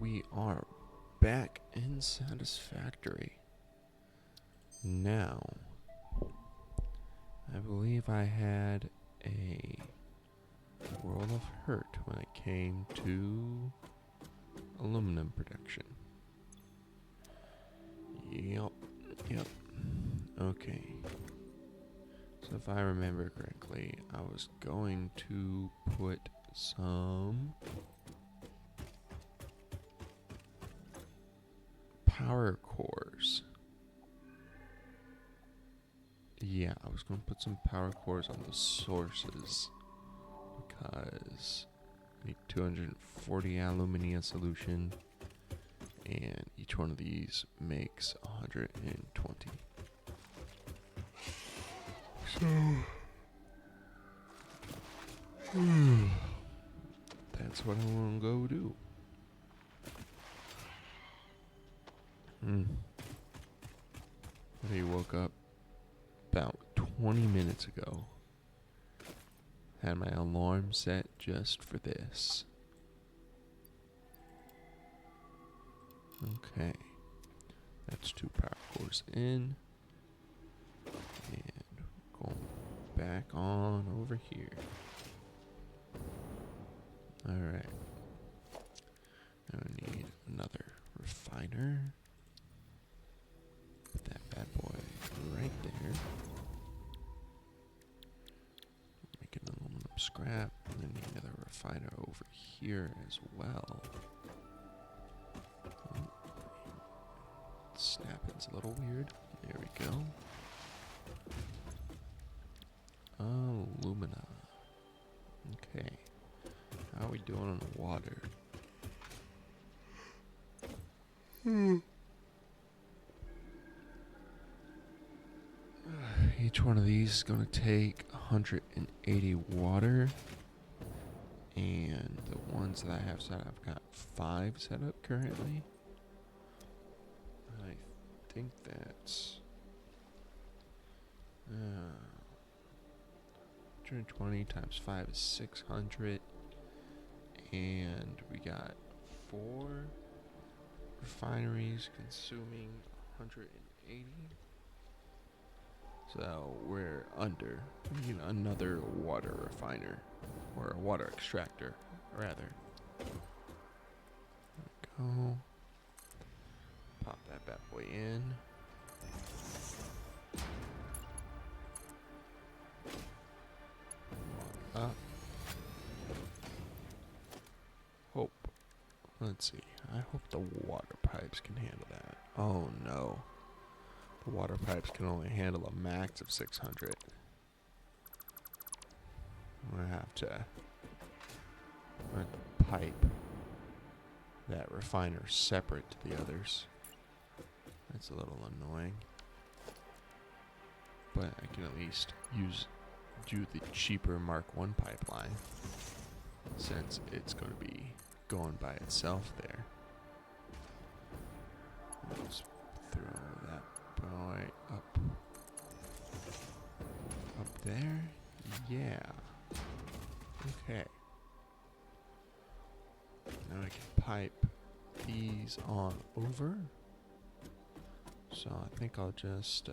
we are back in Satisfactory. Now, I believe I had a world of hurt when it came to aluminum production. Yep. Okay. So if I remember correctly, I was going to put some power cores. Yeah, I was going to put some power cores on the sources because I need 240 aluminium solution, and each one of these makes 120. So that's what I'm going to go do. I woke up about 20 minutes ago. Had my alarm set just for this. Okay. That's 2 power cores in. And going back on over here. Alright. Now I need another refiner. Put that bad boy right there. Make an aluminum scrap. And then need another refiner over here as well. Oh, snapping's a little weird. There we go. Alumina. Okay. How are we doing on the water? Each one of these is going to take 180 water. And the ones that I have set up, I've got 5 set up currently. I think that's 120 times 5 is 600. And we got 4 refineries consuming 180. So we're under. We need another water refiner. Or a water extractor, rather. There we go. Pop that bad boy in. Walk up. Hope. Let's see. I hope the water pipes can handle that. Oh no. The water pipes can only handle a max of 600. I'm gonna have to pipe that refiner separate to the others. That's a little annoying. But I can at least do the cheaper Mark 1 pipeline, since it's going to be going by itself there. Let's throw that boy up there. Yeah. Okay. Now I can pipe these on over. So I think I'll just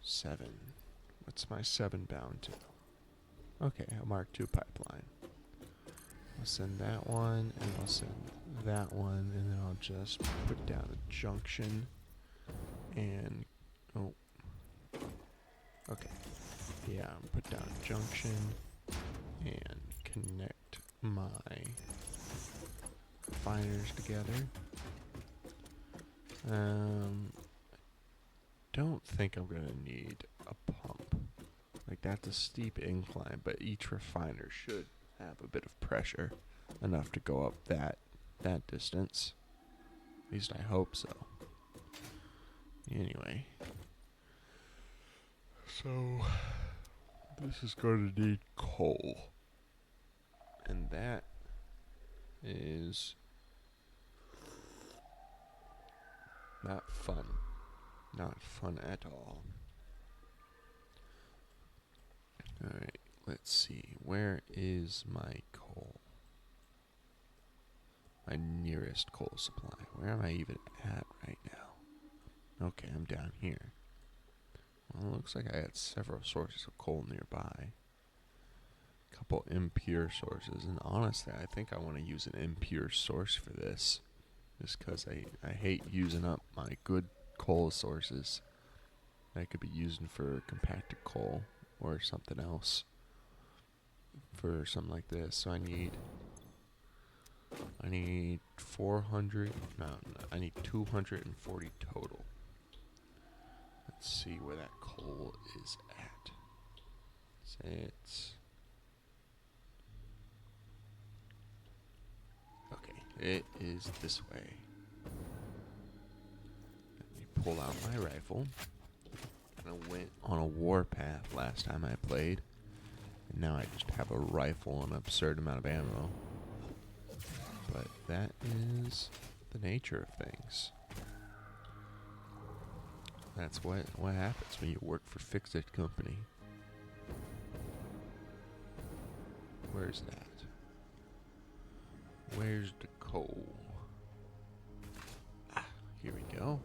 7. What's my 7 bound to? Okay, a Mark II pipeline. I'll send that one, and I'll send that one, and then I'll just put down a junction, and okay, yeah, I'll put down a junction and connect my refiners together. Don't think I'm gonna need a pump. Like, that's a steep incline, but each refiner should have a bit of pressure enough to go up that distance. At least I hope so. Anyway. So, this is going to need coal. And that is not fun. Not fun at all. Alright, let's see. Where is my coal? nearest coal supply? Where am I even at right now? Okay, I'm down here. Well, it looks like I had several sources of coal nearby. A couple impure sources, and honestly, I think I want to use an impure source for this. Just because I hate using up my good coal sources. I could be using for compacted coal or something else for something like this. So I need 400, no, I need 240 total. Let's see where that coal is at. Okay, it is this way. Let me pull out my rifle. I went on a warpath last time I played, and now I just have a rifle and an absurd amount of ammo. But that is the nature of things. That's what happens when you work for Fix-It Company. Where's that? Where's the coal? Ah, here we go.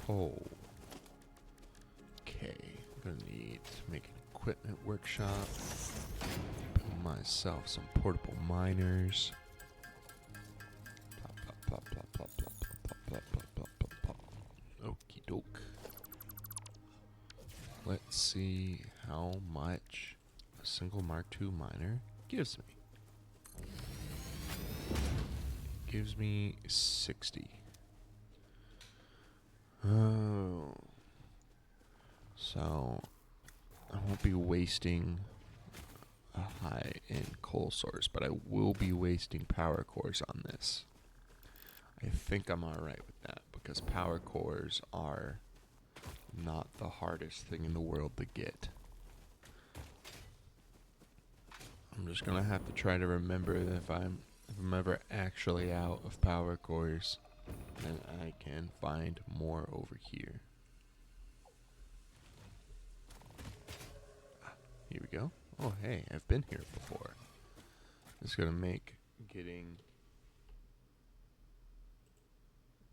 Coal. Okay, I'm gonna need to make an equipment workshop. Build myself some portable miners. Plop, plop, plop, plop, plop, plop, plop, plop, plop, plop, plop. Okie doke. Let's see how much a single Mark II miner gives me. It gives me 60. Oh. So I won't be wasting a high-end coal source, but I will be wasting power cores on this. I think I'm alright with that, because power cores are not the hardest thing in the world to get. I'm just gonna have to try to remember that if I'm ever actually out of power cores, then I can find more over here. Here we go. Oh, hey, I've been here before. It's gonna make getting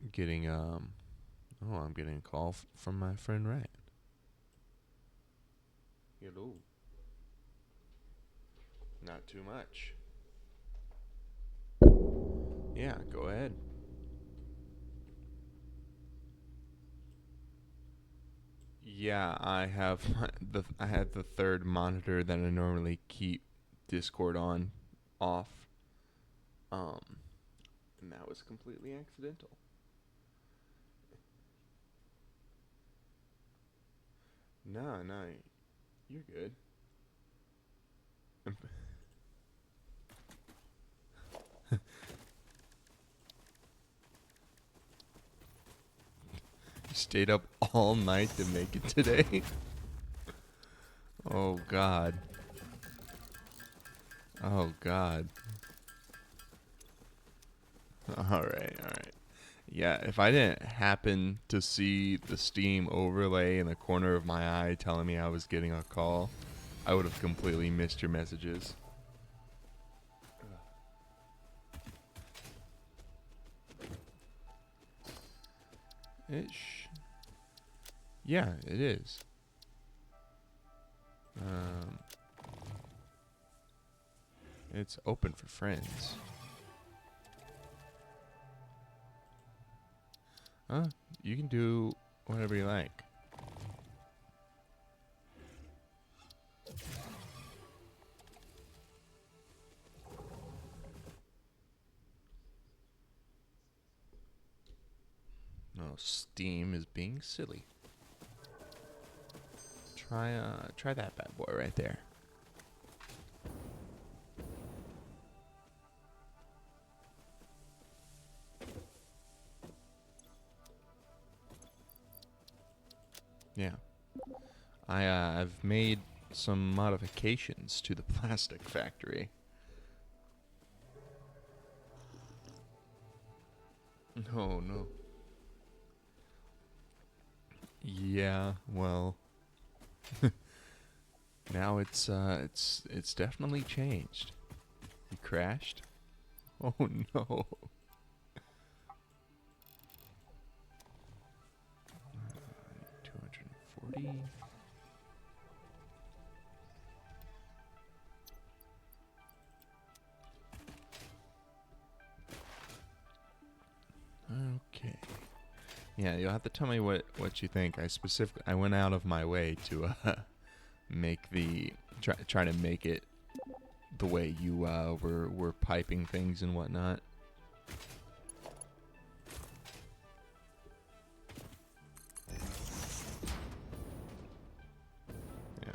I'm getting a call from my friend Ryan. Hello. Not too much. Yeah, go ahead. Yeah, I have I had the third monitor that I normally keep Discord on off. And that was completely accidental. No, you're good. You stayed up all night to make it today? Oh, God. Oh, God. Alright. Yeah, if I didn't happen to see the Steam overlay in the corner of my eye telling me I was getting a call, I would have completely missed your messages. Yeah, it is. It's open for friends. You can do whatever you like. No, Steam is being silly. Try that bad boy right there. Yeah. I've made some modifications to the plastic factory. No. Yeah, well, now it's definitely changed. crashed? Oh no. 240. Okay. Yeah, you'll have to tell me what you think. I went out of my way to make the try to make it the way you were piping things and whatnot. Yeah.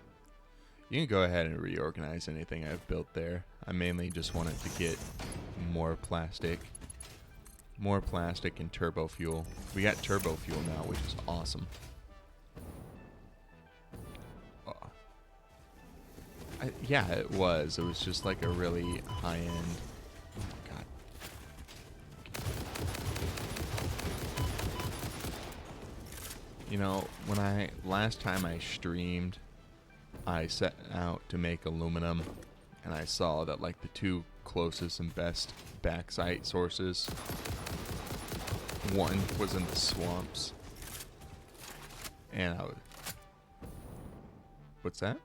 You can go ahead and reorganize anything I've built there. I mainly just wanted to get more plastic and turbo fuel. We got turbo fuel now, which is awesome. Yeah, it was. It was just like a really high-end... God. You know, last time I streamed, I set out to make aluminum, and I saw that like the two closest and best bauxite sources, one was in the swamps, and I would... What's that?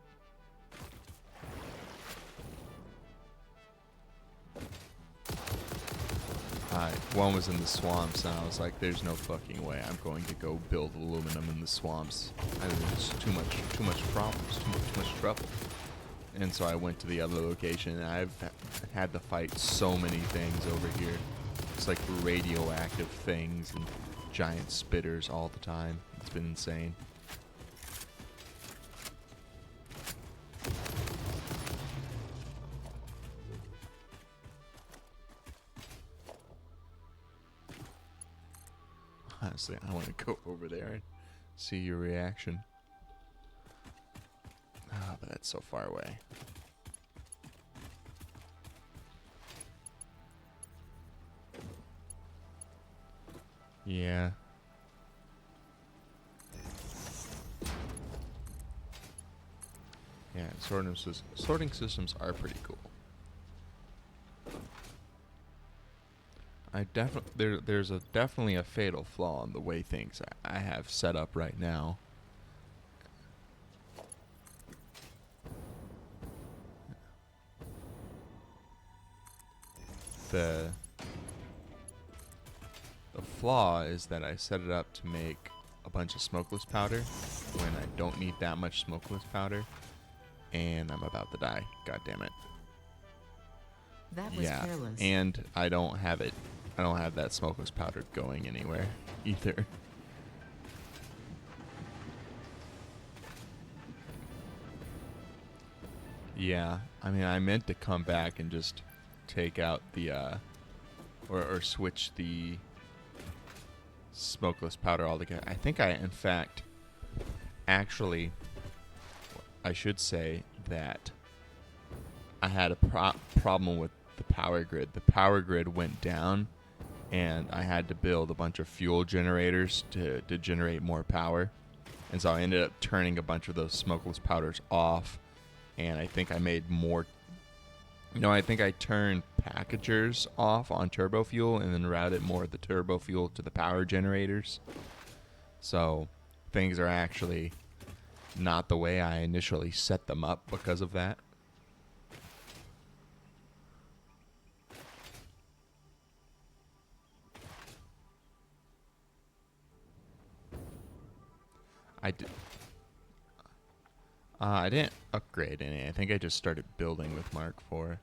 One was in the swamps, and I was like, "There's no fucking way I'm going to go build aluminum in the swamps. It's too much problems, too much trouble." And so I went to the other location, and I've had to fight so many things over here. It's like radioactive things and giant spitters all the time. It's been insane. Honestly, I want to go over there and see your reaction. Ah, but that's so far away. Yeah. Yeah, sorting systems are pretty cool. There's definitely a fatal flaw in the way things I have set up right now. The flaw is that I set it up to make a bunch of smokeless powder when I don't need that much smokeless powder, and I'm about to die. God damn it. That was careless. And I don't have it. I don't have that smokeless powder going anywhere either. Yeah, I mean, I meant to come back and just take out the, or switch the smokeless powder altogether. I think in fact, actually, I should say that I had a problem with the power grid. The power grid went down, and I had to build a bunch of fuel generators to generate more power. And so I ended up turning a bunch of those smokeless powders off, and I think I made more... No, I think I turned packagers off on turbo fuel and then routed more of the turbo fuel to the power generators. So things are actually not the way I initially set them up because of that. I didn't upgrade any. I think I just started building with Mark IV.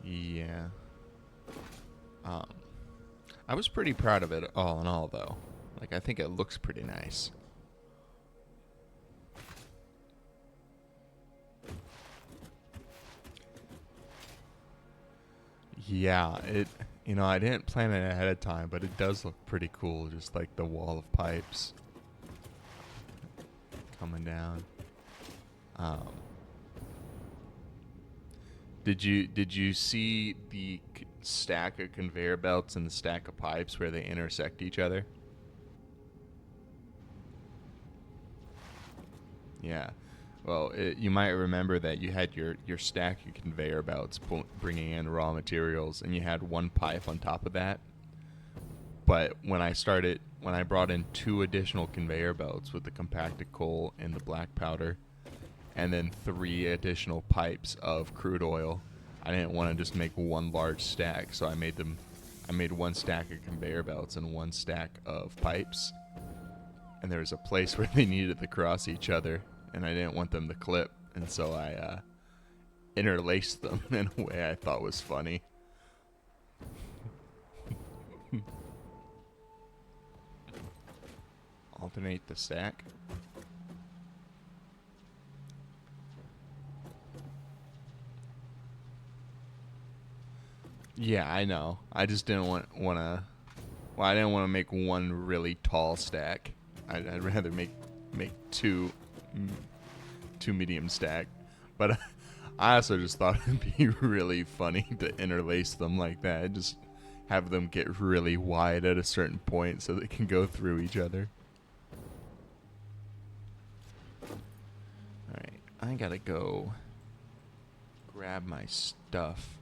Yeah. I was pretty proud of it all in all, though. Like, I think it looks pretty nice. Yeah, I didn't plan it ahead of time, but it does look pretty cool, just like the wall of pipes coming down. Did you see the stack of conveyor belts and the stack of pipes where they intersect each other? Yeah. Well, you might remember that you had your stack of conveyor belts bringing in raw materials, and you had one pipe on top of that. But when I brought in 2 additional conveyor belts with the compacted coal and the black powder, and then 3 additional pipes of crude oil, I didn't want to just make one large stack, so I made one stack of conveyor belts and one stack of pipes. And there was a place where they needed to cross each other, and I didn't want them to clip, and so I interlaced them in a way I thought was funny. Alternate the stack. Yeah, I know. I just didn't want to. Well, I didn't want to make one really tall stack. I'd rather make two medium stack. But I also just thought it'd be really funny to interlace them like that. Just have them get really wide at a certain point so they can go through each other. Alright, I gotta go grab my stuff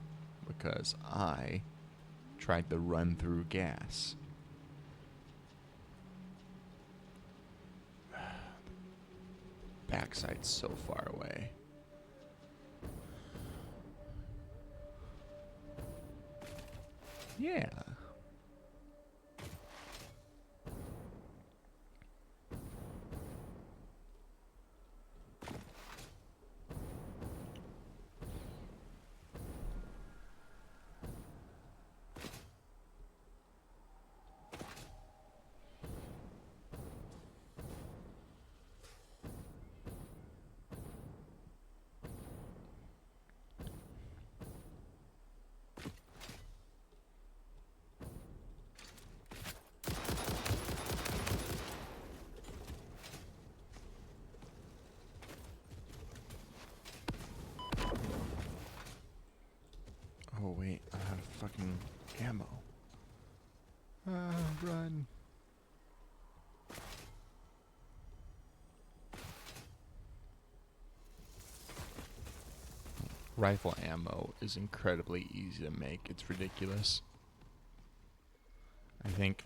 because I tried to run through gas. Backside's so far away. Yeah. Oh wait, I'm out of fucking ammo. Run. Rifle ammo is incredibly easy to make. It's ridiculous. I think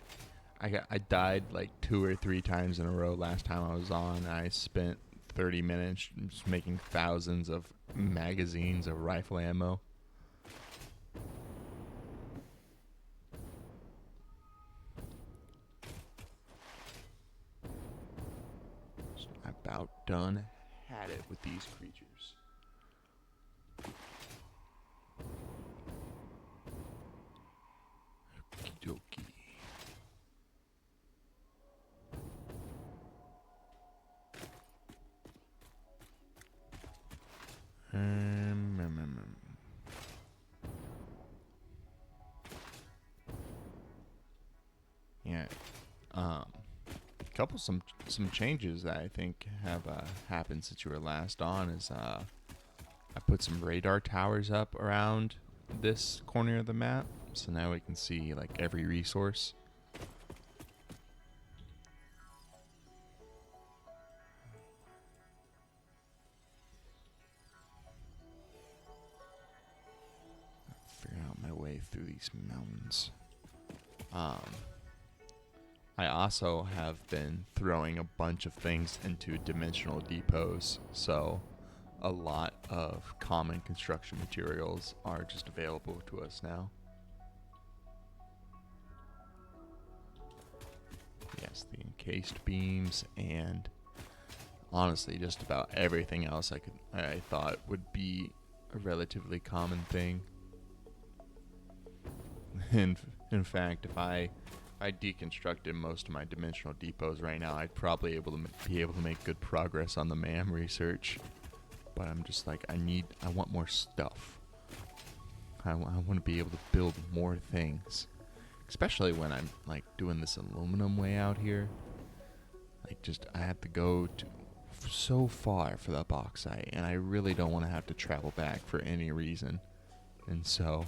I died like 2 or 3 times in a row last time I was on. I spent 30 minutes just making thousands of magazines of rifle ammo. I about done had it with these creatures. Okie dokie. Yeah. Couple some changes that I think have happened since you were last on is I put some radar towers up around this corner of the map, so now we can see like every resource. Figure out my way through these mountains. I also have been throwing a bunch of things into dimensional depots, so a lot of common construction materials are just available to us now. Yes, the encased beams and honestly just about everything else I thought would be a relatively common thing. In fact, if I deconstructed most of my dimensional depots right now, I'd probably be able to make good progress on the MAM research. But I'm just like, I want more stuff. I want to be able to build more things. Especially when I'm like doing this aluminum way out here. Like I have to go so far for the bauxite, and I really don't want to have to travel back for any reason. And so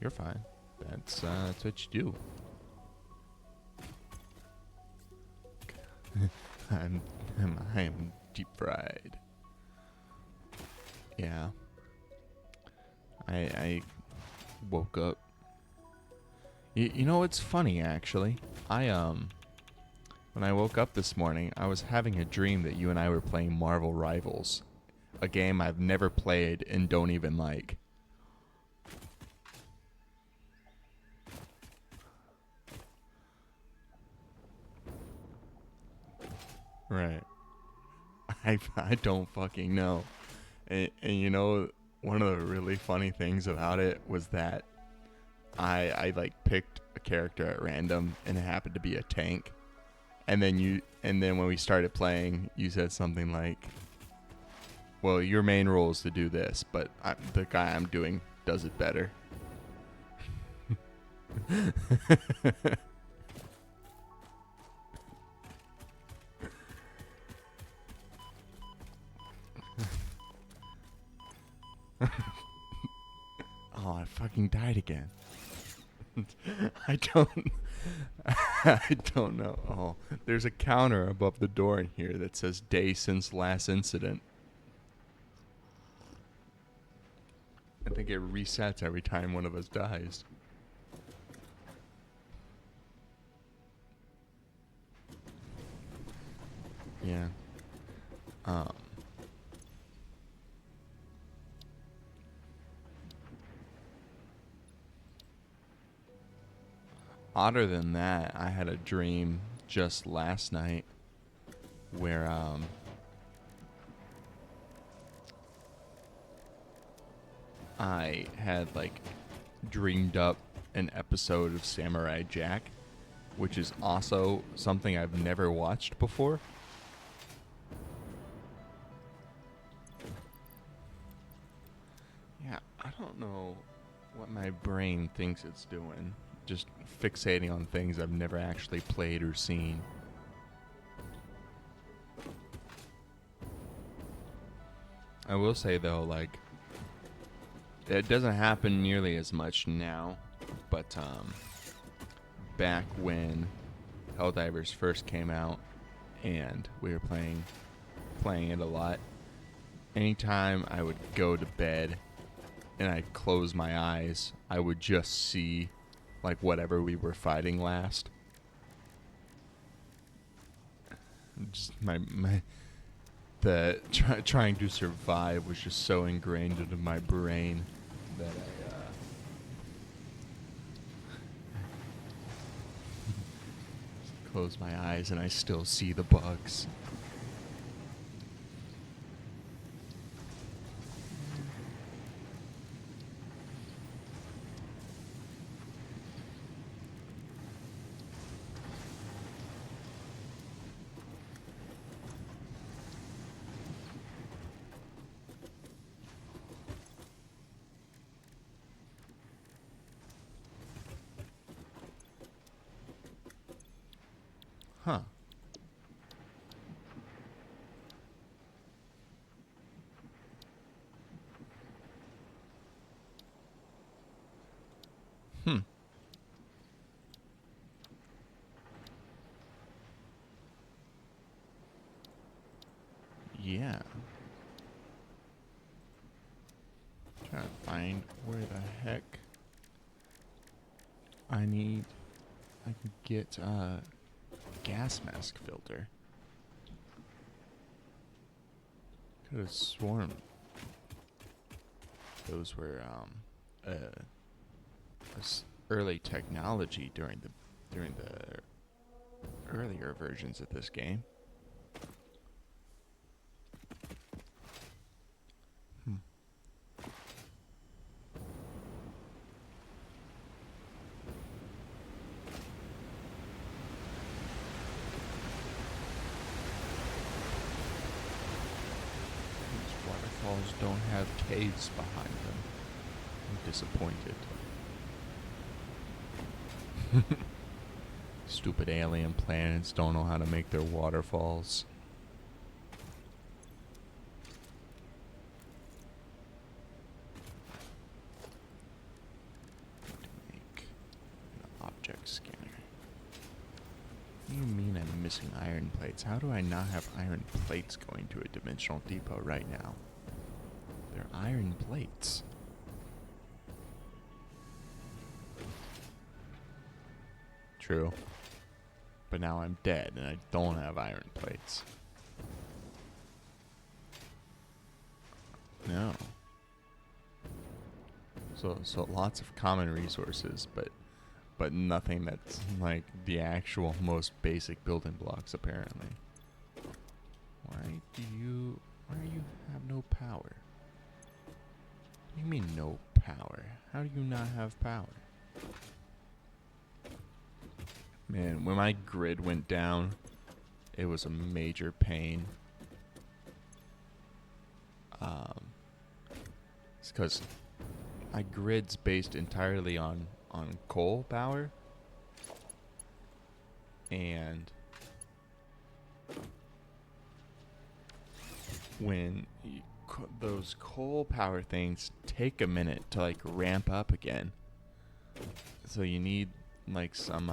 you're fine. That's what you do. I am deep fried. Yeah. I woke up. You know what's funny actually? When I woke up this morning, I was having a dream that you and I were playing Marvel Rivals, a game I've never played and don't even like. Right. I don't fucking know. And you know, one of the really funny things about it was that I like picked a character at random and it happened to be a tank. And then when we started playing, you said something like, well, your main role is to do this, but the guy I'm doing does it better. Oh, I fucking died again. I don't know. Oh, there's a counter above the door in here that says day since last incident. I think it resets every time one of us dies. Yeah. Odder than that, I had a dream just last night where I had like dreamed up an episode of Samurai Jack, which is also something I've never watched before. Yeah, I don't know what my brain thinks it's doing. Just fixating on things I've never actually played or seen. I will say though, like, it doesn't happen nearly as much now, but back when Helldivers first came out and we were playing it a lot, anytime I would go to bed and I'd close my eyes, I would just see like whatever we were fighting last. Just trying to survive was just so ingrained into my brain that I close my eyes and I still see the bugs. Huh. Yeah. Trying to find where the heck I can get a gas mask filter. Could have sworn those were early technology during the earlier versions of this game. Waterfalls don't have caves behind them. I'm disappointed. Stupid alien planets don't know how to make their waterfalls. Make an object scanner. What do you mean I'm missing iron plates? How do I not have iron plates going to a dimensional depot right now? They're iron plates. True. But now I'm dead and I don't have iron plates. No. So lots of common resources, but nothing that's like the actual most basic building blocks apparently. Why do you have no power? What do you mean no power? How do you not have power? Man, when my grid went down, it was a major pain. It's because my grid's based entirely on coal power. And when those coal power things take a minute to like ramp up again. So you need like some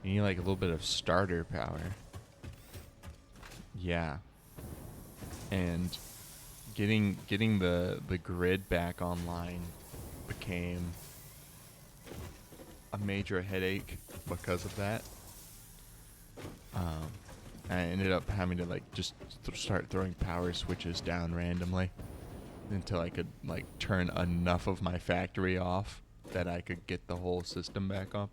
you need like a little bit of starter power. Yeah. And getting the grid back online became a major headache because of that. I ended up having to like just start throwing power switches down randomly until I could like turn enough of my factory off that I could get the whole system back up.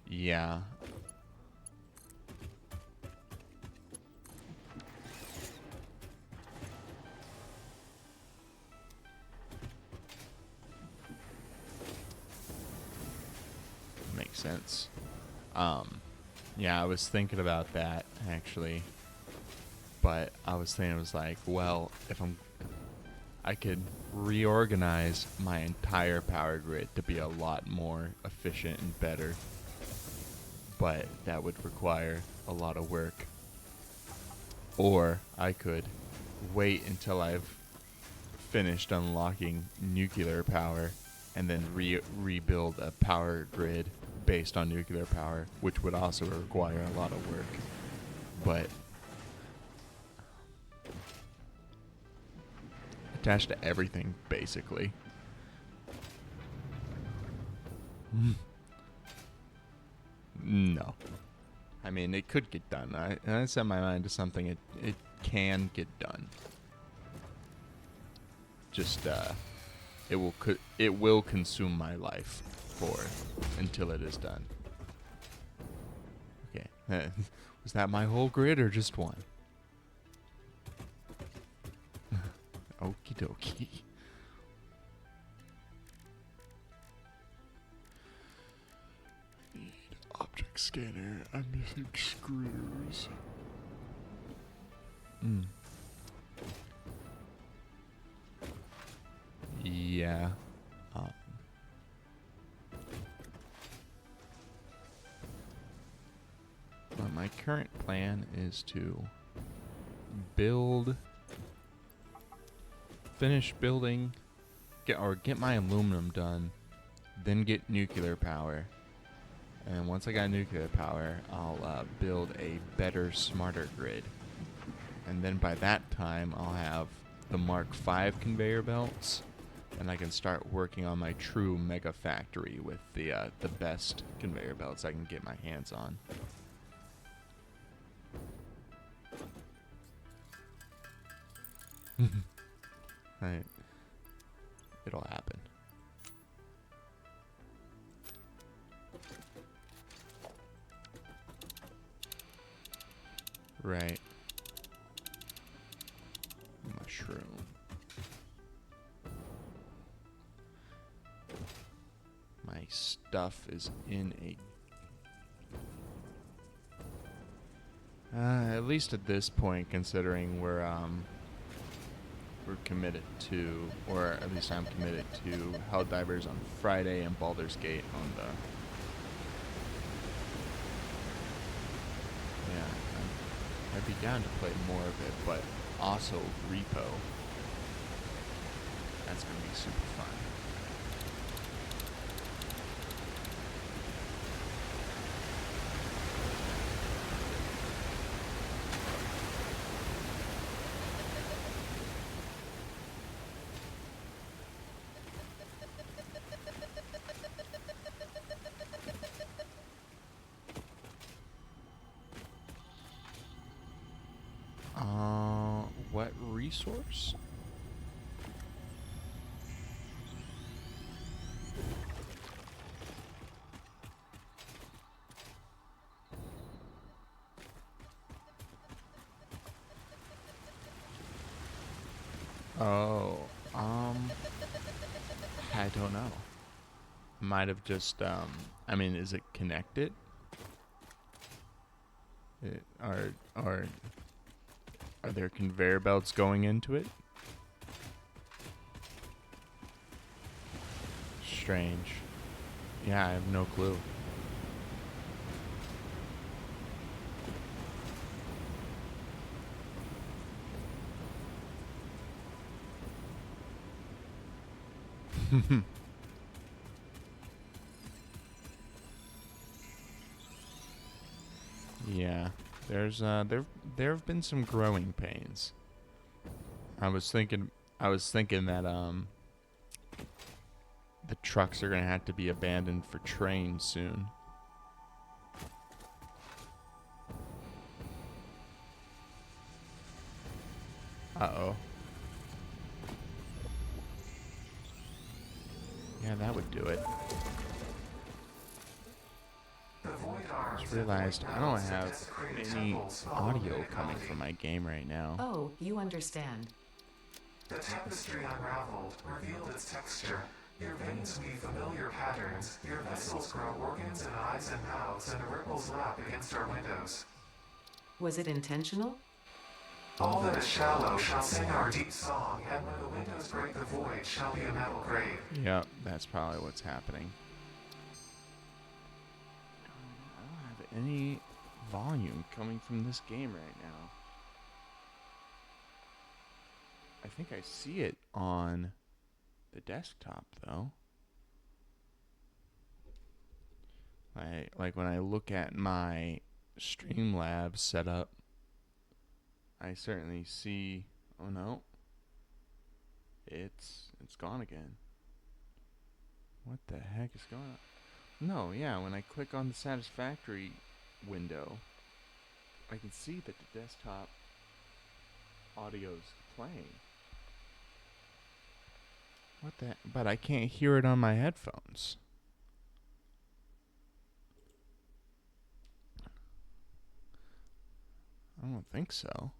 Yeah. Makes sense. Yeah, I was thinking about that actually. But I was thinking, it was like, well, I could reorganize my entire power grid to be a lot more efficient and better. But that would require a lot of work. Or I could wait until I've finished unlocking nuclear power and then rebuild a power grid based on nuclear power, which would also require a lot of work. But attached to everything, basically. No. I mean, it could get done. I set my mind to something, it can get done. Just, it will consume my life until it is done. Okay. Was that my whole grid or just one? Okie dokie. Need object scanner. I'm missing screws. Yeah. Well, my current plan is to finish building, get my aluminum done, then get nuclear power. And once I got nuclear power, I'll build a better, smarter grid. And then by that time, I'll have the Mark V conveyor belts, and I can start working on my true mega factory with the best conveyor belts I can get my hands on. Right. It'll happen. Right. Mushroom. My stuff is in a At least at this point, considering we're committed to, or at least I'm committed to Helldivers on Friday and Baldur's Gate on the. Yeah, I'd be down to play more of it, but also Repo. That's gonna be super fun. What resource? Oh, I don't know. Might have just, I mean, is it connected? Are there conveyor belts going into it? Strange. Yeah, I have no clue. Yeah, there have been some growing pains. I was thinking that the trucks are gonna have to be abandoned for trains soon. Uh-oh. Yeah, that would do it. I just realized I don't have any audio coming from my game right now. Oh, you understand. The tapestry unraveled, revealed its texture. Your veins weave familiar patterns. Your vessels grow organs and eyes and mouths, and ripples lap against our windows. Was it intentional? All that is shallow shall sing our deep song, and when the windows break the void shall be a metal grave. Yep, that's probably what's happening. I don't have any volume coming from this game right now. I think I see it on the desktop though. Like when I look at my Streamlabs setup, I certainly see. Oh no, it's gone again. What the heck is going on? No, yeah, when I click on the Satisfactory window, I can see that the desktop audio's playing. What the? But I can't hear it on my headphones. I don't think so.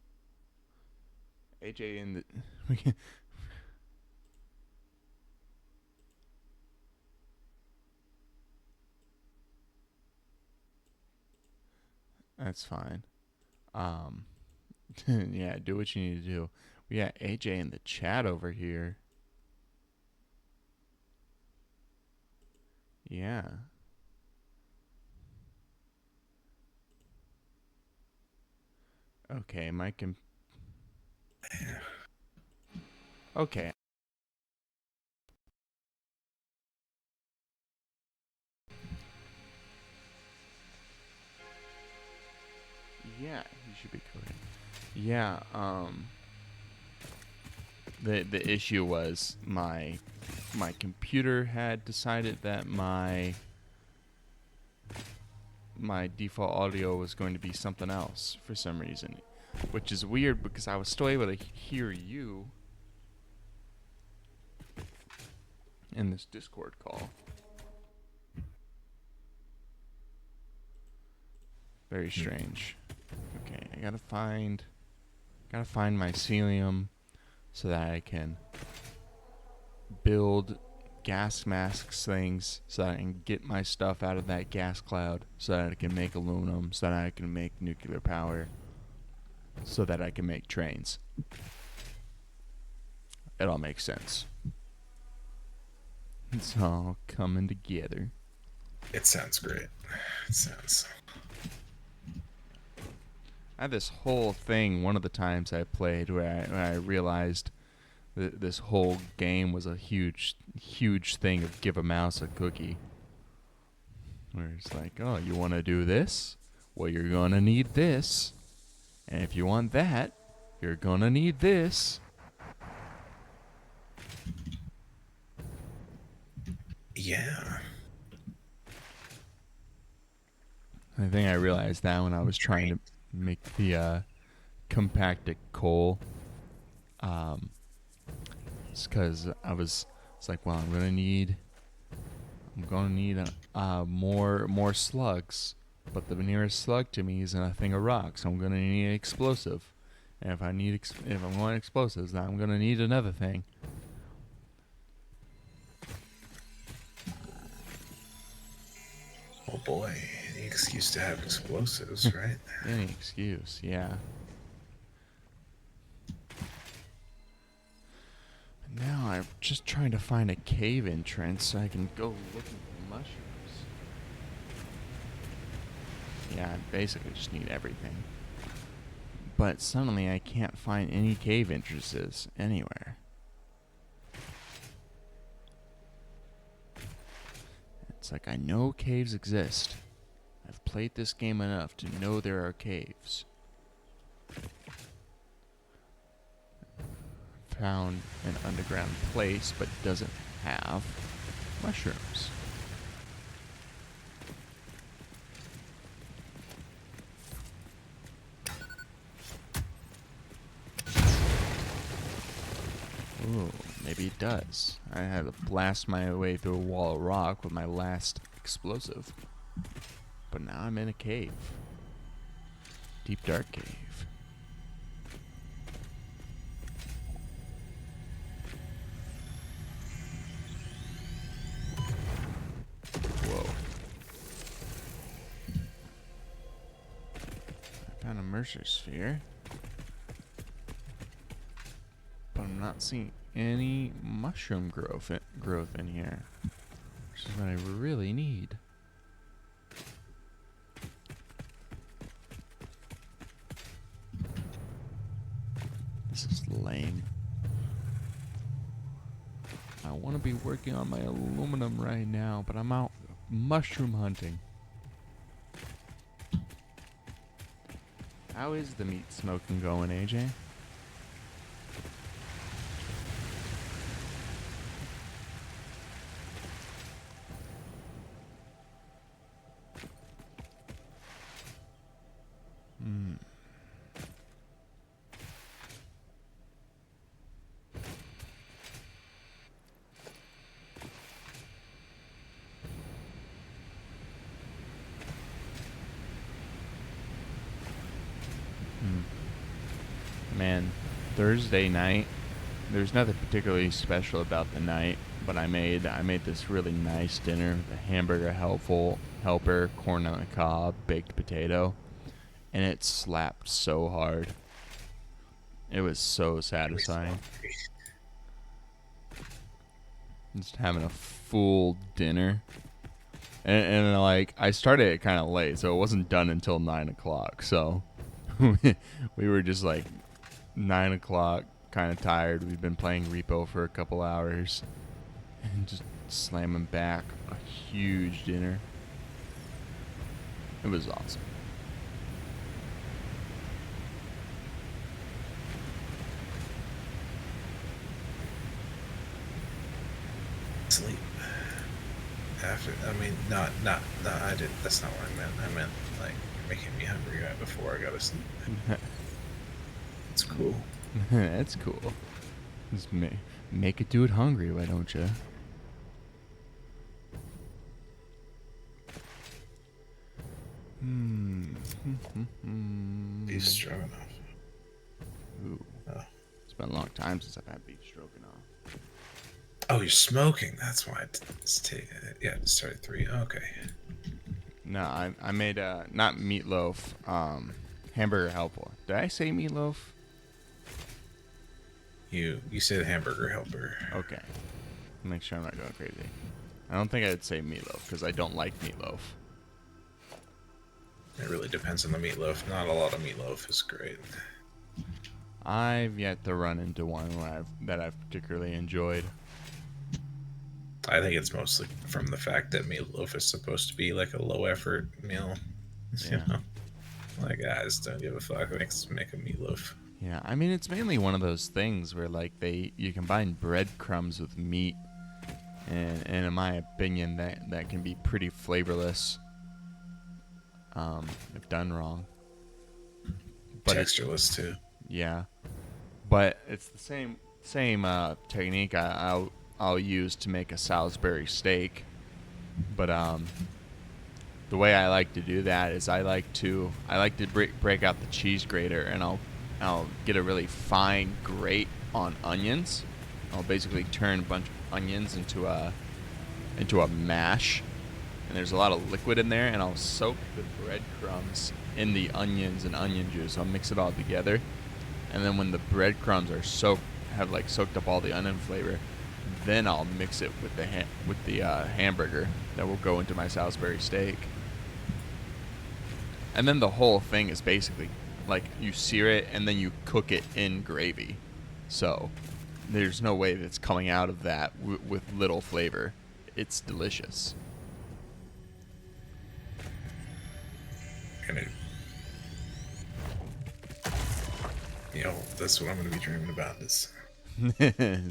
AJ in the we can. That's fine. Yeah, do what you need to do. We got AJ in the chat over here. Yeah. Okay, Okay. Yeah, you should be correct. Yeah, the issue was my computer had decided that my default audio was going to be something else for some reason, which is weird because I was still able to hear you in this Discord call. Very strange. Okay, I gotta find mycelium so that I can build gas masks things, so that I can get my stuff out of that gas cloud, so that I can make aluminum, so that I can make nuclear power. so that I can make trains. It all makes sense. It's all coming together. It sounds great. It sounds. I had this whole thing one of the times I played where I realized that this whole game was a huge thing of give a mouse a cookie. Where it's like, oh, you want to do this? Well, you're going to need this. And if you want that, you're going to need this. Yeah. I think I realized that when I was trying to make the compacted coal. It's because it's like, well, I'm gonna need more slugs, but the nearest slug to me is in a thing of rock, so I'm gonna need an explosive. And if I'm going explosives, then I'm gonna need another thing. Oh boy, any excuse to have explosives, right? Any excuse, yeah. Now I'm just trying to find a cave entrance so I can go looking for mushrooms. Yeah, I basically just need everything. But suddenly I can't find any cave entrances anywhere. It's like I know caves exist. I've played this game enough to know there are caves. Found an underground place, but doesn't have mushrooms. Ooh, maybe it does. I had to blast my way through a wall of rock with my last explosive. But now I'm in a cave. Deep, dark cave. Whoa. I found a Mercer sphere. But I'm not seeing any mushroom growth in here. Which is what I really need. This is lame. I want to be working on my aluminum right now, but I'm out mushroom hunting. How is the meat smoking going, AJ? Man, Thursday night, there's nothing particularly special about the night, but I made this really nice dinner: the hamburger helper, corn on the cob, baked potato, and it slapped so hard. It was so satisfying. Just having a full dinner. And like, I started it kind of late, so it wasn't done until 9 o'clock. So we were just like 9 o'clock, kind of tired. We've been playing Repo for a couple hours, and just slamming back a huge dinner. It was awesome. Sleep. After, I mean, not, I didn't, that's not what I meant. I meant, like, you're making me hungry right before I go to sleep. It's cool. That's cool. Just make a dude hungry, why don't you? Beef stroganoff. Ooh. Oh. It's been a long time since I've had beef stroganoff. Oh, you're smoking. That's why it's yeah, it started 3. Okay. No, I made not meatloaf. Hamburger helper. Did I say meatloaf? You said hamburger helper. Okay. Make sure I'm not going crazy. I don't think I'd say meatloaf because I don't like meatloaf. It really depends on the meatloaf. Not a lot of meatloaf is great. I've yet to run into one that I've particularly enjoyed. I think it's mostly from the fact that meatloaf is supposed to be like a low effort meal. You Yeah. know? Like, I just don't give a fuck. Let's make a meatloaf. Yeah, I mean, it's mainly one of those things where like you combine breadcrumbs with meat, and in my opinion, that can be pretty flavorless, if done wrong. But Textureless too. yeah, but it's the same technique I'll use to make a Salisbury steak. But the way I like to do that is I like to break out the cheese grater, and I'll get a really fine grate on onions. I'll basically turn a bunch of onions into a mash, and there's a lot of liquid in there, and I'll soak the breadcrumbs in the onions and onion juice. I'll mix it all together, and then when the breadcrumbs are soaked up all the onion flavor, then I'll mix it with the hamburger that will go into my Salisbury steak. And then the whole thing is basically like you sear it and then you cook it in gravy. So there's no way that's coming out of that with little flavor. It's delicious. That's what I'm going to be dreaming about.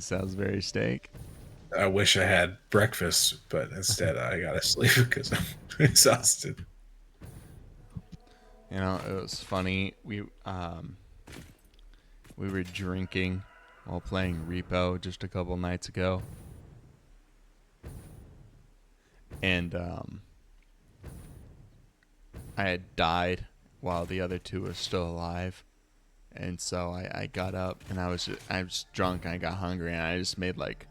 Salisbury steak. I wish I had breakfast, but instead I got to sleep because I'm exhausted. You know, it was funny. We were drinking while playing Repo just a couple nights ago, and I had died while the other two were still alive, and so I got up and I was drunk and I got hungry and I just made like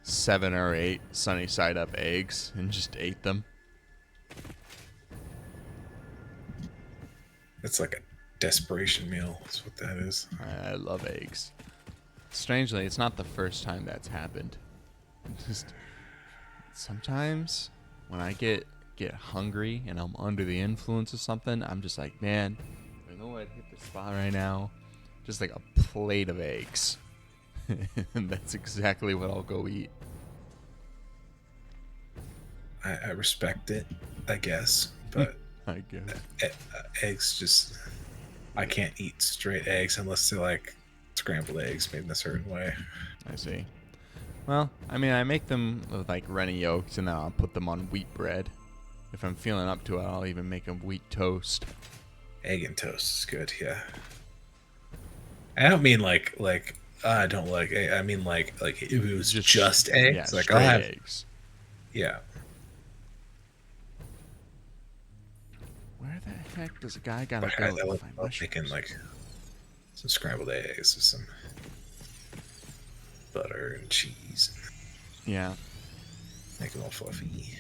7 or 8 sunny side up eggs and just ate them. It's like a desperation meal. That's what that is. I love eggs. Strangely, it's not the first time that's happened. Just sometimes when I get hungry and I'm under the influence of something, I'm just like, man, you know what? Hit the spot right now. Just like a plate of eggs. And that's exactly what I'll go eat. I respect it, I guess, but I guess. Eggs just... I can't eat straight eggs unless they're like scrambled eggs made in a certain way. I see. Well, I mean, I make them with like runny yolks and then I'll put them on wheat bread. If I'm feeling up to it, I'll even make them wheat toast. Egg and toast is good, yeah. I don't mean like I don't like egg. I mean like if it was just eggs. Yeah, like straight I'll have eggs. Yeah. Where the heck does a guy gotta Like, go I to love find making mushrooms? like some scrambled eggs with some butter and cheese. Yeah. Make them all fluffy.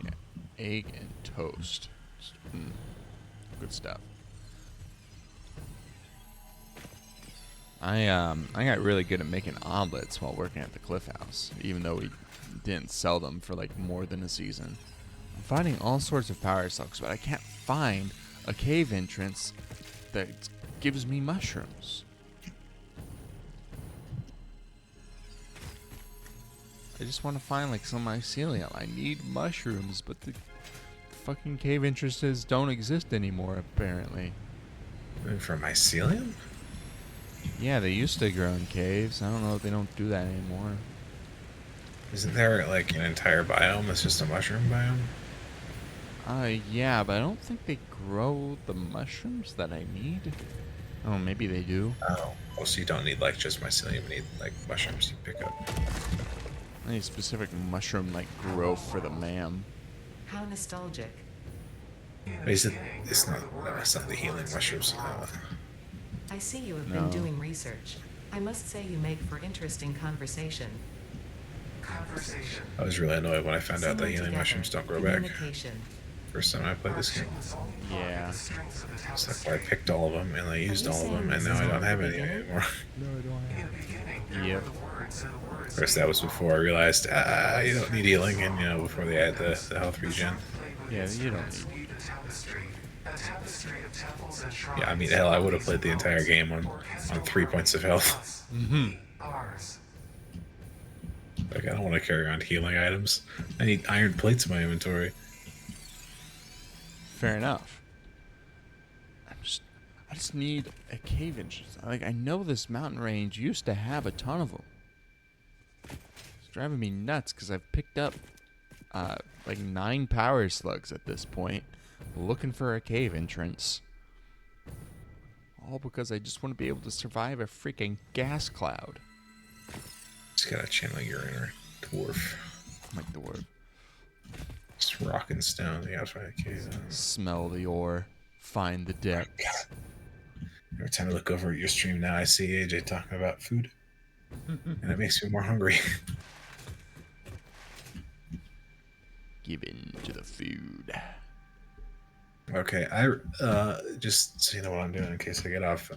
Yeah. Egg and toast. Good stuff. I got really good at making omelets while working at the Cliff House, even though we didn't sell them for like more than a season. I'm finding all sorts of power sucks, but I can't find a cave entrance that gives me mushrooms. I just want to find like some mycelium. I need mushrooms, but the fucking cave entrances don't exist anymore, apparently. For mycelium? Yeah, they used to grow in caves. I don't know if they don't do that anymore. Isn't there like an entire biome that's just a mushroom biome? Yeah, but I don't think they grow the mushrooms that I need. Oh, maybe they do. Oh, so you don't need like just mycelium. You need like mushrooms you pick up. I need specific mushroom like growth for the ma'am. How nostalgic. It's not the healing mushrooms. I see you have No. been doing research. I must say you make for interesting conversation. Conversation. I was really annoyed when I found out that Similar healing together. mushrooms don't grow back. Communication. first time I played this game. Yeah. So that's why I picked all of them and I used all of them, and now I don't have any anymore. Yep. Of course, that was before I realized you don't need healing, and before they add the health regen. Yeah, you don't need. Yeah, I mean, hell, I would have played the entire game on 3 points of health. Like, I don't want to carry around healing items. I need iron plates in my inventory. Fair enough. I just need a cave entrance. Like, I know this mountain range used to have a ton of them. It's driving me nuts because I've picked up like 9 power slugs at this point, looking for a cave entrance. All because I just want to be able to survive a freaking gas cloud. Just gotta channel your inner dwarf. I'm like dwarf. Just rock and stone. You gotta find a cave. Smell the ore. Find the depths. Every time I look over at your stream now, I see AJ talking about food. And it makes me more hungry. Give in to the food. Okay, I just so you know what I'm doing in case I get off.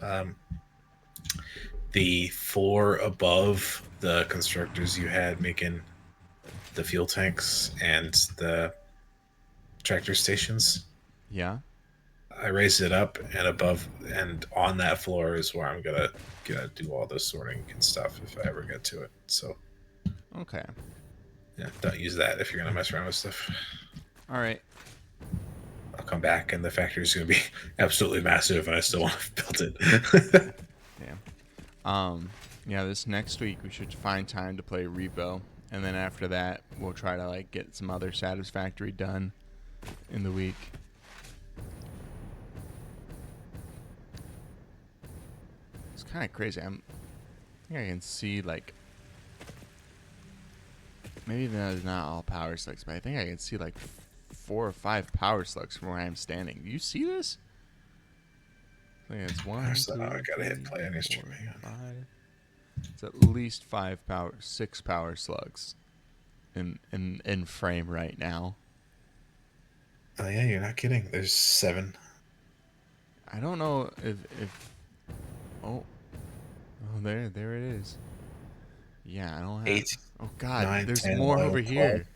The floor above the constructors you had making the fuel tanks and the tractor stations, Yeah? I raised it up, and above and on that floor is where I'm gonna do all the sorting and stuff if I ever get to it. So Okay. yeah, don't use that if you're gonna mess around with stuff. Alright. I'll come back and the factory's gonna be absolutely massive, and I still want to build it. Yeah, this next week we should find time to play Repo. And then after that, we'll try to like get some other Satisfactory done in the week. It's kind of crazy. I think I can see like maybe there's not all power slugs, but I think I can see like 4 or 5 power slugs from where I'm standing. Do you see this? I think it's 1, So 2, I gotta hit play on your 3, stream 4, again. 5. It's at least 6 power slugs in frame right now. Oh yeah, you're not kidding. There's 7. I don't know if oh there it is. Yeah, I don't have 8. Oh god, 9, there's 10, more 11, over 12, here.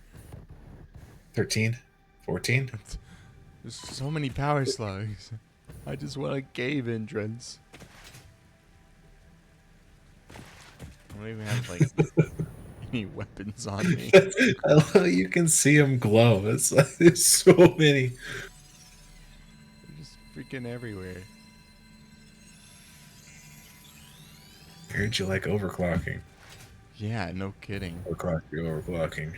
13, 14. There's so many power slugs. I just want a cave entrance. I don't even have like any weapons on me. I love how you can see them glow. It's like there's so many. They're just freaking everywhere. I heard you like overclocking. Yeah, no kidding. Overclocking.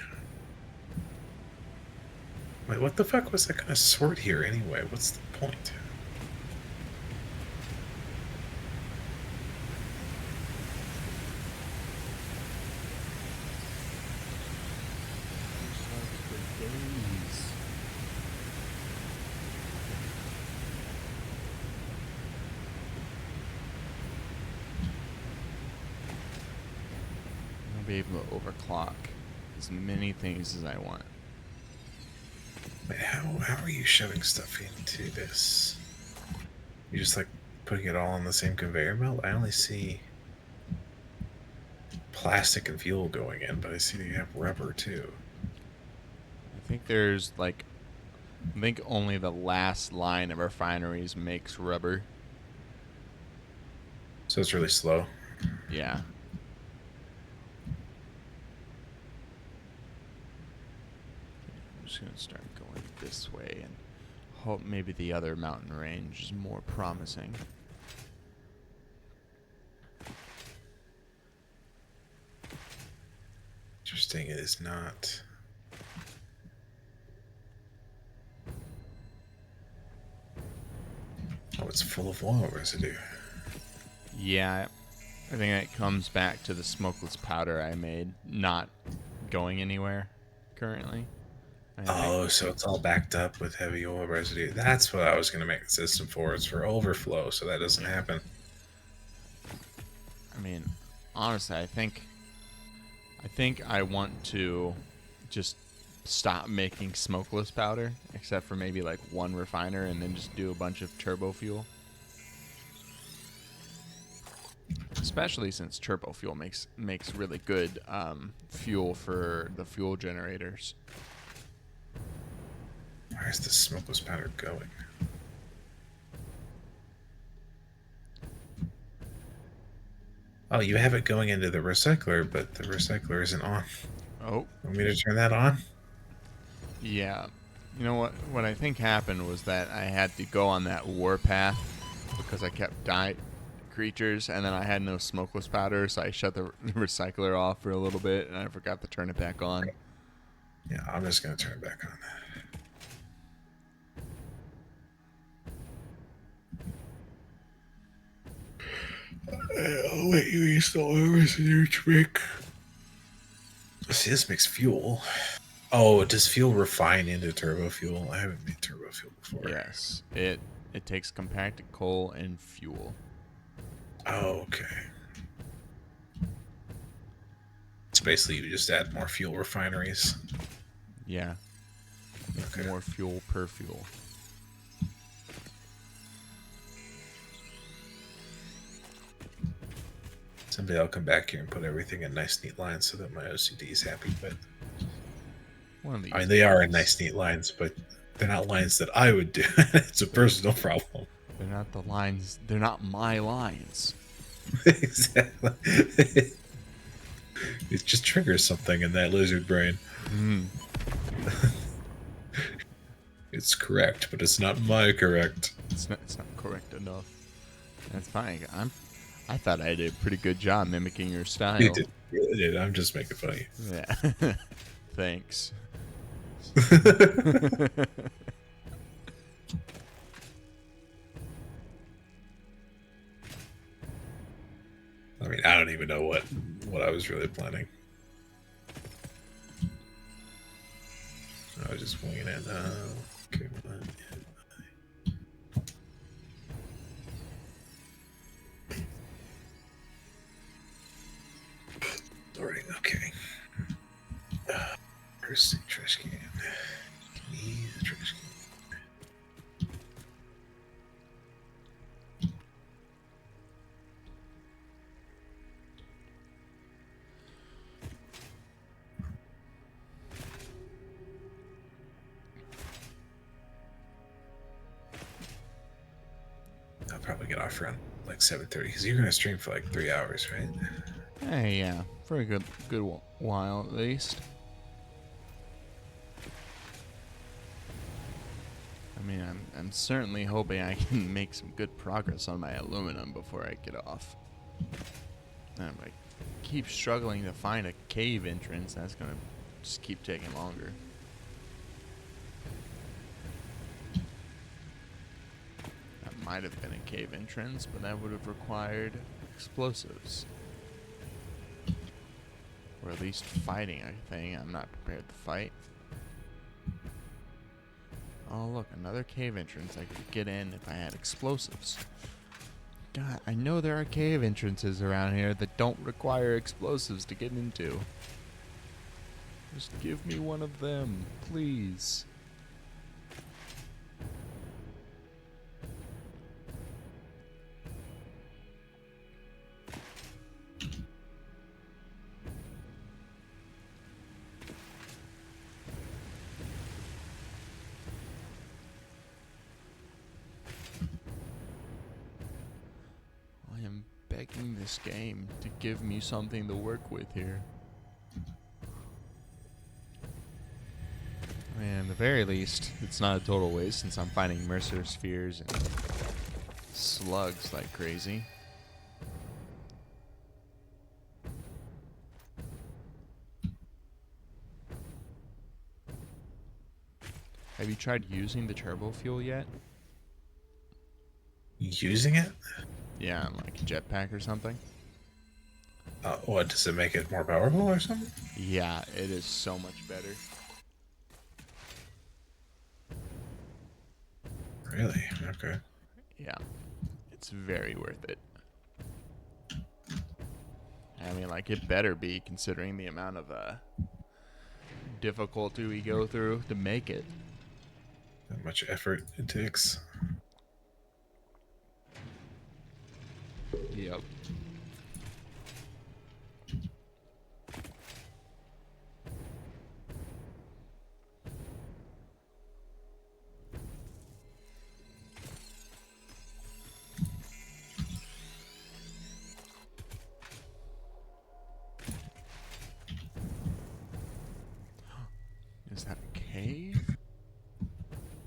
Wait, what the fuck was I gonna sort here anyway? What's the point? I'll be able to overclock as many things as I want. Wait, how are you shoving stuff into this? You just like putting it all on the same conveyor belt? I only see plastic and fuel going in, but I see that you have rubber too. I think there's like, I think only the last line of refineries makes rubber. So it's really slow. Yeah. I'm just gonna start going this way and hope maybe the other mountain range is more promising. Interesting, it is not. Oh, it's full of oil residue. Yeah, I think that comes back to the smokeless powder I made not going anywhere currently. Oh, so it's all backed up with heavy oil residue. That's what I was going to make the system for. It's for overflow, so that doesn't happen. I mean, honestly, I think I want to just stop making smokeless powder, except for maybe like one refiner, and then just do a bunch of turbo fuel. Especially since turbo fuel makes really good fuel for the fuel generators. Where's the smokeless powder going? Oh, you have it going into the recycler, but the recycler isn't on. Oh, Want me to turn that on? yeah. You know what? What I think happened was that I had to go on that warpath because I kept dying creatures, and then I had no smokeless powder, so I shut the recycler off for a little bit, and I forgot to turn it back on. Yeah, I'm just gonna turn it back on. I'll let you install everything you trick. See, this makes fuel. Oh, does fuel refine into turbo fuel? I haven't made turbo fuel before. Yes, it takes compacted coal and fuel. Oh, okay. It's basically you just add more fuel refineries. Yeah, Okay. more fuel per fuel. Someday I'll come back here and put everything in nice, neat lines so that my OCD is happy. But One of these. I mean, they are in days. nice, neat lines, but they're not lines that I would do. It's a personal problem. They're not the lines. They're not my lines. Exactly. It just triggers something in that lizard brain. Mm. It's correct, but it's not my correct. It's not correct enough. That's fine. I thought I did a pretty good job mimicking your style. You did. You really did. I'm just making fun of you. Yeah. Thanks. I mean, I don't even know what I was really planning. I was just winging it. Okay, sorting. Okay. Where's the trash can? Give me the trash can. I'll probably get off around like 7:30 because you're gonna stream for like 3 hours, right? Hey, yeah, for a good while at least. I mean, I'm certainly hoping I can make some good progress on my aluminum before I get off. I'm like, keep struggling to find a cave entrance. That's gonna just keep taking longer. That might have been a cave entrance, but that would have required explosives. Or at least fighting a thing I'm not prepared to fight. Oh look, another cave entrance I could get in if I had explosives. God, I know there are cave entrances around here that don't require explosives to get into. Just give me one of them, please. I am begging this game to give me something to work with here. I mean, at the very least, it's not a total waste since I'm finding Mercer spheres and slugs like crazy. Have you tried using the turbo fuel yet? Using it? Yeah, like a jetpack or something? What, does it make it more powerful or something? Yeah, it is so much better. Really? Okay. Yeah, it's very worth it. I mean, like, it better be considering the amount of difficulty we go through to make it. How much effort it takes. Yep. Is that a cave?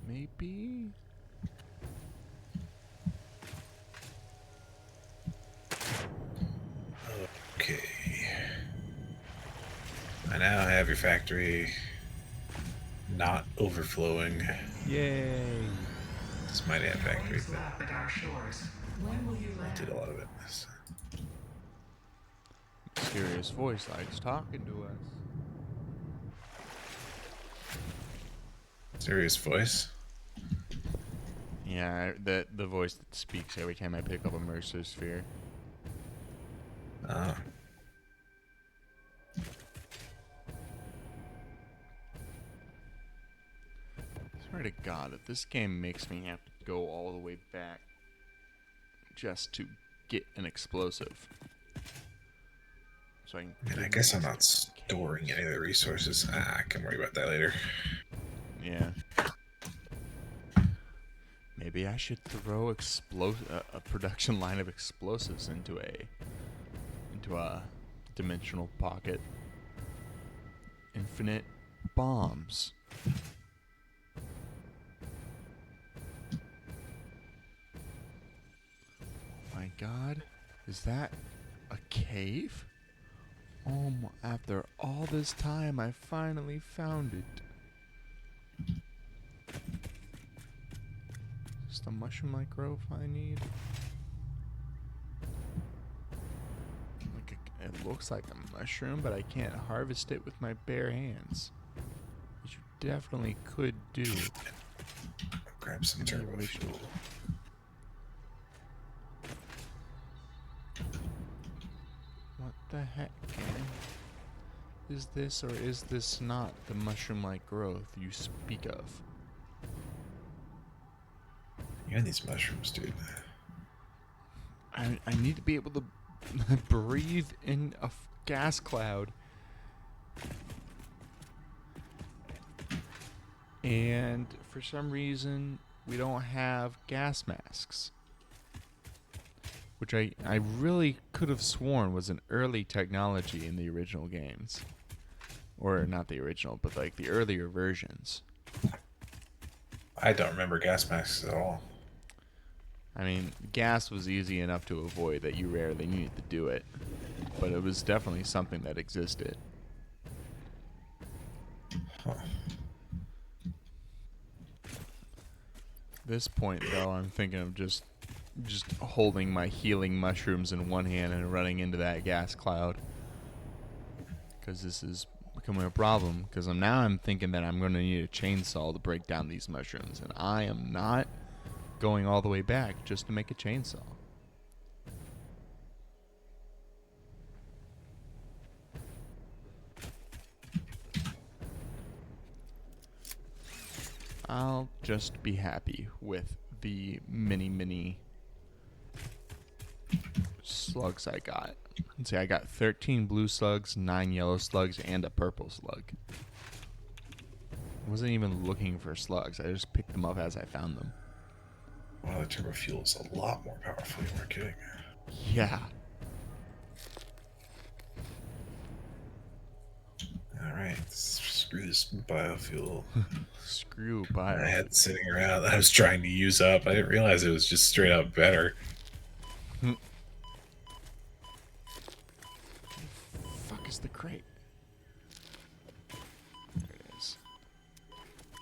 Maybe? Okay. I now have your factory not overflowing. Yay! It's my damn factory, Waves but lap at our shores. When will you I land? did a lot of it. Mysterious voice likes talking to us. Serious voice. Yeah, the voice that speaks every time I pick up a Mercer Sphere. Oh. Swear to God, if this game makes me have to go all the way back just to get an explosive. So I can I guess I'm not storing any of the resources. I can worry about that later. Yeah. Maybe I should throw a production line of explosives into a dimensional pocket. Infinite bombs. My God, is that a cave? Oh, after all this time, I finally found it. Is the mushroom-like growth I need? It looks like a mushroom, but I can't harvest it with my bare hands. Which you definitely could do. Grab some turbo fuel. What the heck, man? Is this or is this not the mushroom-like growth you speak of? You and these mushrooms, dude. I need to be able to breathe in a gas cloud. And for some reason, we don't have gas masks. Which I really could have sworn was an early technology in the original games. Or not the original, but like the earlier versions. I don't remember gas masks at all. I mean, gas was easy enough to avoid that you rarely needed to do it. But it was definitely something that existed. Huh. At this point, though, I'm thinking of just holding my healing mushrooms in one hand and running into that gas cloud. Because this is becoming a problem. Because I'm thinking that I'm going to need a chainsaw to break down these mushrooms. And I am not going all the way back just to make a chainsaw. I'll just be happy with the mini slugs I got. Let's see, I got 13 blue slugs, 9 yellow slugs, and a purple slug. I wasn't even looking for slugs. I just picked them up as I found them. Wow, the turbo fuel is a lot more powerful. You weren't kidding. Yeah. Alright, screw this biofuel. Screw I bio. had sitting around that I was trying to use up. I didn't realize it was just straight up better. Fuck is the crate? There it is.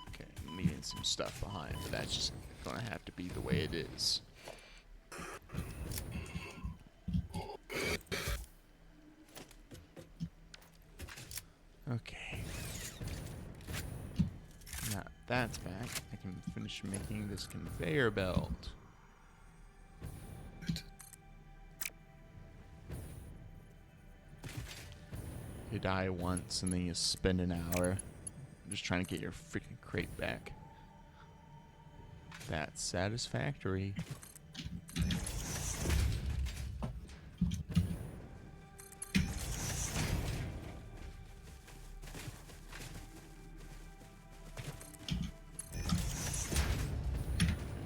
Okay, I'm leaving some stuff behind, but that's just gonna have to be the way it is. Okay. Now that's back. I can finish making this conveyor belt. You die once and then you spend an hour I'm just trying to get your freaking crate back. That's satisfactory.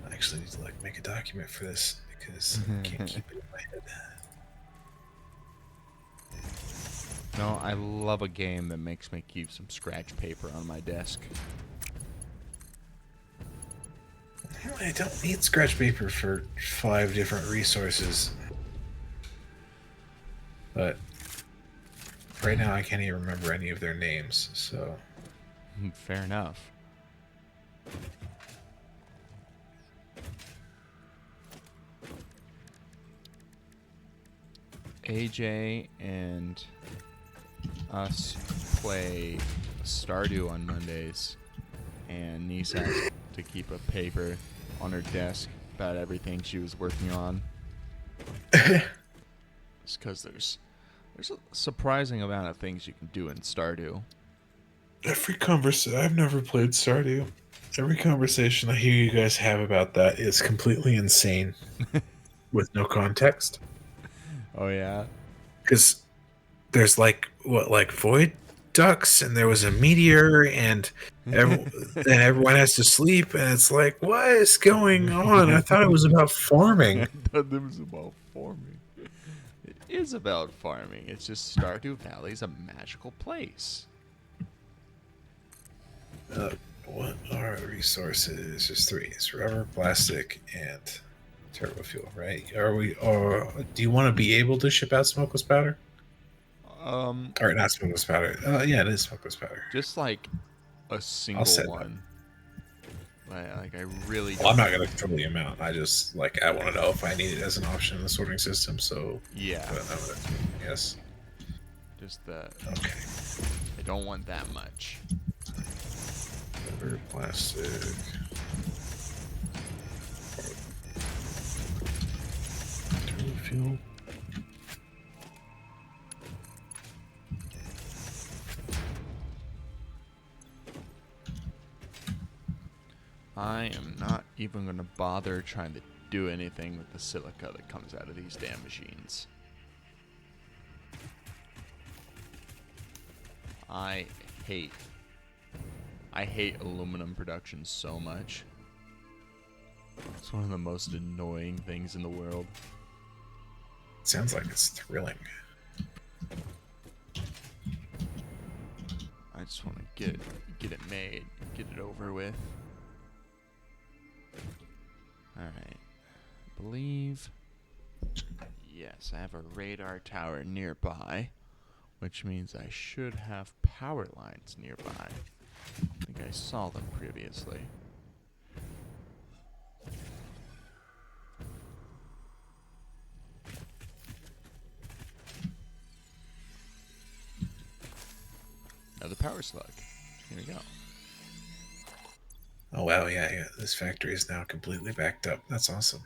I actually need to like make a document for this because I can't keep it in my head. No, I love a game that makes me keep some scratch paper on my desk. I don't need scratch paper for 5 different resources. But right now I can't even remember any of their names, so... Fair enough. AJ and us play Stardew on Mondays, and niece has to keep a paper on her desk about everything she was working on. It's because there's a surprising amount of things you can do in Stardew. Every conversation... I've never played Stardew. Every conversation I hear you guys have about that is completely insane. With no context. Oh yeah. Because there's like void ducks, and there was a meteor, and everyone has to sleep, and it's like, what is going on? I thought it was about farming. I thought it was about farming. It is about farming. It's just Stardew Valley is a magical place. What are resources? There's 3. It's rubber, plastic, and turbo fuel, right? Or do you want to be able to ship out smokeless powder? Or not smokeless powder. Yeah, it is smokeless powder. Just like a single one. Like I really don't. Well, I'm not gonna fill the amount. I just I want to know if I need it as an option in the sorting system. So yeah. Yes. Just the. Okay. I don't want that much. Rubber, plastic. Turbo fuel. I am not even going to bother trying to do anything with the silica that comes out of these damn machines. I hate aluminum production so much. It's one of the most annoying things in the world. Sounds like it's thrilling. I just want to get it made, get it over with. Alright. I believe... Yes, I have a radar tower nearby, which means I should have power lines nearby. I think I saw them previously. Another power slug. Here we go. Oh wow, yeah. This factory is now completely backed up. That's awesome.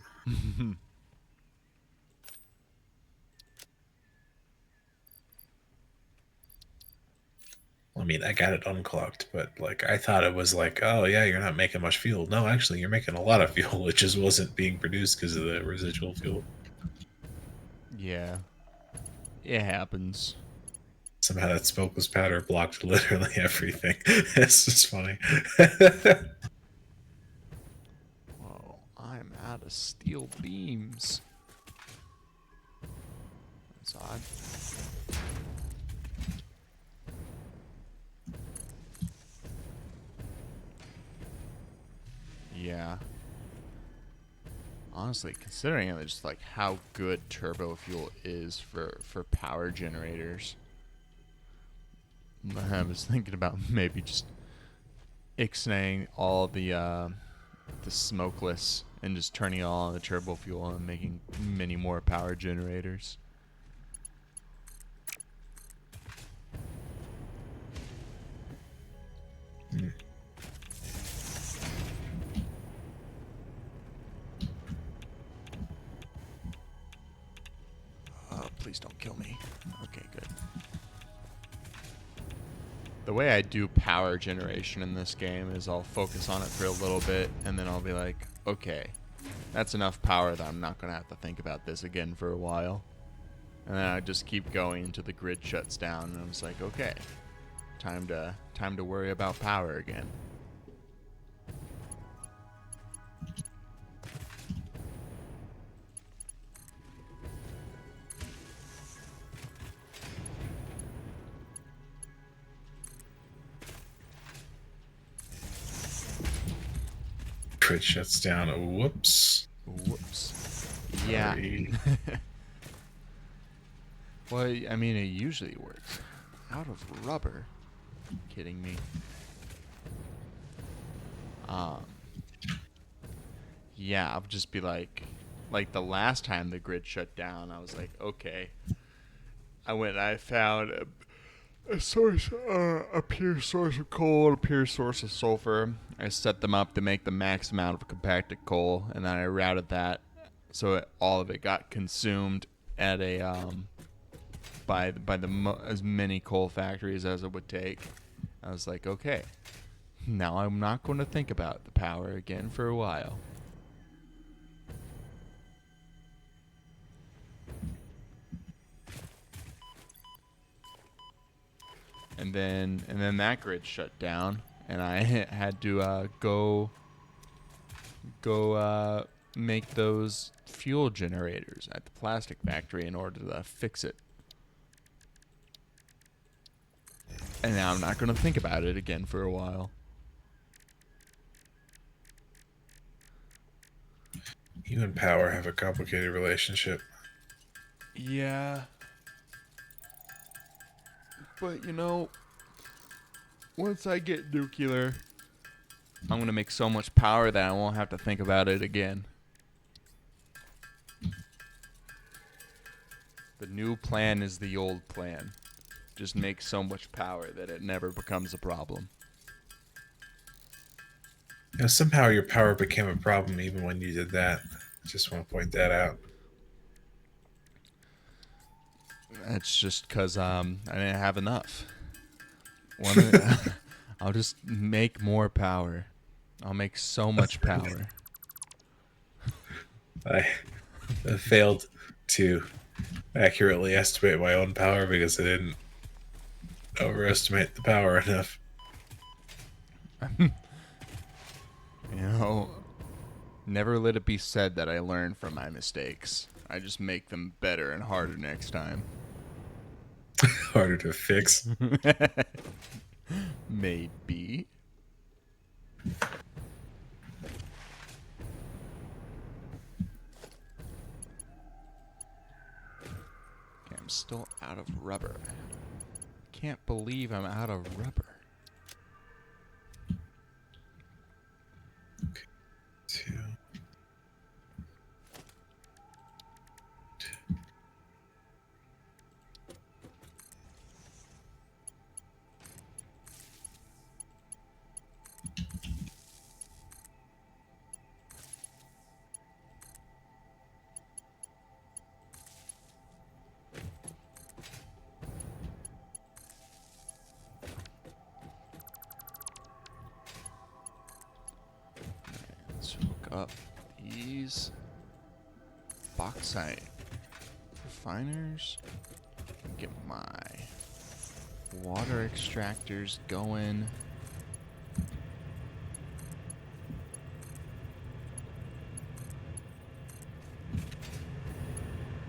I mean, I got it unclogged, but I thought it was oh yeah, you're not making much fuel. No, actually, you're making a lot of fuel. It just wasn't being produced because of the residual fuel. Yeah. It happens. Somehow that smokeless powder blocked literally everything. It's just funny. Whoa, I'm out of steel beams. That's odd. Yeah. Honestly, considering just how good turbo fuel is for power generators, I was thinking about maybe just ixnaying all the smokeless and just turning it all on the turbo fuel and making many more power generators. Please don't kill me. Okay, good. The way I do power generation in this game is I'll focus on it for a little bit, and then I'll be like, okay, that's enough power that I'm not going to have to think about this again for a while. And then I just keep going until the grid shuts down, and I'm just like, okay, time to worry about power again. Grid shuts down. Whoops. Whoops. Yeah. Sorry. Well, I mean, it usually works. Out of rubber? Kidding me? Yeah, I'll just be like the last time the grid shut down, I was like, okay. I found a source, a pure source of coal, and a pure source of sulfur. I set them up to make the max amount of compacted coal, and then I routed that so all of it got consumed at a by as many coal factories as it would take. I was like, okay, now I'm not going to think about the power again for a while. And then that grid shut down, and I had to go make those fuel generators at the plastic factory in order to fix it. And now I'm not going to think about it again for a while. You and power have a complicated relationship. Yeah. But, you know, once I get nuclear, I'm going to make so much power that I won't have to think about it again. The new plan is the old plan. Just make so much power that it never becomes a problem. You know, somehow your power became a problem even when you did that. Just want to point that out. That's just because I didn't have enough. I'll just make more power. I'll make so much power. I failed to accurately estimate my own power because I didn't overestimate the power enough. You know, never let it be said that I learn from my mistakes. I just make them better and harder next time. Harder to fix. Maybe. Okay, I'm still out of rubber. Can't believe I'm out of rubber. Two. Let's hook up these bauxite refiners. Get my water extractors going.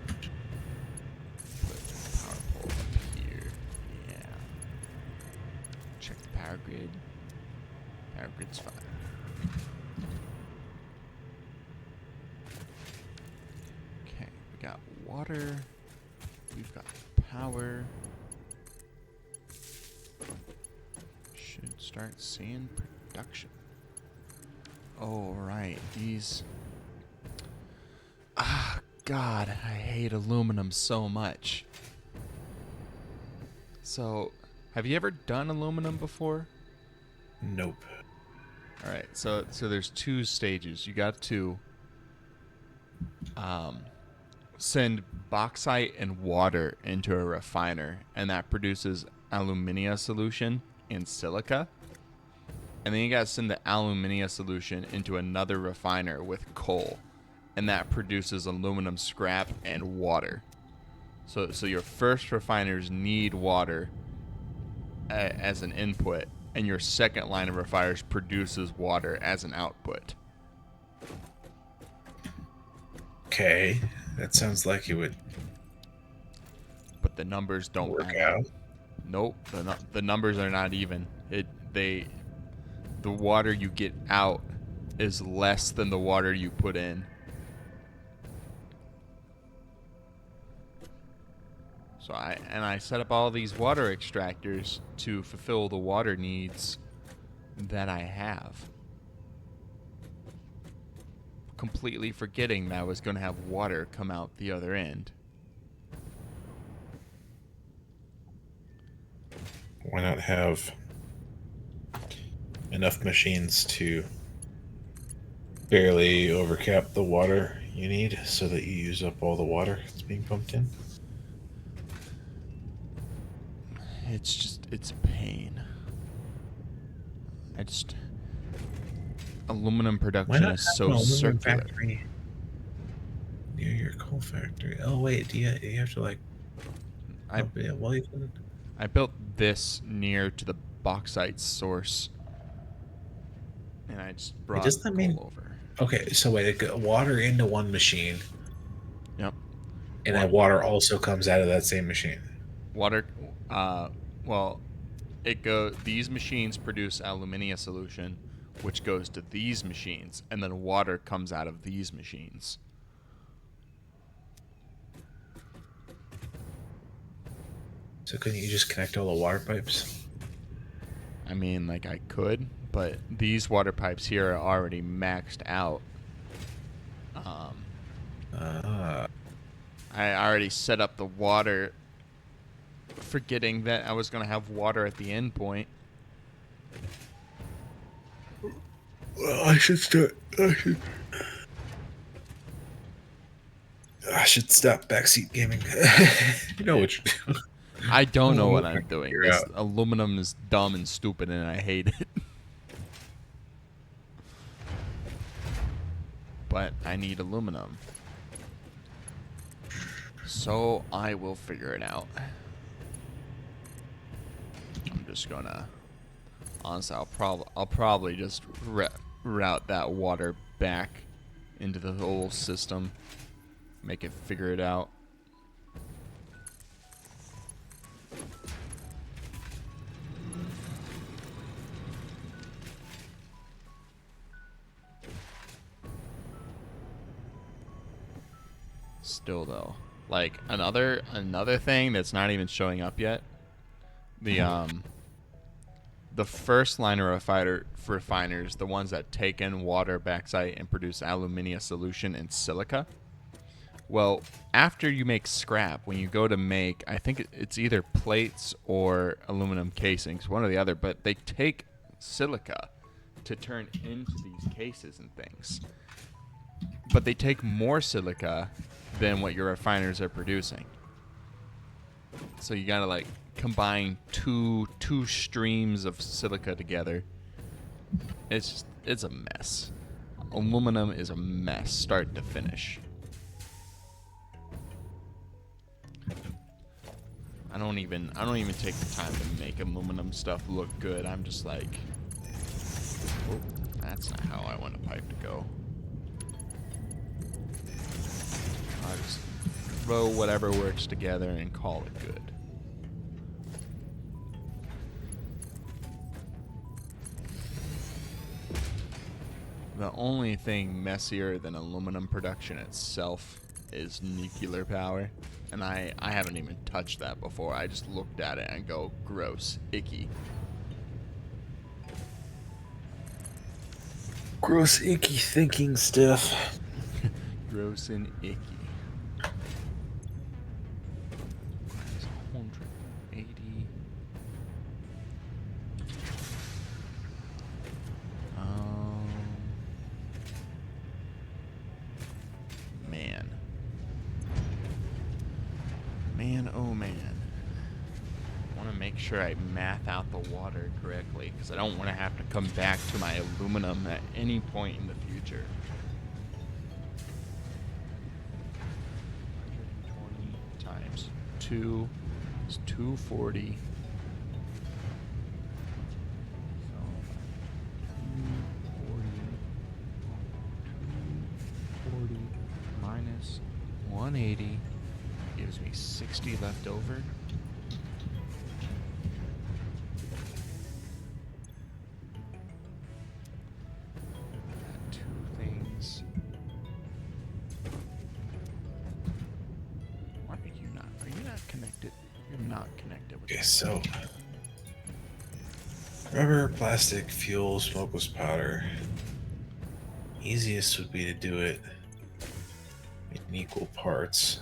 Put the power pole up here. Yeah. Check the power grid. Power grid's fine. Okay, we got water. We've got power. Should start seeing production. Oh, right. These. Ah, God, I hate aluminum so much. So, have you ever done aluminum before? Nope. All right, so there's two stages. You got to send bauxite and water into a refiner, and that produces alumina solution. and silica. And then you gotta send the alumina solution into another refiner with coal. And that produces aluminum scrap and water. So your first refiners need water as an input, and your second line of refiners produces water as an output. Okay, that sounds like it would But the numbers don't work add up. out. Nope, the numbers are not even. The water you get out is less than the water you put in. So I set up all these water extractors to fulfill the water needs that I have. Completely forgetting that I was going to have water come out the other end. Why not have enough machines to barely overcap the water you need so that you use up all the water that's being pumped in? It's a pain. Aluminum Why production not is have so an aluminum circular. factory near your coal factory? Oh wait, you have to like? I Yeah, well, you can. I built this near to the bauxite source, and I just brought doesn't that coal mean- over. Okay, so wait, it got water into one machine, Yep. and then water also comes out of that same machine. Water. Well, these machines produce alumina solution, which goes to these machines, and then water comes out of these machines. So couldn't you just connect all the water pipes? I mean, like I could, but these water pipes here are already maxed out. I already set up the water, forgetting that I was going to have water at the end point. Well, I should start. I should stop backseat gaming. You know what you're doing. I don't know what Oh, I'm doing. figure This out. aluminum is dumb and stupid, and I hate it. But I need aluminum. So I will figure it out. I'm just gonna... Honestly, I'll probably just route that water back into the whole system. Make it figure it out. Still though, like another thing that's not even showing up yet. The first line of refiners, the ones that take in water, bauxite, and produce alumina solution and silica. Well, after you make scrap, when you go to make, I think it's either plates or aluminum casings, one or the other, but they take silica to turn into these cases and things. But they take more silica than what your refiners are producing. So you gotta like combine two streams of silica together. It's a mess. Aluminum is a mess, start to finish. I don't even take the time to make aluminum stuff look good. I'm just like, oh, that's not how I want a pipe to go. I'll just throw whatever works together and call it good. The only thing messier than aluminum production itself is nuclear power. And I haven't even touched that before. I just looked at it and go, gross, icky. Gross, icky thinking stuff. Gross and icky. 180. Man. Man, oh man. I want to make make sure I math out the water correctly, because I don't want to have to come back to my aluminum at any point in the future. 120 times 2 is 240. So 240 minus 180 gives me 60 left over. Got two things. Why are you not? Are you not connected? You're not connected with Okay, this. so rubber, plastic, fuel, smokeless powder. Easiest would be to do it in equal parts.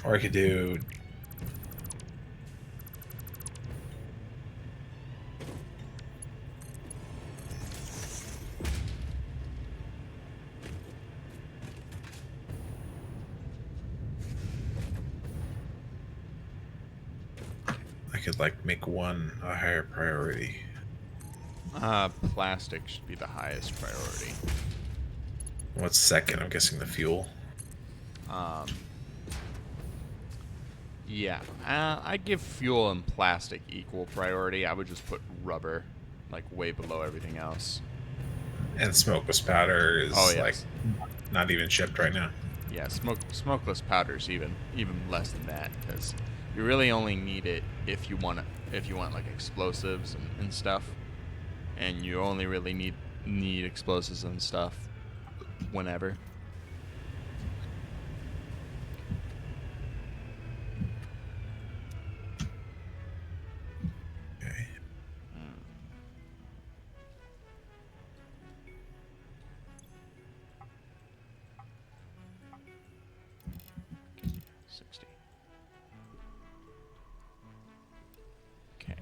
Or I could do like make one a higher priority. Plastic should be the highest priority. What's second? I'm guessing the fuel. Yeah, I give fuel and plastic equal priority. I would just put rubber, like, way below everything else. And smokeless powder is like not even shipped right now. Yeah, smokeless powder's even less than that, because you really only need it if you want like explosives and stuff, and you only really need explosives and stuff whenever. Okay. 60. Okay.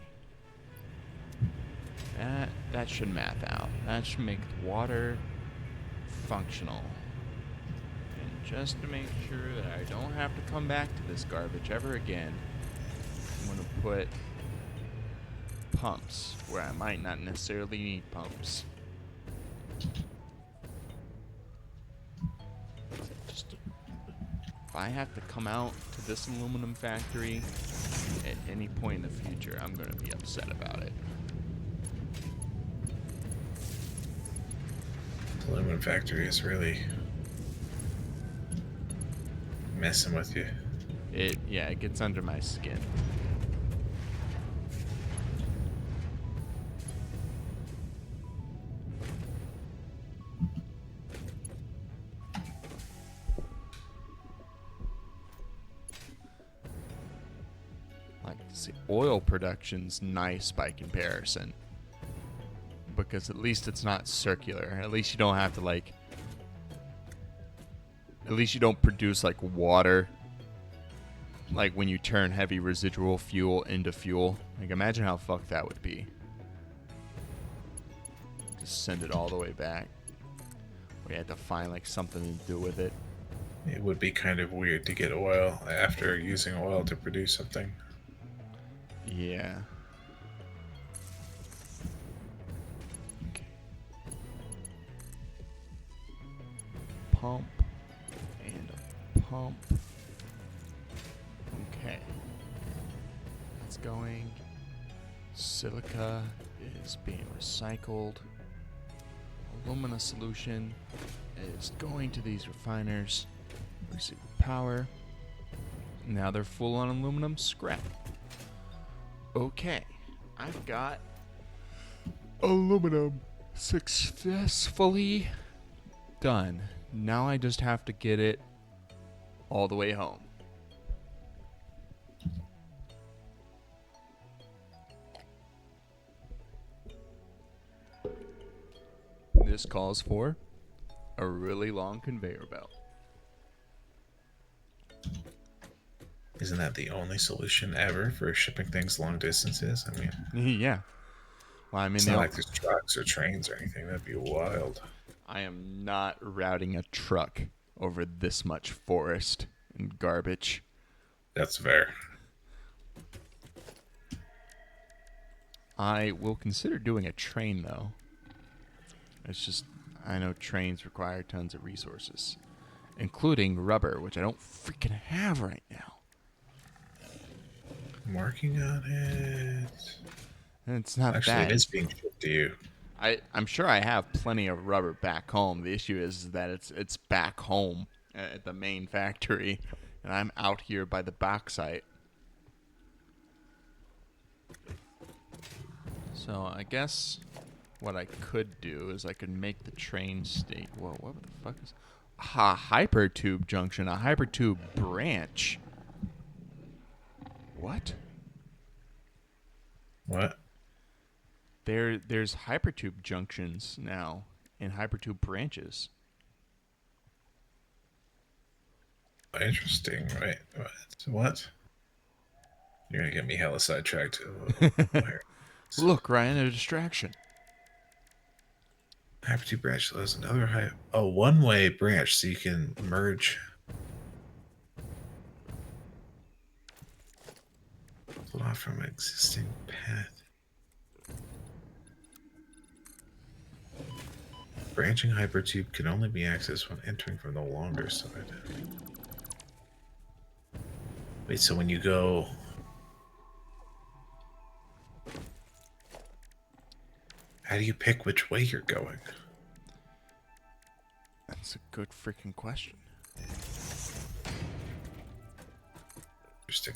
That should math out. That should make the water functional. And just to make sure that I don't have to come back to this garbage ever again, I'm gonna put pumps where I might not necessarily need pumps. If I have to come out to this aluminum factory at any point in the future, I'm going to be upset about it. The aluminum factory is really messing with you. It gets under my skin. See, oil production's nice by comparison, because at least it's not circular. At least you don't have to at least you don't produce like water, like when you turn heavy residual fuel into fuel. Like, imagine how fucked that would be. Just send it all the way back. We had to find like something to do with it. It would be kind of weird to get oil after using oil to produce something. Yeah. Okay. Pump and a pump. Okay. That's going. Silica is being recycled. Alumina solution is going to these refiners. Receive power. Now they're full on aluminum scrap. Okay, I've got aluminum successfully done. Now I just have to get it all the way home. This calls for a really long conveyor belt. Isn't that the only solution ever for shipping things long distances? I mean, Yeah. Well, I mean, it's not like there's trucks or trains or anything. That'd be wild. I am not routing a truck over this much forest and garbage. That's fair. I will consider doing a train, though. It's just, I know trains require tons of resources, including rubber, which I don't freaking have right now. I'm working on it. And it's not Actually, bad. it is being shipped to you. I'm sure I have plenty of rubber back home. The issue is that it's back home at the main factory, and I'm out here by the backsite. So I guess what I could do is I could make the train state. Whoa, what the fuck is a hypertube junction? A hypertube branch? What? What? There's hypertube junctions now and hypertube branches. Interesting, right? What? You're gonna get me hella sidetracked. Look, Ryan, a distraction. Hypertube branch allows another a one-way branch, so you can merge. Pull off from an existing path. Branching hypertube can only be accessed when entering from the longer side. Wait, so when you go... How do you pick which way you're going? That's a good freaking question. Interesting.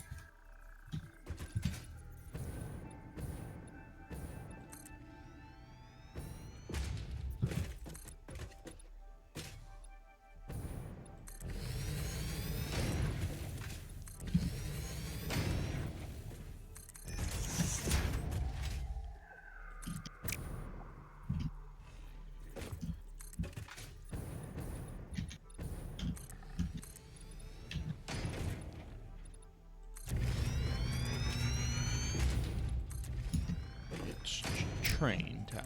It's train time.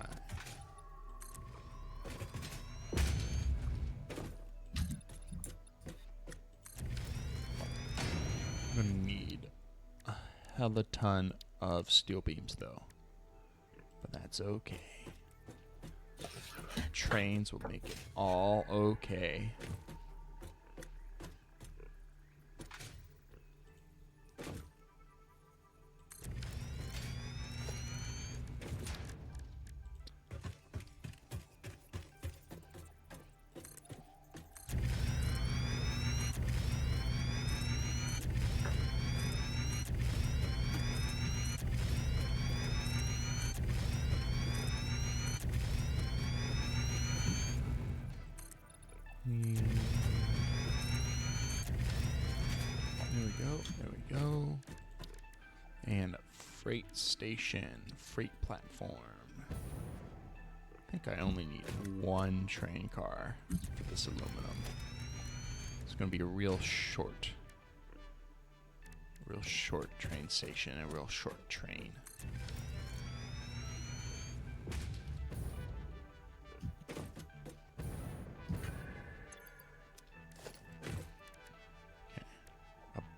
I'm gonna need a hella ton of steel beams, though. But that's okay. Trains will make it all okay. There we go. And freight station, freight platform. I think I only need one train car for this aluminum. It's going to be a real short train station, a real short train.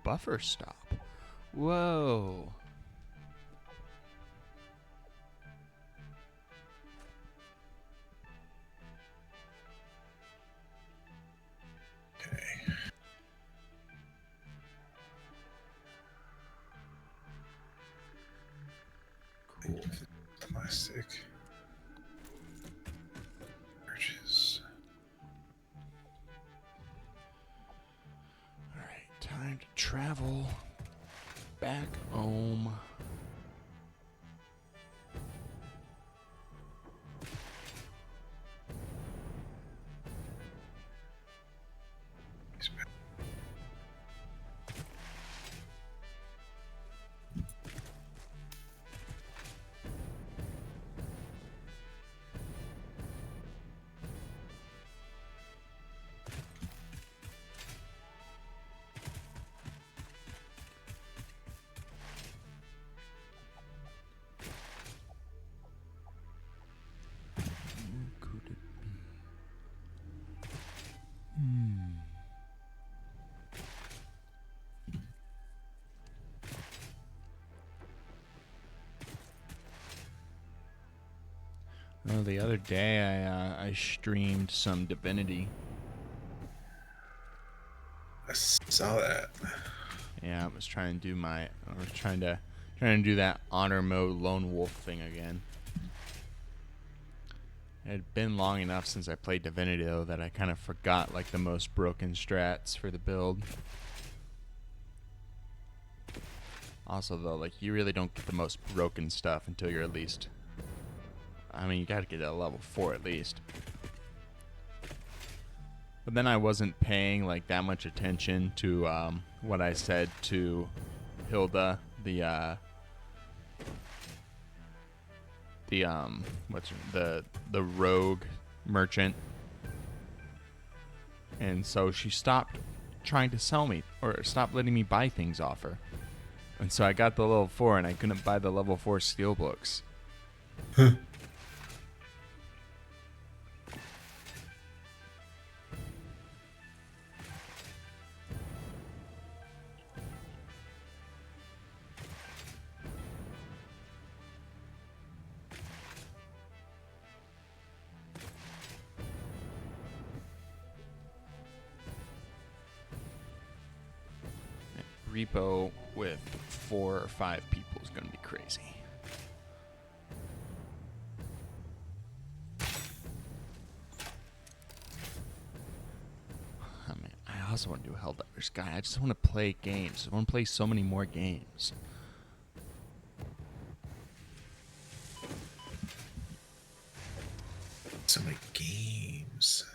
Buffer stop. Whoa. Okay. Cool. Plastic. Arches. Time to travel back home. Well, the other day I streamed some Divinity. I saw that. Yeah, I was trying to do that honor mode lone wolf thing again. It had been long enough since I played Divinity though that I kind of forgot like the most broken strats for the build. Also though, like you really don't get the most broken stuff until you're at least, I mean, you gotta get a level 4 at least. But then I wasn't paying like that much attention to what I said to Hilda, the rogue merchant, and so she stopped trying to sell me or stopped letting me buy things off her. And so I got the level 4 and I couldn't buy the level 4 steel books. Repo with 4 or 5 people is going to be crazy. I mean, I also want to do Helldivers Sky. I just want to play games. I want to play so many more games. So many games.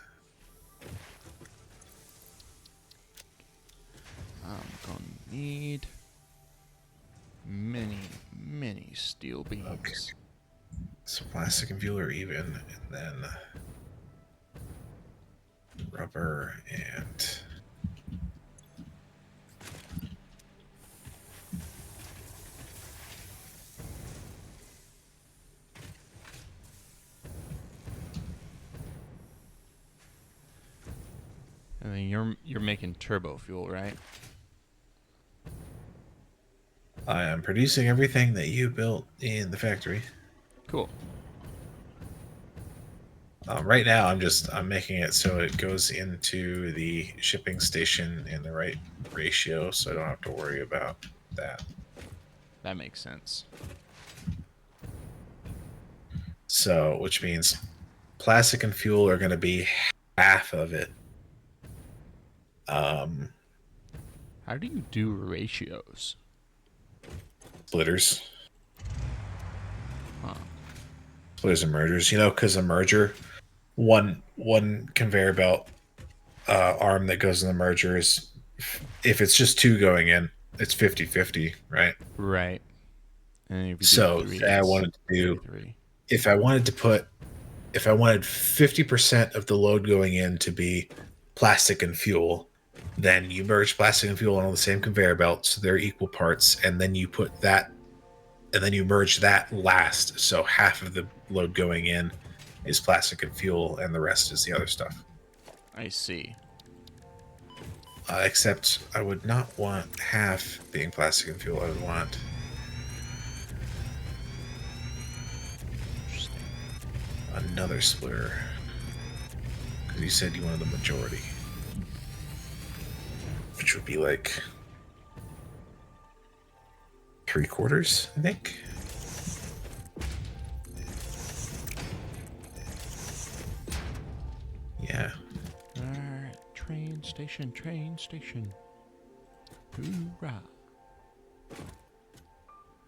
I'm going to need many steel beams. Okay. So plastic and fuel are even, and then rubber and And then you're making turbo fuel, right? I am producing everything that you built in the factory. Cool. Right now, I'm making it so it goes into the shipping station in the right ratio, so I don't have to worry about that. That makes sense. So, which means plastic and fuel are going to be half of it. How do you do ratios? Splitters. Huh. Splitters and mergers. You know, because a merger, one conveyor belt arm that goes in the merger is, if it's just 2 going in, it's 50-50, right? Right. And if you So do 3, say I it's wanted to do, 3. if I wanted 50% of the load going in to be plastic and fuel, then you merge plastic and fuel on the same conveyor belt, so they're equal parts, and then you put that, and then you merge that last, so half of the load going in is plastic and fuel, and the rest is the other stuff. I see. Except I would not want half being plastic and fuel. I would want Interesting. another splitter. Because you said you wanted the majority. Which would be like 3/4, I think. Yeah. Alright, train station. Hoorah.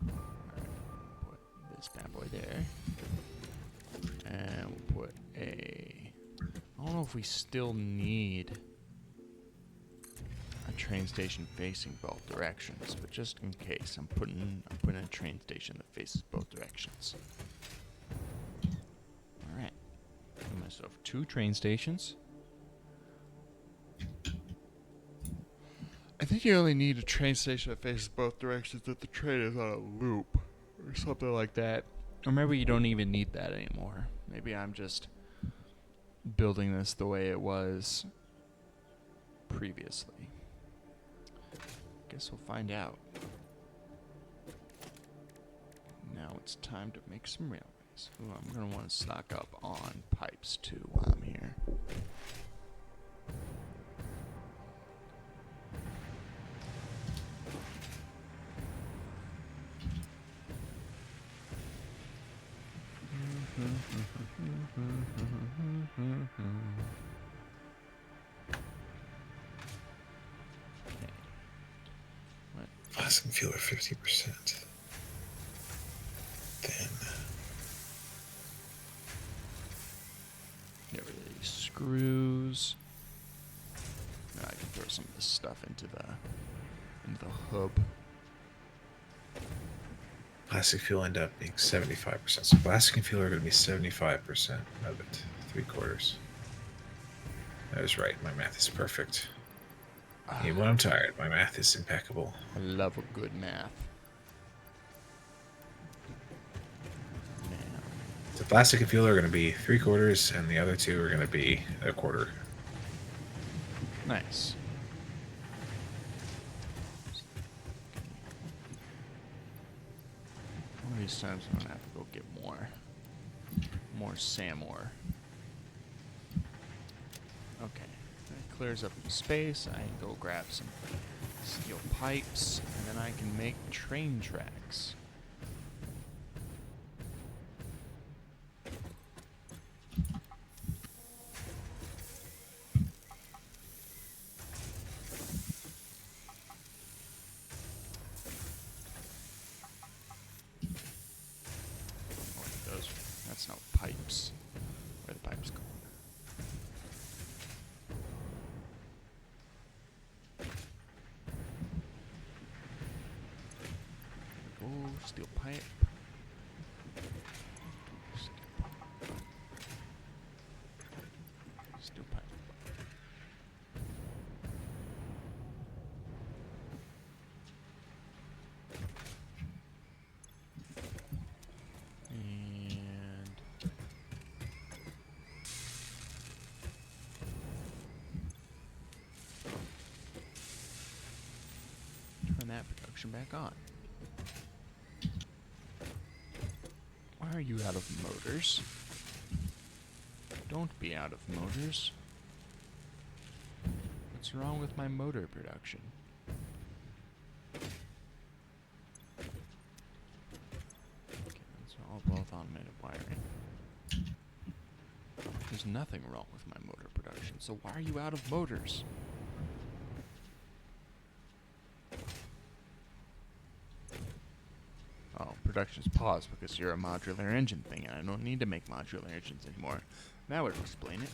Put this bad boy there. And we'll put a... I don't know if we still need a train station facing both directions, but just in case, I'm putting a train station that faces both directions. Alright. Give myself 2 train stations. I think you only need a train station that faces both directions if the train is on a loop or something like that. Or maybe you don't even need that anymore. Maybe I'm just building this the way it was previously. Guess we'll find out. Now it's time to make some railways. So I'm gonna want to stock up on pipes too while I'm here. Plastic and fuel are 50%. Then Get rid of these screws. Now I can throw some of this stuff into the hub. plastic fuel end up being 75%. So plastic and fuel are going to be 75% of it. 3/4. That was right. My math is perfect. Even when I'm tired, my math is impeccable. I love a good math. Man. So plastic and fuel are going to be 3/4, and the other two are going to be 1/4. Nice. One of these times I'm gonna have to go get more sand ore. Okay, that clears up some space. I can go grab some steel pipes, and then I can make train tracks. That's no pipes. Where the pipes go? Oh, steel pipe. Steel pipe. Turn that production back on. Why are you out of motors? Don't be out of motors. What's wrong with my motor production? Okay, that's all both automated wiring. There's nothing wrong with my motor production, so why are you out of motors? Oh, production's paused because you're a modular engine thing, and I don't need to make modular engines anymore. That would explain it.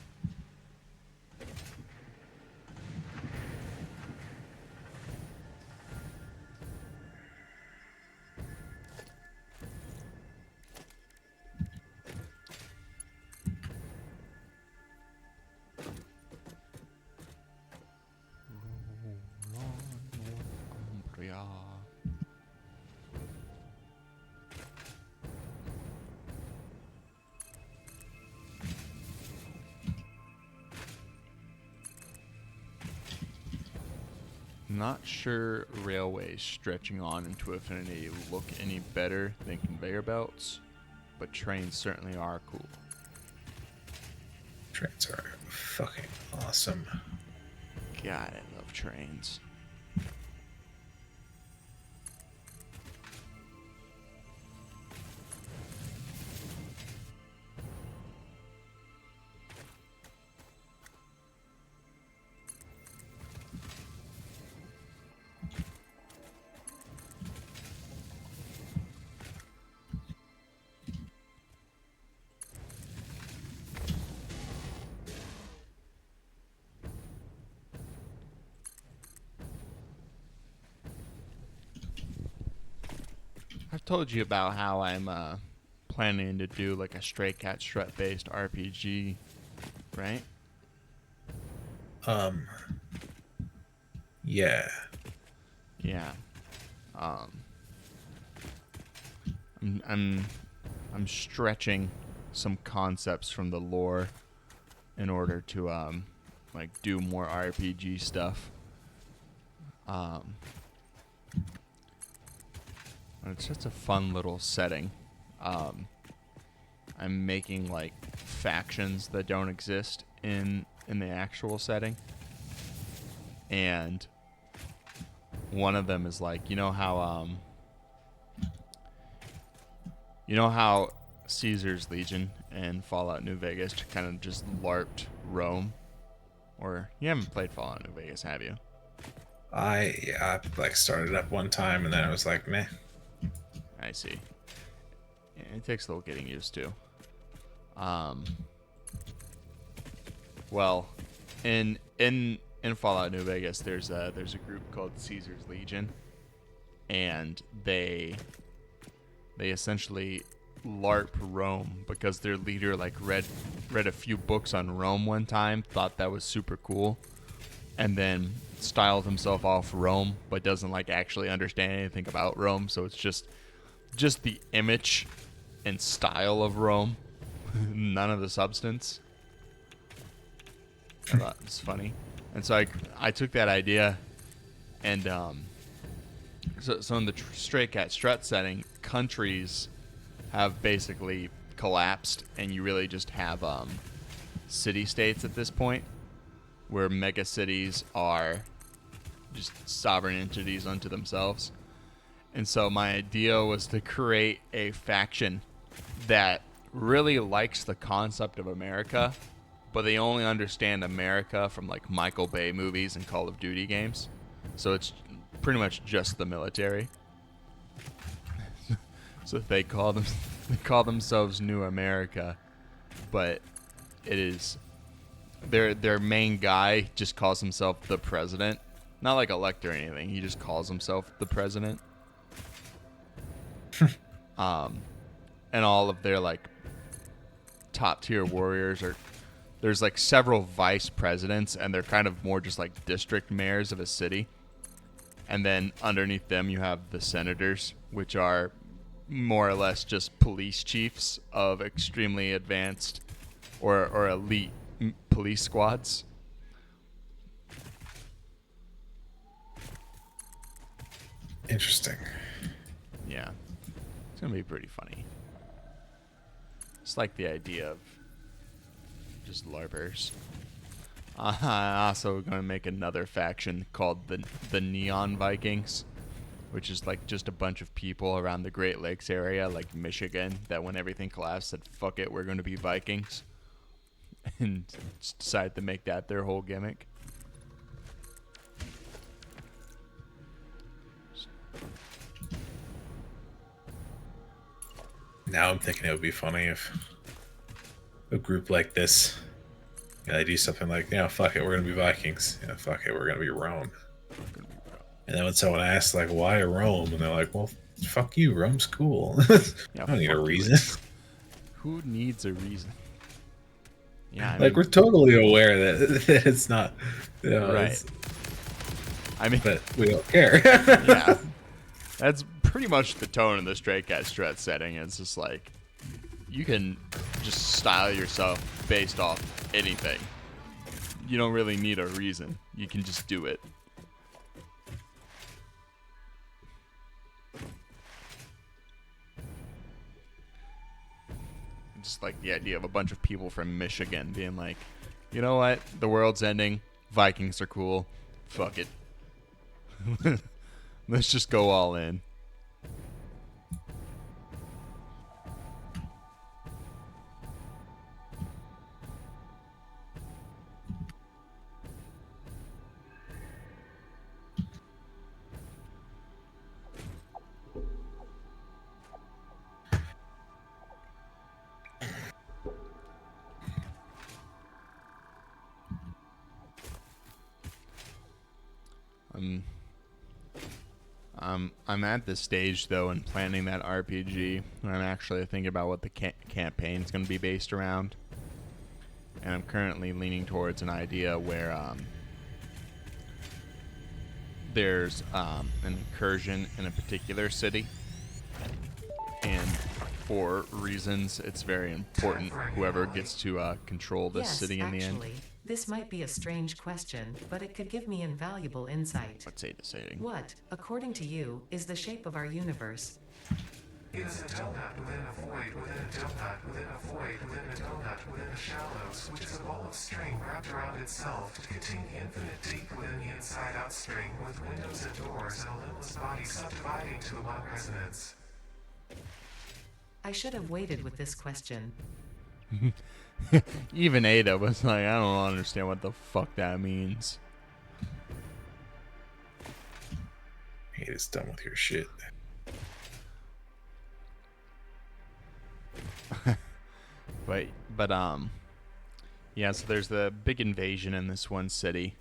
Not sure railways stretching on into infinity look any better than conveyor belts, but trains certainly are cool. Trains are fucking awesome. God, I love trains. I've told you about how I'm planning to do like a Stray Cat Strut based RPG, right? Yeah. Yeah. I'm stretching some concepts from the lore in order to like do more RPG stuff. It's just a fun little setting. I'm making like factions that don't exist in the actual setting. And one of them is like, you know how Caesar's Legion and Fallout New Vegas kind of just LARPed Rome? Or you haven't played Fallout New Vegas, have you? I like started up one time and then I was like, meh. I see. Yeah, it takes a little getting used to. Well, in Fallout New Vegas, there's a group called Caesar's Legion, and they essentially LARP Rome because their leader like read a few books on Rome one time, thought that was super cool, and then styled himself off Rome, but doesn't like actually understand anything about Rome. So it's just the image and style of Rome, none of the substance. I thought it was funny, and so I took that idea, and so in the Stray Cat Strut setting, countries have basically collapsed, and you really just have city-states at this point, where mega cities are just sovereign entities unto themselves. And so my idea was to create a faction that really likes the concept of America, but they only understand America from like Michael Bay movies and Call of Duty games. So it's pretty much just the military. So they call themselves New America, but it is their main guy just calls himself the president. Not like elect or anything. He just calls himself the president. And all of their like top tier warriors there's like several vice presidents, and they're kind of more just like district mayors of a city. And then underneath them you have the senators, which are more or less just police chiefs of extremely advanced or elite police squads. Interesting. Yeah. It's going to be pretty funny. It's like the idea of just LARPers. I'm also going to make another faction called the Neon Vikings, which is like just a bunch of people around the Great Lakes area, like Michigan, that when everything collapsed said, fuck it, we're going to be Vikings. And just decided to make that their whole gimmick. Now I'm thinking it would be funny if a group like this, they do something like, fuck it, we're gonna be Vikings. Fuck it, we're gonna be Rome. And then when someone asks, like, why Rome? And they're like, well, fuck you, Rome's cool. Yeah, I don't need a fuck you. reason. Who needs a reason? Yeah, I Like, mean, we're totally aware that it's not, right. it's- I mean, but we don't care. yeah, that's pretty much the tone of the Stray Cat Strut setting. It's just like, you can just style yourself based off anything. You don't really need a reason. You can just do it. Just like the idea of a bunch of people from Michigan being like, you know what? The world's ending. Vikings are cool. Fuck it. Let's just go all in. I'm at this stage though in planning that RPG where I'm actually thinking about what the campaign's going to be based around, and I'm currently leaning towards an idea where there's an incursion in a particular city, and for reasons it's very important whoever gets to control this Yes, city in the end. actually, this might be a strange question, but it could give me invaluable insight. Let's say deciding. What, according to you, is the shape of our universe? It is a donut within a void within a donut within a void within a donut within the shallows, which is a ball of string wrapped around itself to contain the infinite deep within the inside-out string, with windows and doors and a limbless body subdividing to one resonance. I should have waited with this question. Even Ada was like, I don't understand what the fuck that means. Ada's done with your shit. But yeah, so there's the big invasion in this one city,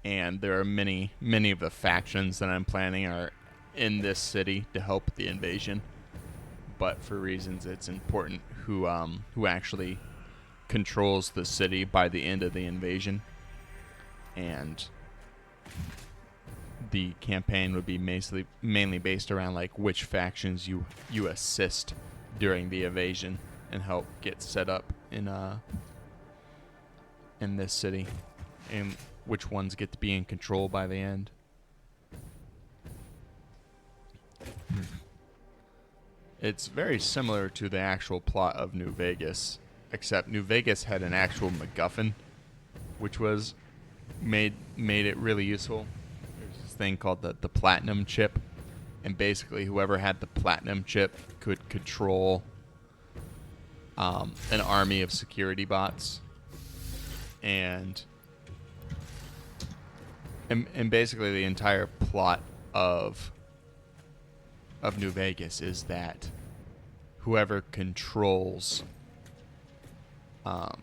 and there are many of the factions that I'm planning are in this city to help the invasion. But for reasons it's important who actually controls the city by the end of the invasion. And the campaign would be mainly based around like which factions you assist during the invasion and help get set up in this city, and which ones get to be in control by the end. It's very similar to the actual plot of New Vegas, except New Vegas had an actual MacGuffin, which was made it really useful. There's this thing called the platinum chip, and basically whoever had the platinum chip could control an army of security bots, and basically the entire plot of New Vegas is that whoever controls the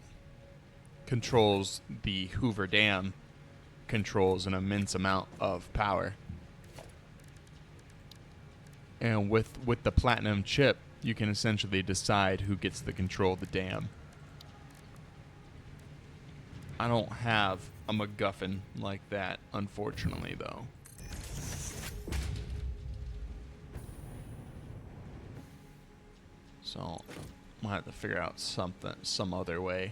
Hoover Dam controls an immense amount of power. And with the platinum chip, you can essentially decide who gets to control the dam. I don't have a MacGuffin like that, unfortunately, though. So I'll have to figure out some other way.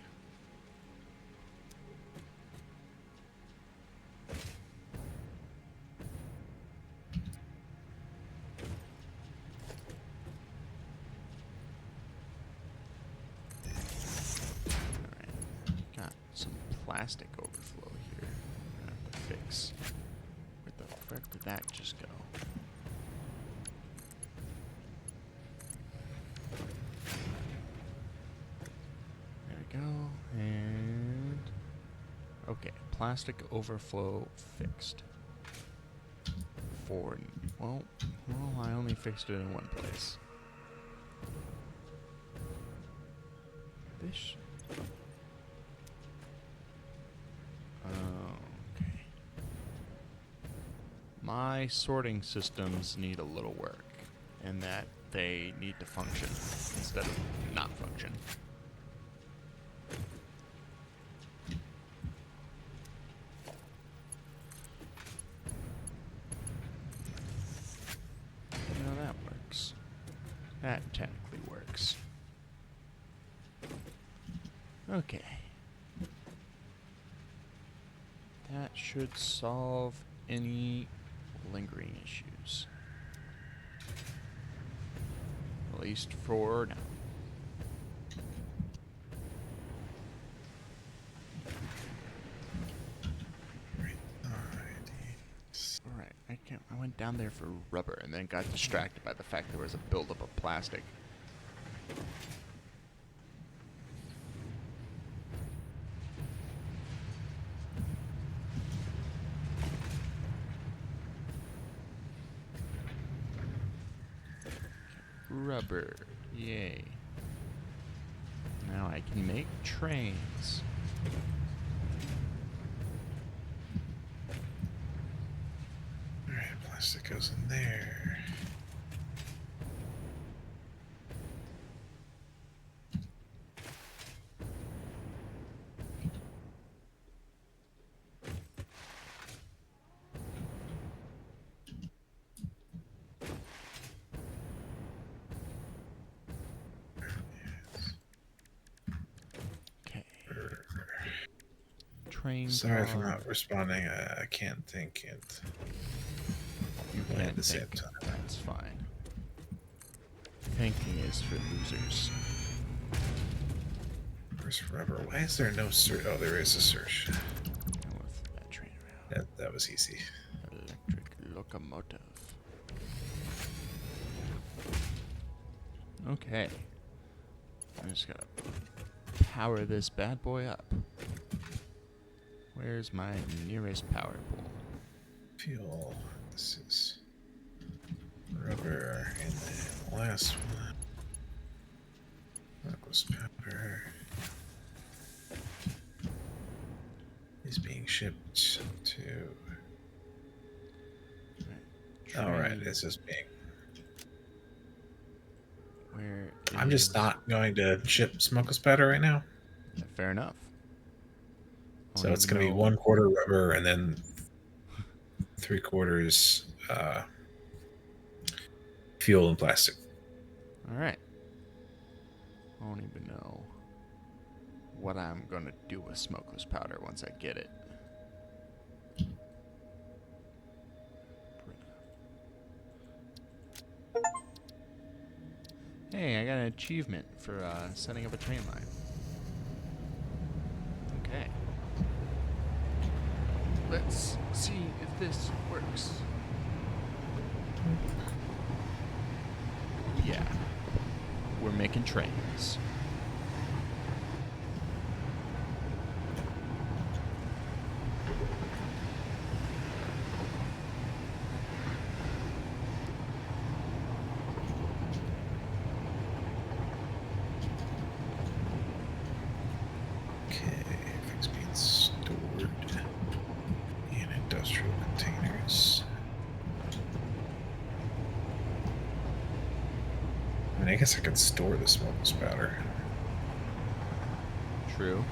Plastic overflow here. I'm gonna have to fix. Where the frick did that just go? There we go. And okay, plastic overflow fixed. Well, I only fixed it in one place. This. Okay. My sorting systems need a little work, and that they need to function instead of not function. Now that works. That technically works. Okay. That should solve any lingering issues. At least for now. Alright, I went down there for rubber and then got distracted by the fact there was a buildup of plastic. Rubber, yay. Now I can make trains. Alright, plastic goes in there. Train Sorry car. for not responding. I can't think and You play can't at the same think. time. That's fine. Tanking is for losers. Where's rubber? Why is there no search? Oh, there is a search. And with that train around. That was easy. Electric locomotive. Okay. I just gotta power this bad boy up. Where's my nearest power pole? Fuel. This is rubber, and then the last one. That was powder. Is being shipped to. All right, this is being. Where I'm just not going to ship smokeless powder right now. Yeah, fair enough. I So don't it's even going to be know- 1/4 rubber and then 3/4 fuel and plastic. All right. I don't even know what I'm gonna do with smokeless powder once I get it. Hey, I got an achievement for setting up a train line. Okay. Let's see if this works. Yeah. We're making trains. Okay, things being stored in industrial containers. I mean, I guess I could store the smokeless powder. True.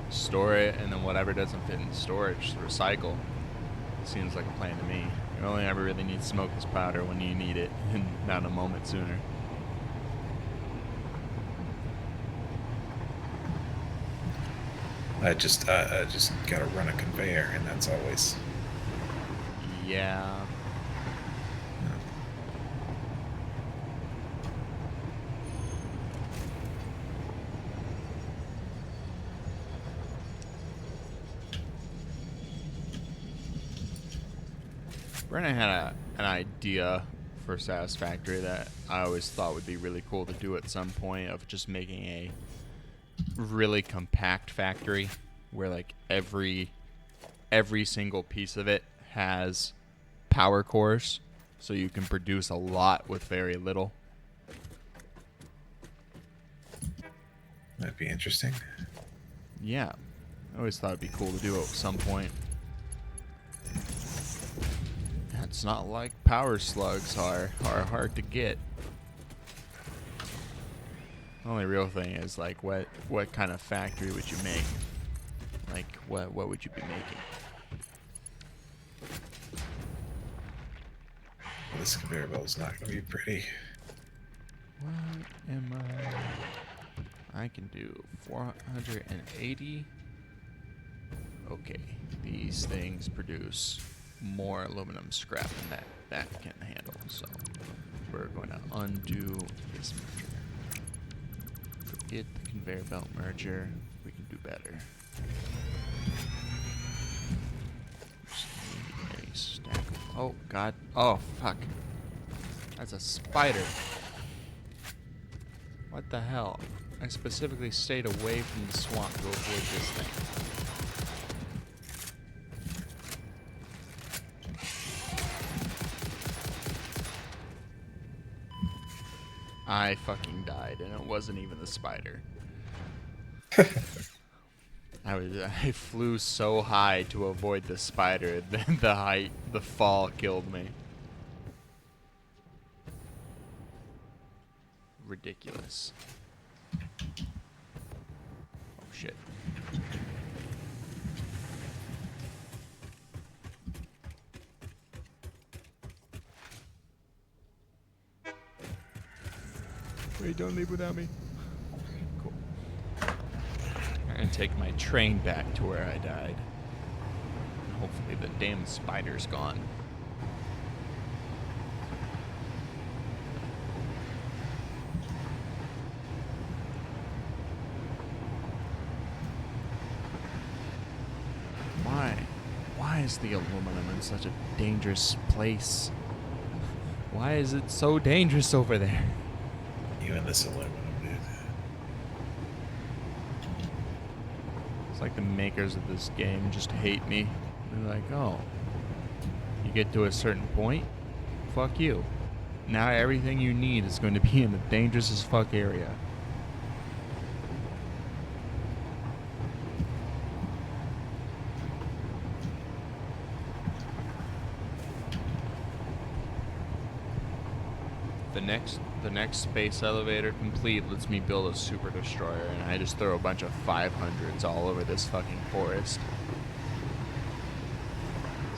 Store it, and then whatever doesn't fit in storage, recycle. Seems like a plan to me. You only ever really need smokeless powder when you need it, and not a moment sooner. I just gotta run a conveyor, and that's always. Yeah. Brennan had an idea for Satisfactory that I always thought would be really cool to do at some point, of just making a really compact factory where like every single piece of it has power cores, so you can produce a lot with very little. That'd be interesting. Yeah, I always thought it'd be cool to do it at some point. It's not like power slugs are hard to get. The only real thing is like what kind of factory would you make? Like what would you be making? This conveyor belt is not gonna be pretty. What am I can do 480. Okay, these things produce more aluminum scrap than that can handle. So we're going to undo this merger. Forget the conveyor belt merger. We can do better. Just need a stack. Oh God! Oh fuck! That's a spider. What the hell? I specifically stayed away from the swamp to avoid this thing. I fucking died, and it wasn't even the spider. I flew so high to avoid the spider, then the fall killed me. Ridiculous. Oh shit. Wait, don't leave without me. Cool. I'm gonna take my train back to where I died. Hopefully the damn spider's gone. is the aluminum in such a dangerous place? Why is it so dangerous over there? Even this aluminum, dude. It's like the makers of this game just hate me. They're like, oh, you get to a certain point, fuck you. Now everything you need is going to be in the dangerous as fuck area. The next space elevator complete lets me build a super destroyer, and I just throw a bunch of 500s all over this fucking forest.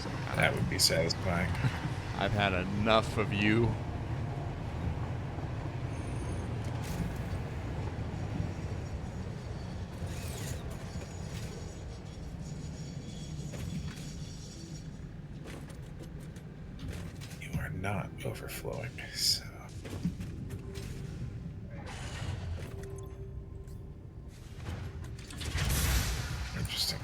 So That would be satisfying. I've had enough of you. You are not overflowing, so. Interesting.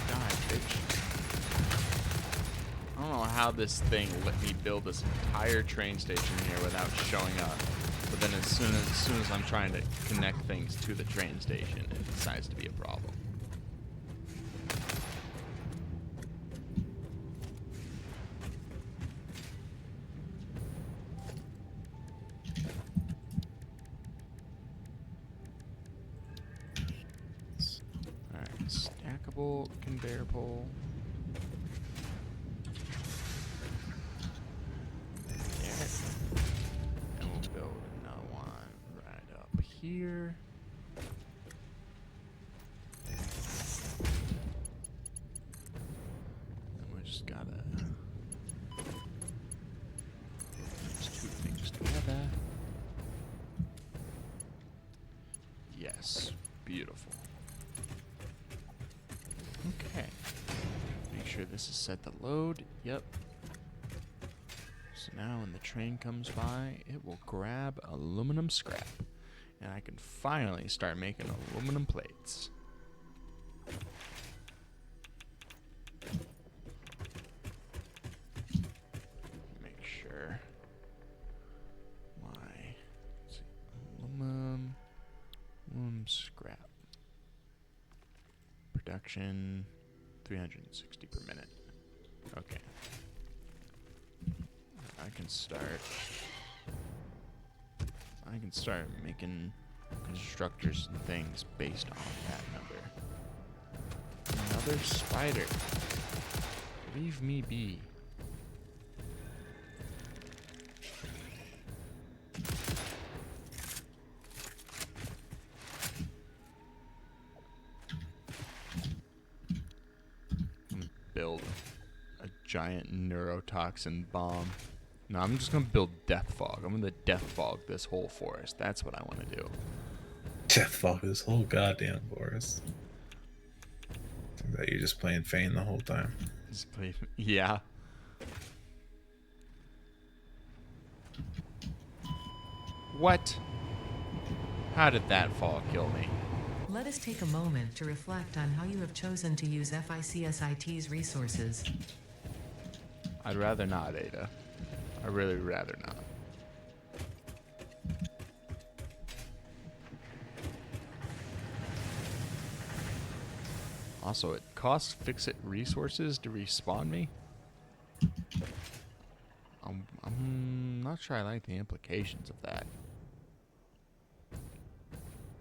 God, bitch. I don't know how this thing let me build this entire train station here without showing up. But then as soon as I'm trying to connect things to the train station, it decides to be a problem. Alright, stackable conveyor pole. There. And we'll build another one right up here. And we just gotta these two things together. Yes, beautiful. Okay. Make sure this is set to load. Yep. So now when the train comes by, it will grab aluminum scrap. And I can finally start making aluminum plates. Make sure my aluminum scrap production 360 per minute. Okay. I can start making constructors and things based on that number. Another spider. Leave me be. Build a giant neurotoxin bomb. No, I'm just gonna build death fog. I'm gonna death fog this whole forest. That's what I want to do. Death fog this whole goddamn forest. I thought you were just playing Fane the whole time. Just play, yeah. What? How did that fall kill me? Let us take a moment to reflect on how you have chosen to use FICSIT's resources. I'd rather not, Ada. I'd really rather not. Also, it costs Fix-It resources to respawn me. I'm not sure I like the implications of that.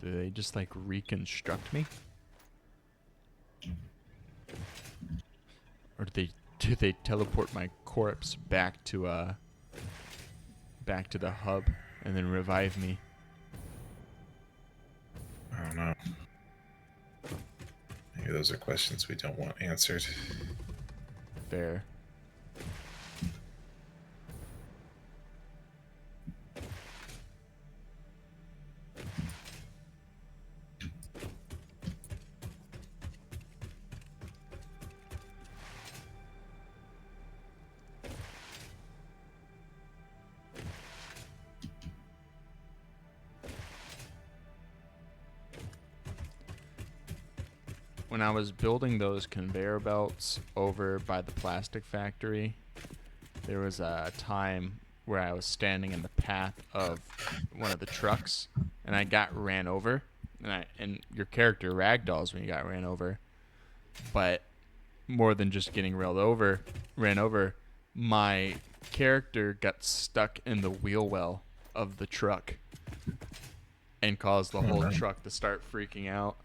Do they just like reconstruct me? Or do they teleport my corpse back to the hub and then revive me? I don't know. Maybe those are questions we don't want answered. Fair. when I was building those conveyor belts over by the plastic factory, there was a time where I was standing in the path of one of the trucks, and I got ran over. And your character ragdolls when you got ran over, but more than just getting ran over, my character got stuck in the wheel well of the truck and caused the whole truck to start freaking out.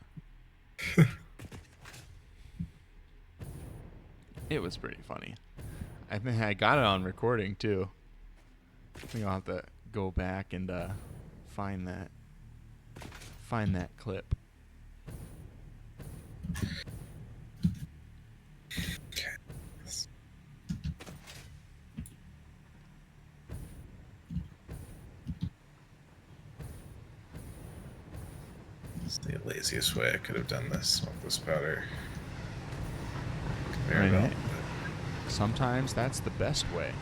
It was pretty funny. I think I got it on recording too. I think I'll have to go back and find that clip. Okay. It's the laziest way I could have done this. Smokeless powder. Conveyor belt, Right. Sometimes that's the best way.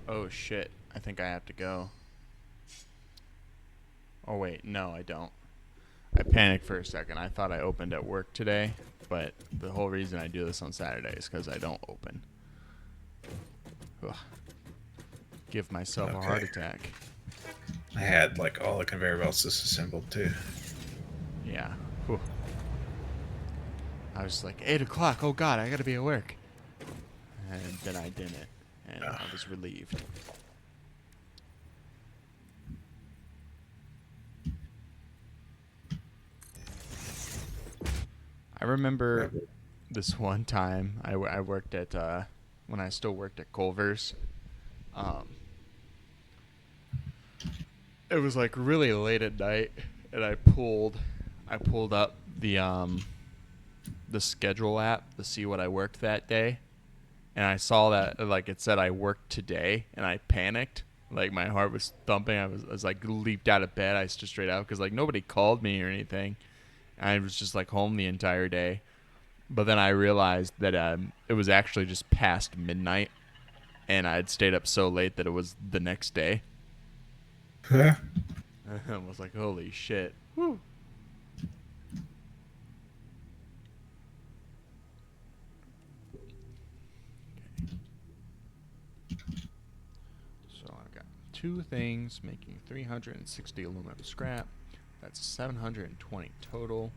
Oh shit, I think I have to go. Oh wait, no I don't. I panicked for a second. I thought I opened at work today, but the whole reason I do this on Saturday is because I don't open. Ugh. Give myself a heart attack. I had like all the conveyor belts disassembled too. Yeah. Whew. I was like, 8 o'clock, oh god, I gotta be at work. And then I didn't, and I was relieved. I remember this one time I worked at, when I still worked at Culver's. It was like really late at night, and I pulled up the schedule app to see what I worked that day, and I saw that like it said I worked today, and I panicked. Like my heart was thumping. I was like leaped out of bed. I just straight out because like nobody called me or anything. I was just like home the entire day. But then I realized that it was actually just past midnight, and I had stayed up so late that it was the next day. Huh? I was like, holy shit. Whew. So I've got 2 things making 360 aluminum scrap. That's 720 total.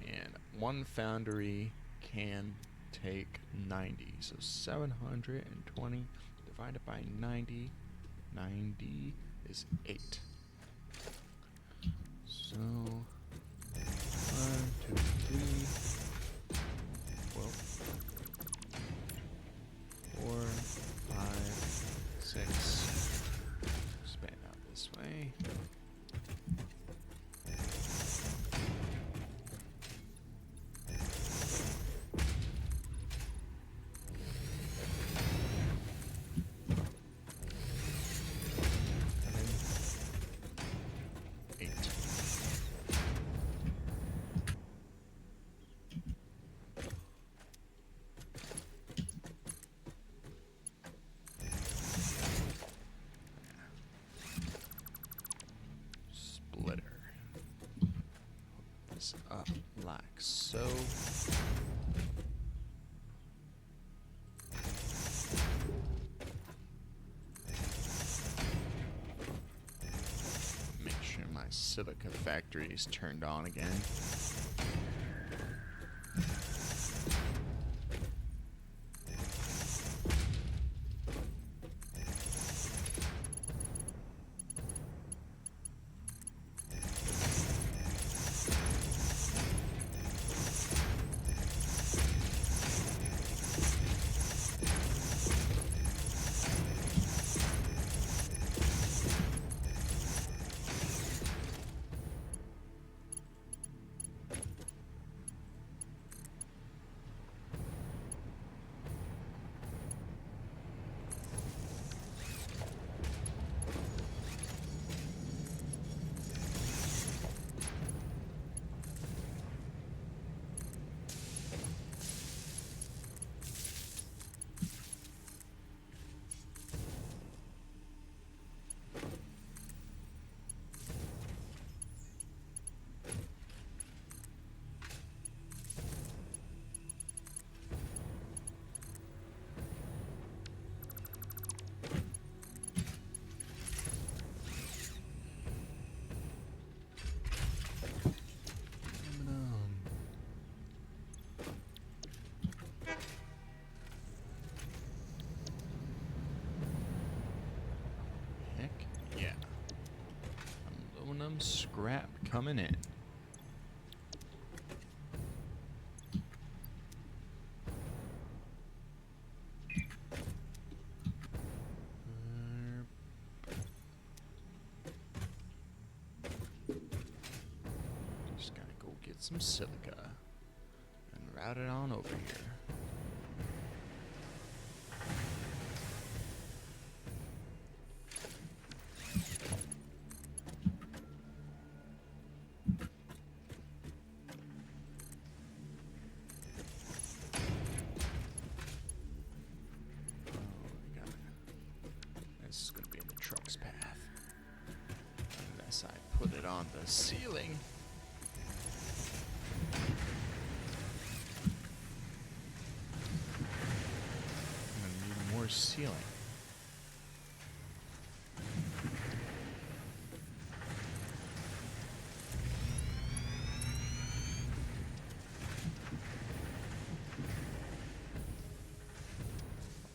And 1 foundry can take 90. So 720 divided by 90. 90 is 8. So 1, 2, 3, 4, 5, 6. Expand out this way. Up like so. Make sure my silica factory is turned on again. scrap coming in. Just gotta go get some silica and route it on over here. This is going to be in the truck's path. Unless I put it on the ceiling. I'm going to need more ceiling.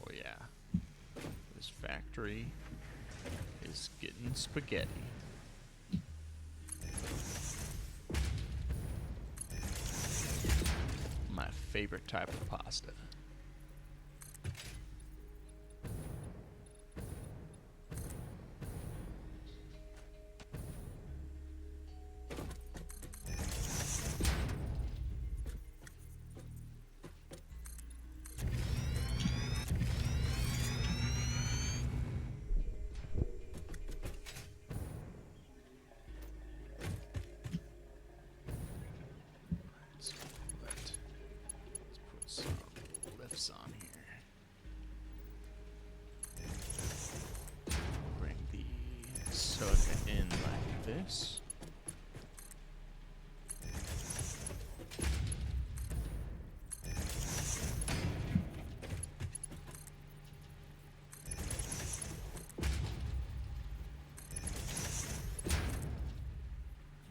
Oh yeah. This factory is getting spaghetti. My favorite type of pasta. Let's put some lifts on here. Bring the soda in like this.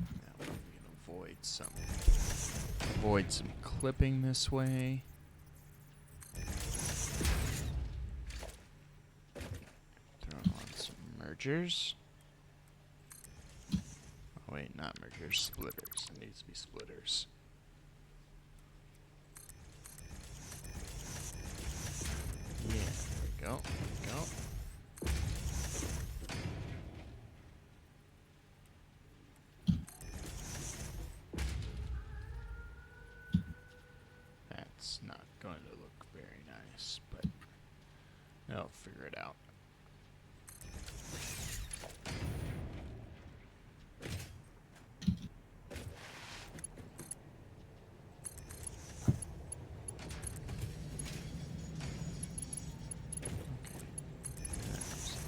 Now we can avoid some clipping this way. Throw on some mergers. Oh wait, not mergers, splitters. It needs to be splitters. Yeah, there we go. There we go. That's not going to look very nice, but I'll figure it out.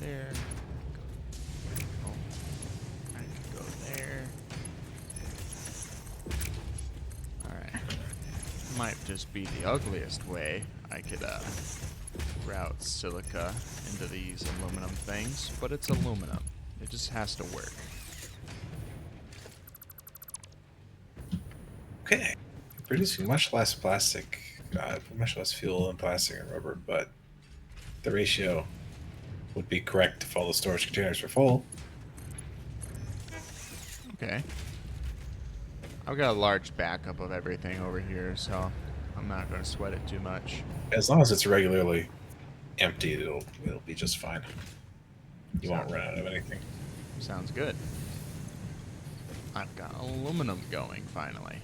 There. Oh, I can go there. Alright. Might just be the ugliest way. I could route silica into these aluminum things, but it's aluminum. It just has to work. Okay. Producing much less plastic, much less fuel than plastic and rubber, but the ratio would be correct if all the storage containers were full. Okay. I've got a large backup of everything over here, so I'm not going to sweat it too much. As long as it's regularly emptied, it'll be just fine. You won't run out of anything. Sounds good. I've got aluminum going, finally.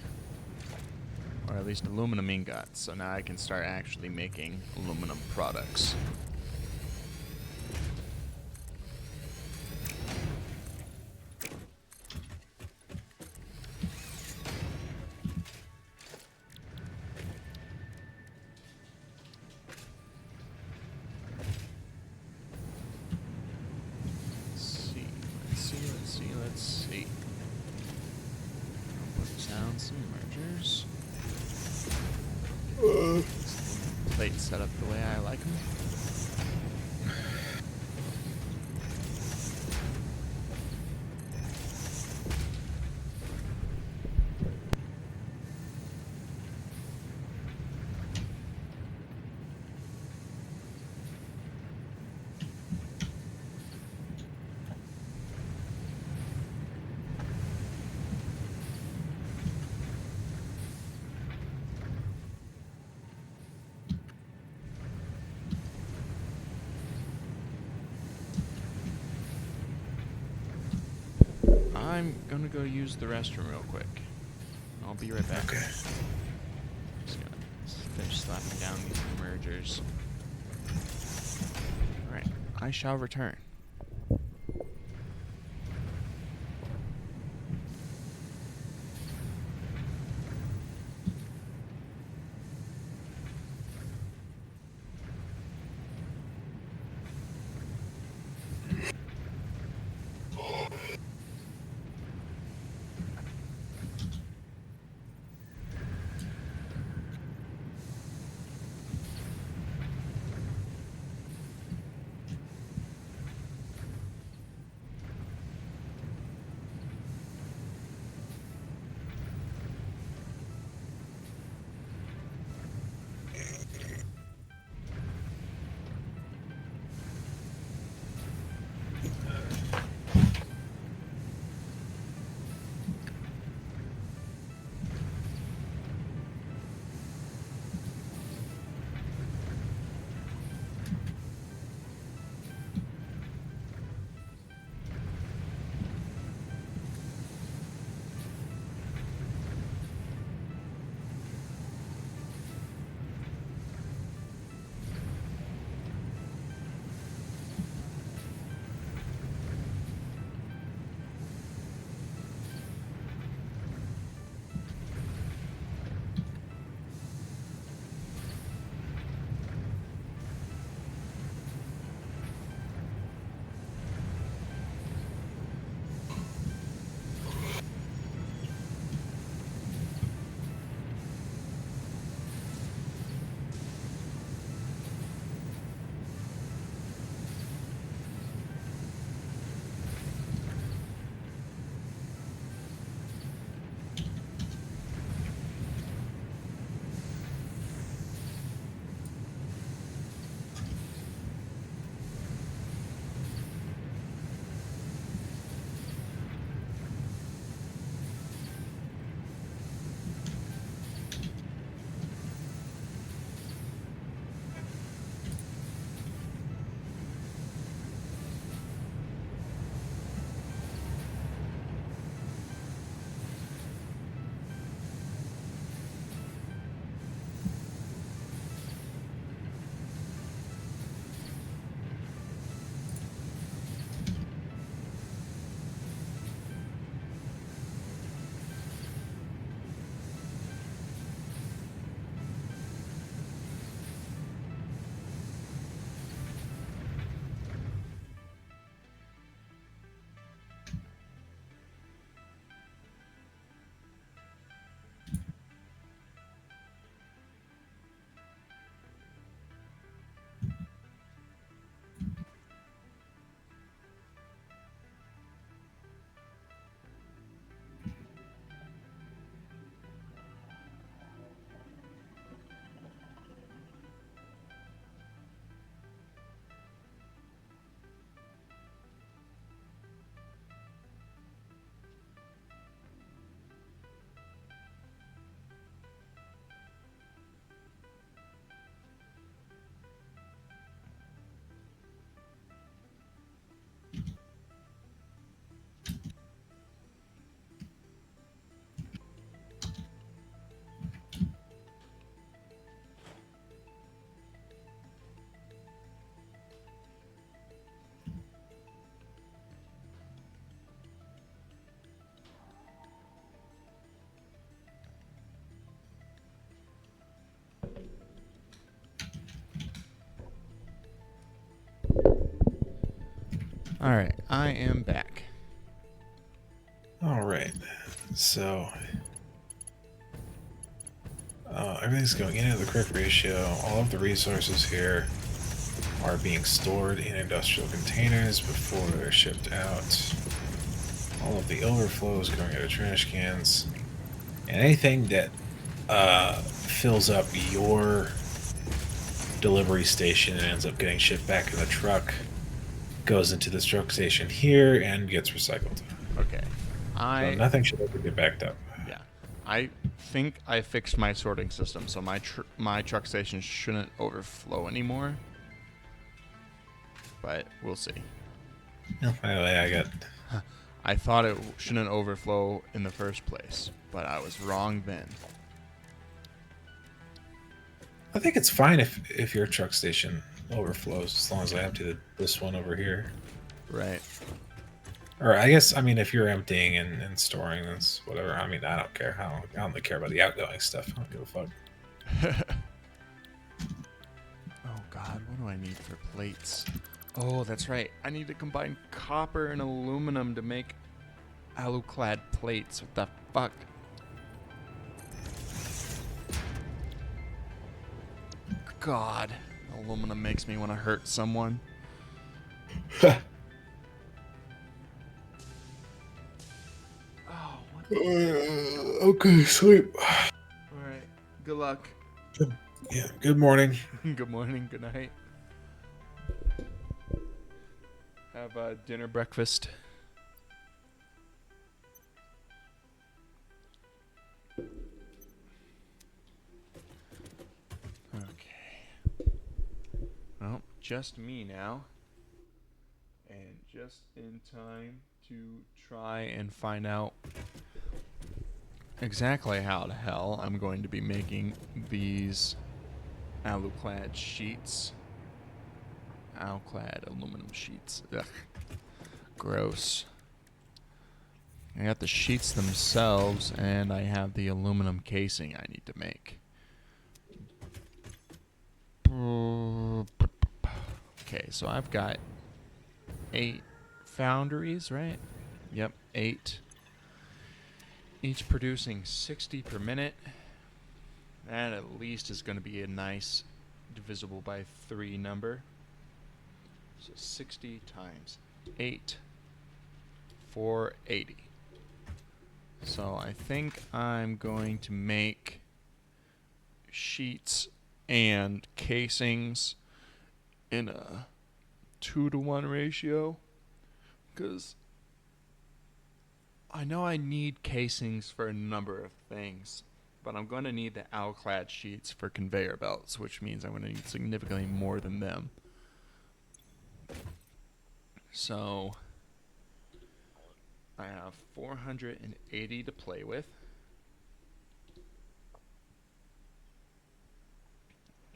Or at least aluminum ingots, so now I can start actually making aluminum products. Let's see. I'll put down some mergers. Plates set up the way I like them. I'm gonna go use the restroom real quick. I'll be right back. Okay. Just gonna finish slapping down these mergers. Alright, I shall return. Alright, I am back. All right. So everything's going into the correct ratio. All of the resources here are being stored in industrial containers before they're shipped out. All of the overflow is going into trash cans. And anything that fills up your delivery station and ends up getting shipped back in the truck goes into this truck station here and gets recycled. Okay. So nothing should ever get backed up. Yeah. I think I fixed my sorting system, so my truck station shouldn't overflow anymore. But we'll see. No, by the way, I thought it shouldn't overflow in the first place, but I was wrong then. I think it's fine if your truck station overflows as long as I empty this one over here. Right. Or I guess, I mean, if you're emptying and storing, that's whatever. I mean, I don't care. I only care about the outgoing stuff. I don't give a fuck. Oh god, what do I need for plates? Oh, that's right. I need to combine copper and aluminum to make alu-clad plates. What the fuck? God, aluminum makes me want to hurt someone. Oh, what? Okay, sleep. Alright, good luck. Yeah, good morning. Good morning, good night. Have dinner, breakfast. Okay. Well, just me now. And just in time to try and find out exactly how the hell I'm going to be making these alu-clad sheets. Alu-clad aluminum sheets. Ugh. Gross. I got the sheets themselves, and I have the aluminum casing I need to make. Okay, so I've got 8 foundries, right? Yep, 8. Each producing 60 per minute. That at least is going to be a nice divisible by 3 number. So 60 times 8, 480. So I think I'm going to make sheets and casings in a 2-to-1 ratio, because I know I need casings for a number of things, but I'm going to need the alu-clad sheets for conveyor belts, which means I'm going to need significantly more than them. So I have 480 to play with.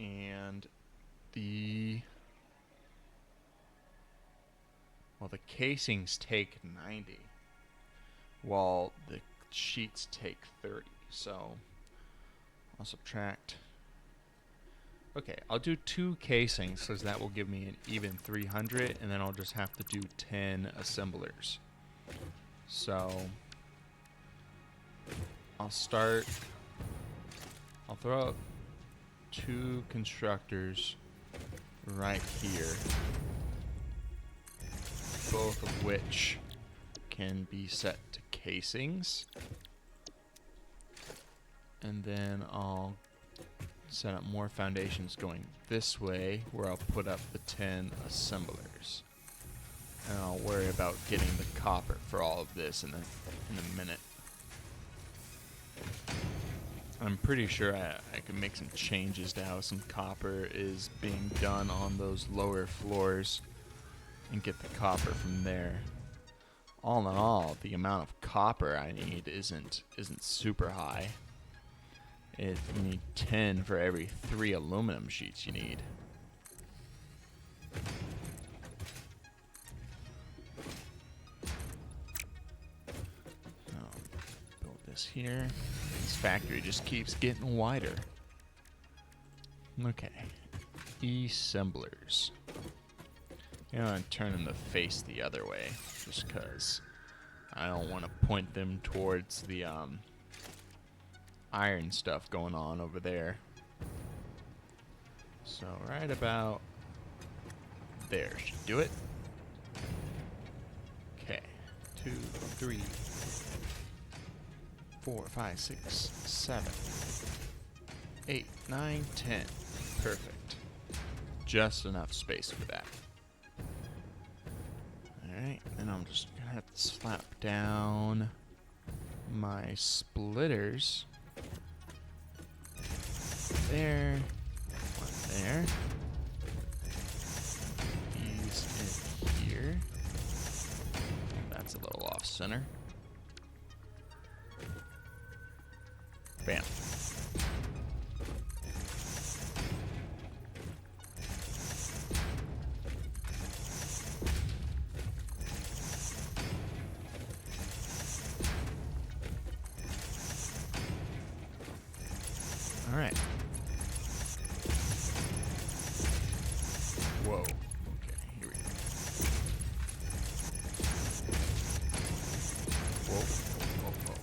And the casings take 90, while the sheets take 30. So I'll subtract. Okay, I'll do 2 casings, because that will give me an even 300, and then I'll just have to do 10 assemblers. So I'll throw up 2 constructors right here, both of which can be set to casings. And then I'll set up more foundations going this way, where I'll put up the 10 assemblers. And I'll worry about getting the copper for all of this in a minute. I'm pretty sure I can make some changes to how some copper is being done on those lower floors and get the copper from there. All in all, the amount of copper I need isn't super high. You need 10 for every 3 aluminum sheets you need. So, build this here. This factory just keeps getting wider. Okay. Assemblers. You know, I'm turning the face the other way, just because I don't want to point them towards the iron stuff going on over there. So right about there should do it. Okay, 2, 3, 4, 5, 6, 7, 8, 9, 10. Perfect. Just enough space for that. Alright, and I'm just gonna have to slap down my splitters. There. One there. These in here. That's a little off center. Bam. All right. Whoa. Okay, here we go. Whoa. Whoa, whoa, whoa.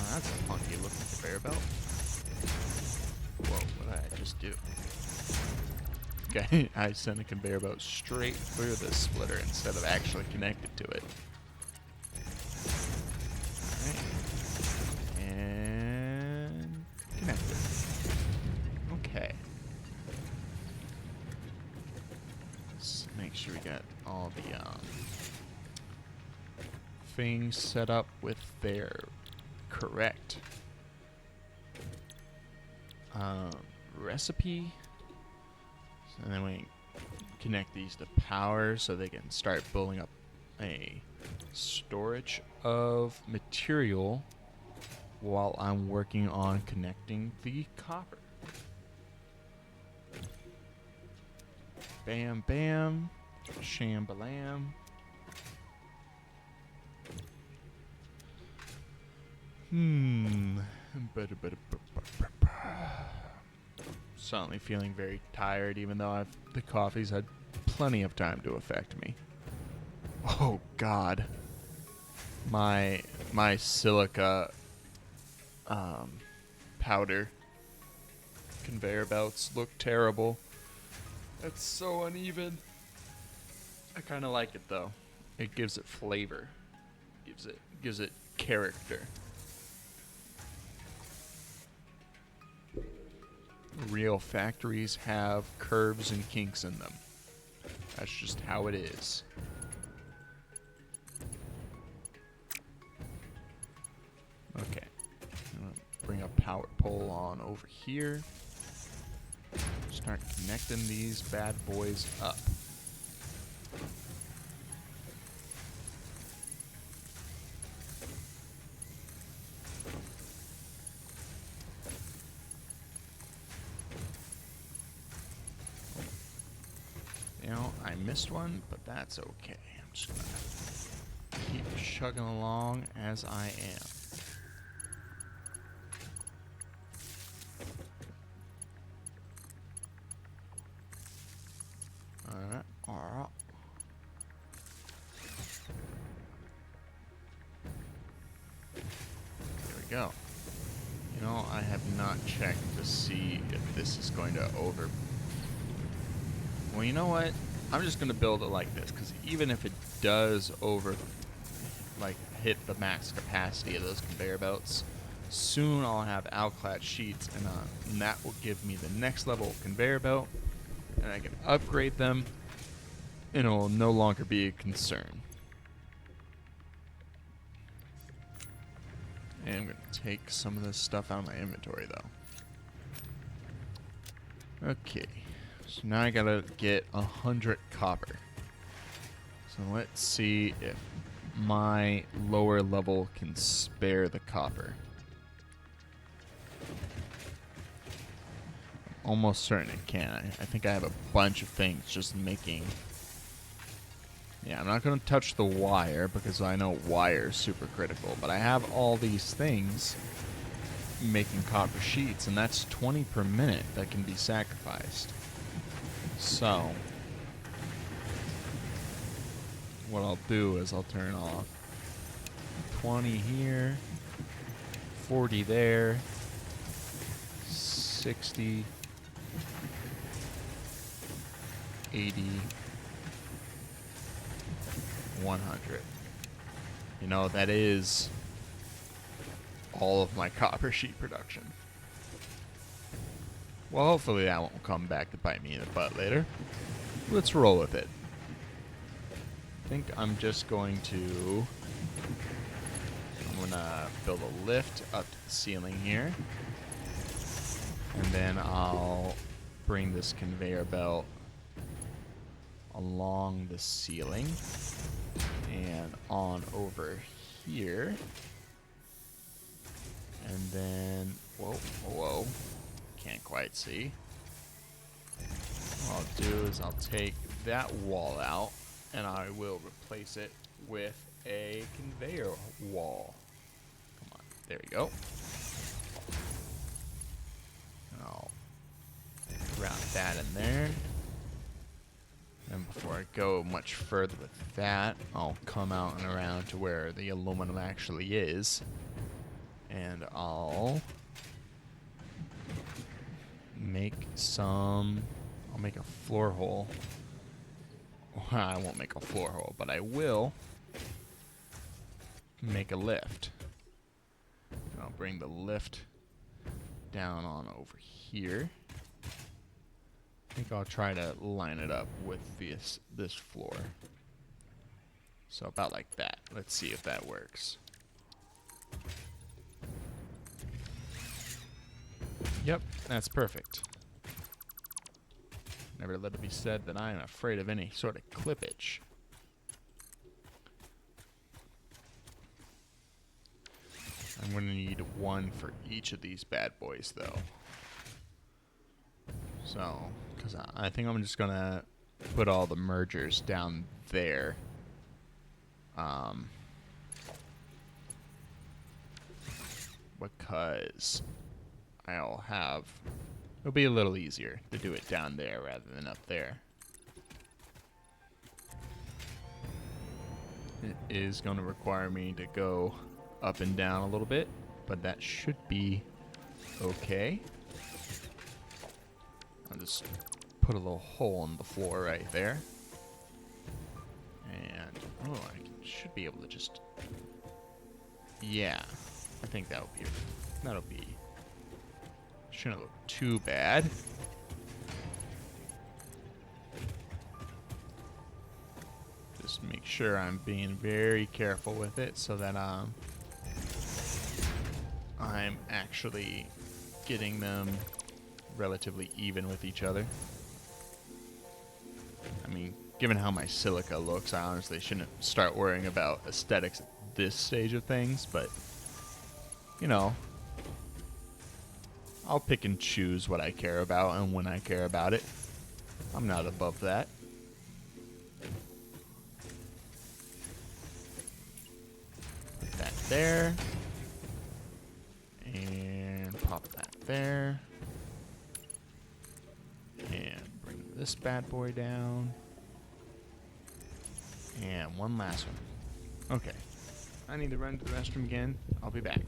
Oh, that's a funky looking conveyor belt. Whoa, what did I just do? Okay, I sent a conveyor belt straight through the splitter instead of actually connected to it. Alright. And connected. Okay. Let's make sure we got all the things set up with their correct recipe. And then we connect these to power so they can start building up a storage of material while I'm working on connecting the copper. Bam, bam, shambalam. Suddenly feeling very tired, even though the coffee's had plenty of time to affect me. Oh God, my silica powder conveyor belts look terrible. It's so uneven. I kind of like it though. It gives it flavor. Gives it character. Real factories have curves and kinks in them. That's just how it is. Okay. I'm gonna bring a power pole on over here. Start connecting these bad boys up. You know, I missed one, but that's okay. I'm just gonna keep chugging along as I am. Alright, alright. There we go. You know, I have not checked to see if this is going to over... Well, you know what? I'm just going to build it like this, because even if it does hit the max capacity of those conveyor belts, soon I'll have outclad sheets, and that will give me the next level of conveyor belt, and I can upgrade them, and it'll no longer be a concern. And I'm going to take some of this stuff out of my inventory, though. Okay. So now I gotta get 100 copper. So let's see if my lower level can spare the copper. I'm almost certain it can. I think I have a bunch of things just making... Yeah, I'm not gonna touch the wire because I know wire is super critical, but I have all these things making copper sheets, and that's 20 per minute that can be sacrificed. So, what I'll do is I'll turn off 20 here, 40 there, 60, 80, 100. You know, that is all of my copper sheet production. Well, hopefully that won't come back to bite me in the butt later. Let's roll with it. I think I'm just going to... I'm gonna build a lift up to the ceiling here. And then I'll bring this conveyor belt along the ceiling and on over here. And then, whoa, can't quite see. What I'll do is I'll take that wall out and I will replace it with a conveyor wall. Come on, there we go. And I'll route that in there. And before I go much further with that, I'll come out and around to where the aluminum actually is. And I'll make I'll make a floor hole. Well, I won't make a floor hole, but I will make a lift. And I'll bring the lift down on over here. I think I'll try to line it up with this floor. So about like that. Let's see if that works. Yep, that's perfect. Never let it be said that I am afraid of any sort of clippage. I'm going to need one for each of these bad boys, though. So, because I think I'm just going to put all the mergers down there. Because it'll be a little easier to do it down there rather than up there. It is going to require me to go up and down a little bit, but that should be okay. I'll just put a little hole in the floor right there. And, oh, I should be able to just, yeah, I think that'll be, shouldn't look too bad. Just make sure I'm being very careful with it so that I'm actually getting them relatively even with each other. I mean, given how my silica looks, I honestly shouldn't start worrying about aesthetics at this stage of things, but, you know, I'll pick and choose what I care about and when I care about it. I'm not above that. Put that there. And pop that there. And bring this bad boy down. And one last one. Okay. I need to run to the restroom again. I'll be back.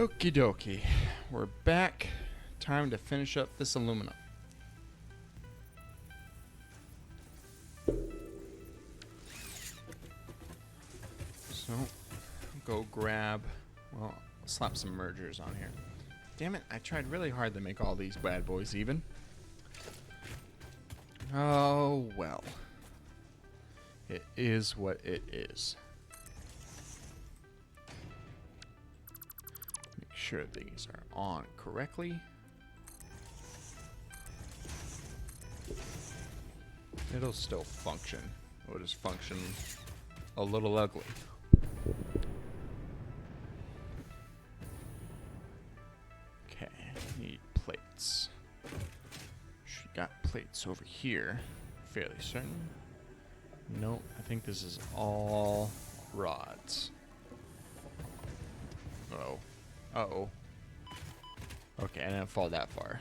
Okie dokie. We're back. Time to finish up this aluminum. So, go grab... Well, slap some mergers on here. Damn it, I tried really hard to make all these bad boys even. Oh, well. It is what it is. Make sure these are on correctly. It'll still function. It'll just function a little ugly. Okay, need plates. Got plates over here, fairly certain. Nope, I think this is all rods. Uh-oh. Uh-oh. Okay, I didn't fall that far.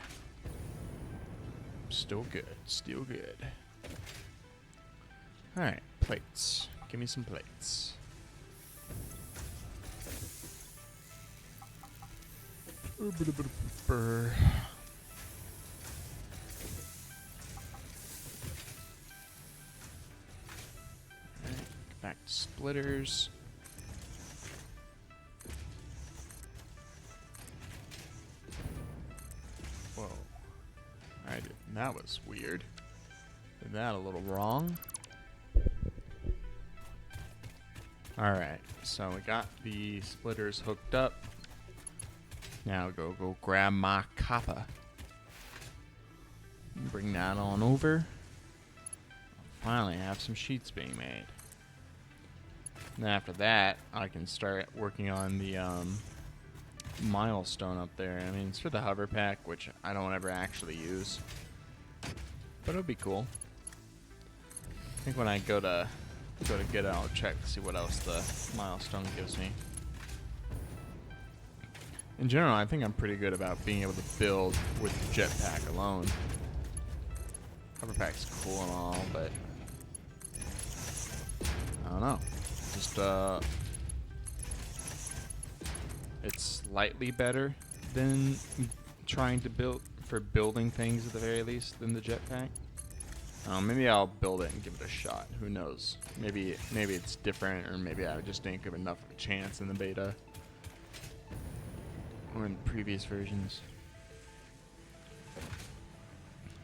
Still good, still good. Alright, plates. Give me some plates. Back to splitters. Whoa. That was weird. Did that a little wrong. Alright, so we got the splitters hooked up. Now go grab my copper. Bring that on over. Finally have some sheets being made. And after that, I can start working on the milestone up there. I mean, it's for the hover pack, which I don't ever actually use. But it'll be cool. I think when I go to get it, I'll check to see what else the milestone gives me. In general, I think I'm pretty good about being able to build with the jetpack alone. Hover pack's cool and all, but I don't know. Just it's slightly better than trying to building things at the very least than the jetpack. Maybe I'll build it and give it a shot. Who knows? Maybe it's different, or maybe I just didn't give enough of a chance in the beta or in previous versions.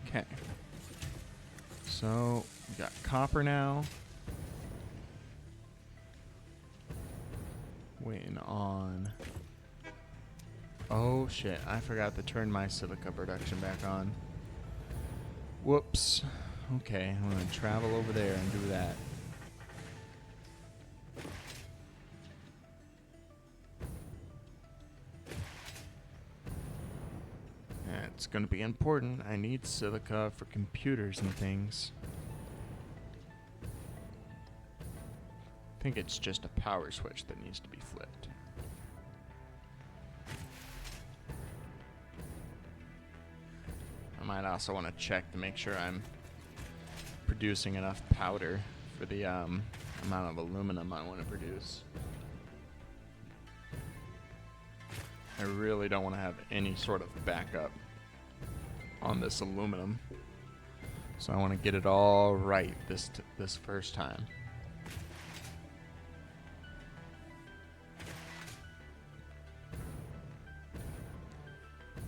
Okay. So we got copper now. Waiting on. Oh shit! I forgot to turn my silica production back on. Whoops. Okay, I'm gonna travel over there and do that. It's gonna be important. I need silica for computers and things. I think it's just a power switch that needs to be flipped. I might also want to check to make sure I'm producing enough powder for the amount of aluminum I want to produce. I really don't want to have any sort of backup on this aluminum, so I want to get it all right this first time.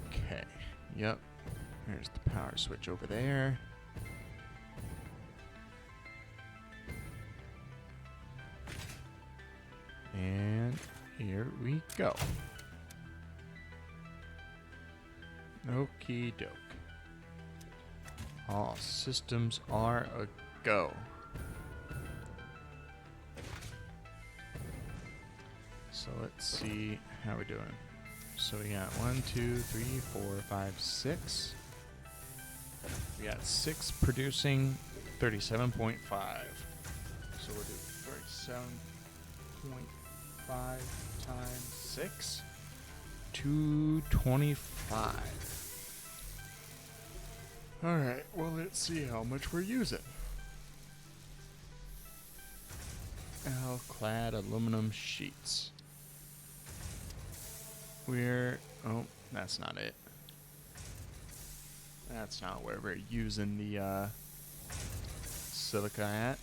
Okay, yep, there's the power switch over there. And here we go. Okie doke. All systems are a go. So let's see how we're doing. So we got 1, 2, 3, 4, 5, 6. We got 6 producing 37.5. So we'll do 37.5 times 6. 225. Alright, well, let's see how much we're using. Clad aluminum sheets. Oh, that's not it. That's not where we're using the silica at.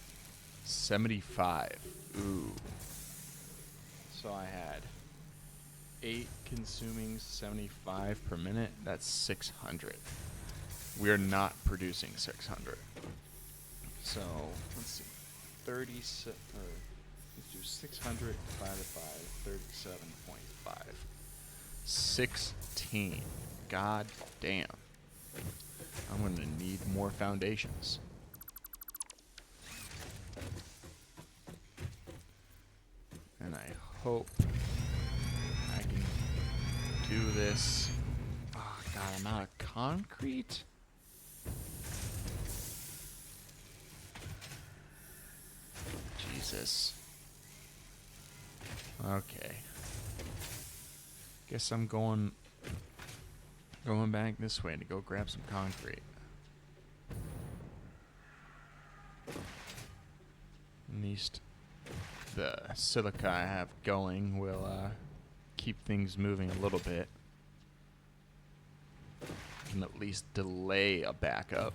75. Ooh. So I had 8 consuming 75 per minute. That's 600. We're not producing 600. So let's see. let's do 600 divided by 37.5. 16. God damn. I'm going to need more foundations. And I hope I can do this. Oh god, I'm out of concrete? Jesus. Okay. Guess I'm going back this way to go grab some concrete. At least the silica I have going will keep things moving a little bit. Can at least delay a backup.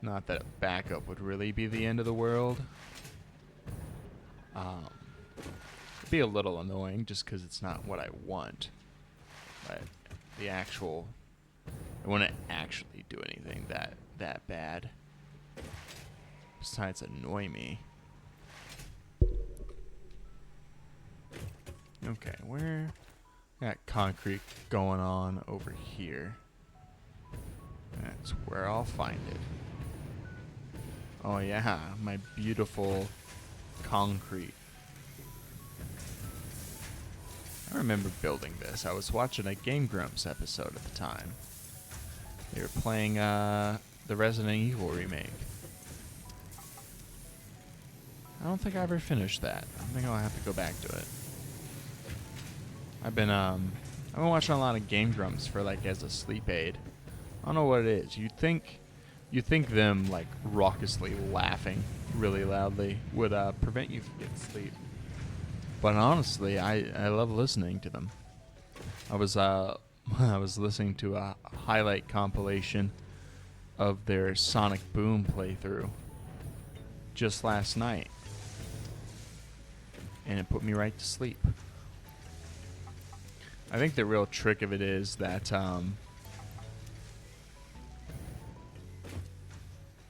Not that a backup would really be the end of the world. It'd be a little annoying just because it's not what I want. But the actual, I wouldn't actually do anything that bad. Besides annoy me. Okay, where got concrete going on over here? That's where I'll find it. Oh yeah, my beautiful concrete. I remember building this. I was watching a Game Grumps episode at the time. They were playing the Resident Evil remake. I don't think I ever finished that. I think I'll have to go back to it. I've been watching a lot of Game Grumps for like as a sleep aid. I don't know what it is. You think them like raucously laughing really loudly would prevent you from getting sleep. But honestly, I love listening to them. I was listening to a highlight compilation of their Sonic Boom playthrough just last night. And it put me right to sleep. I think the real trick of it is that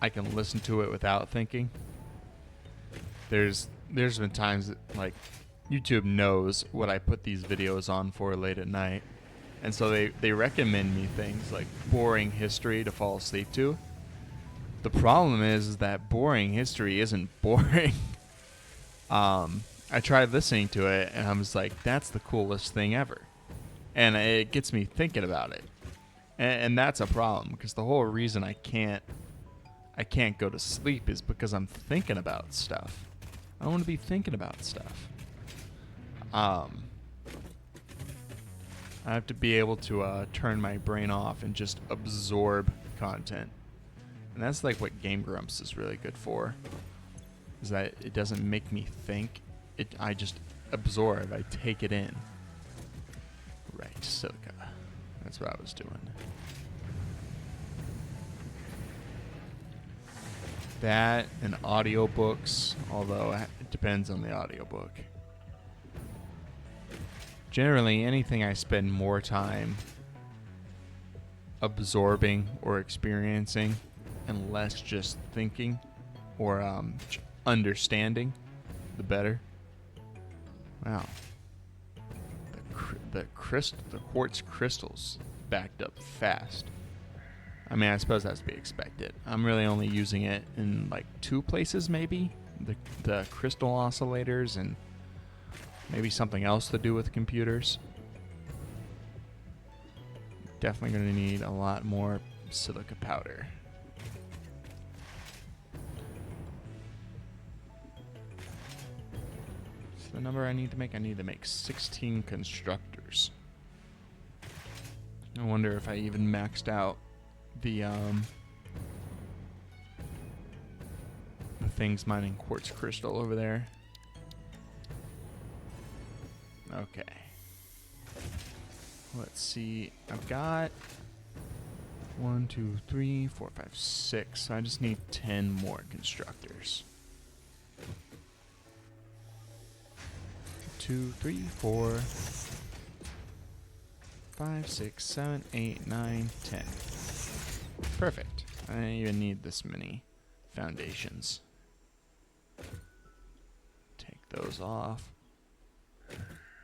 I can listen to it without thinking. There's been times that, like, YouTube knows what I put these videos on for late at night. And so they recommend me things like boring history to fall asleep to. The problem is that boring history isn't boring. I tried listening to it, and I was like, that's the coolest thing ever. And it gets me thinking about it. And that's a problem, because the whole reason I can't go to sleep is because I'm thinking about stuff. I don't want to be thinking about stuff. I have to be able to turn my brain off and just absorb content. And that's like what Game Grumps is really good for. Is that it doesn't make me think. I just absorb. I take it in. Right, silica. That's what I was doing. That and audiobooks, although it depends on the audiobook. Generally, anything I spend more time absorbing or experiencing and less just thinking or understanding, the better. Wow. The quartz crystals backed up fast. I mean, I suppose that's to be expected. I'm really only using it in like 2 places, maybe. The crystal oscillators and maybe something else to do with computers. Definitely going to need a lot more silica powder. So the number I need to make 16 constructors. I wonder if I even maxed out the things mining quartz crystal over there. Okay. let's see. I've got 1, 2, 3, 4, 5, 6. So I just need 10 more constructors. 2, 3, 4, 5, 6, 7, 8, 9, 10. Perfect. I don't even need this many foundations. Take those off. I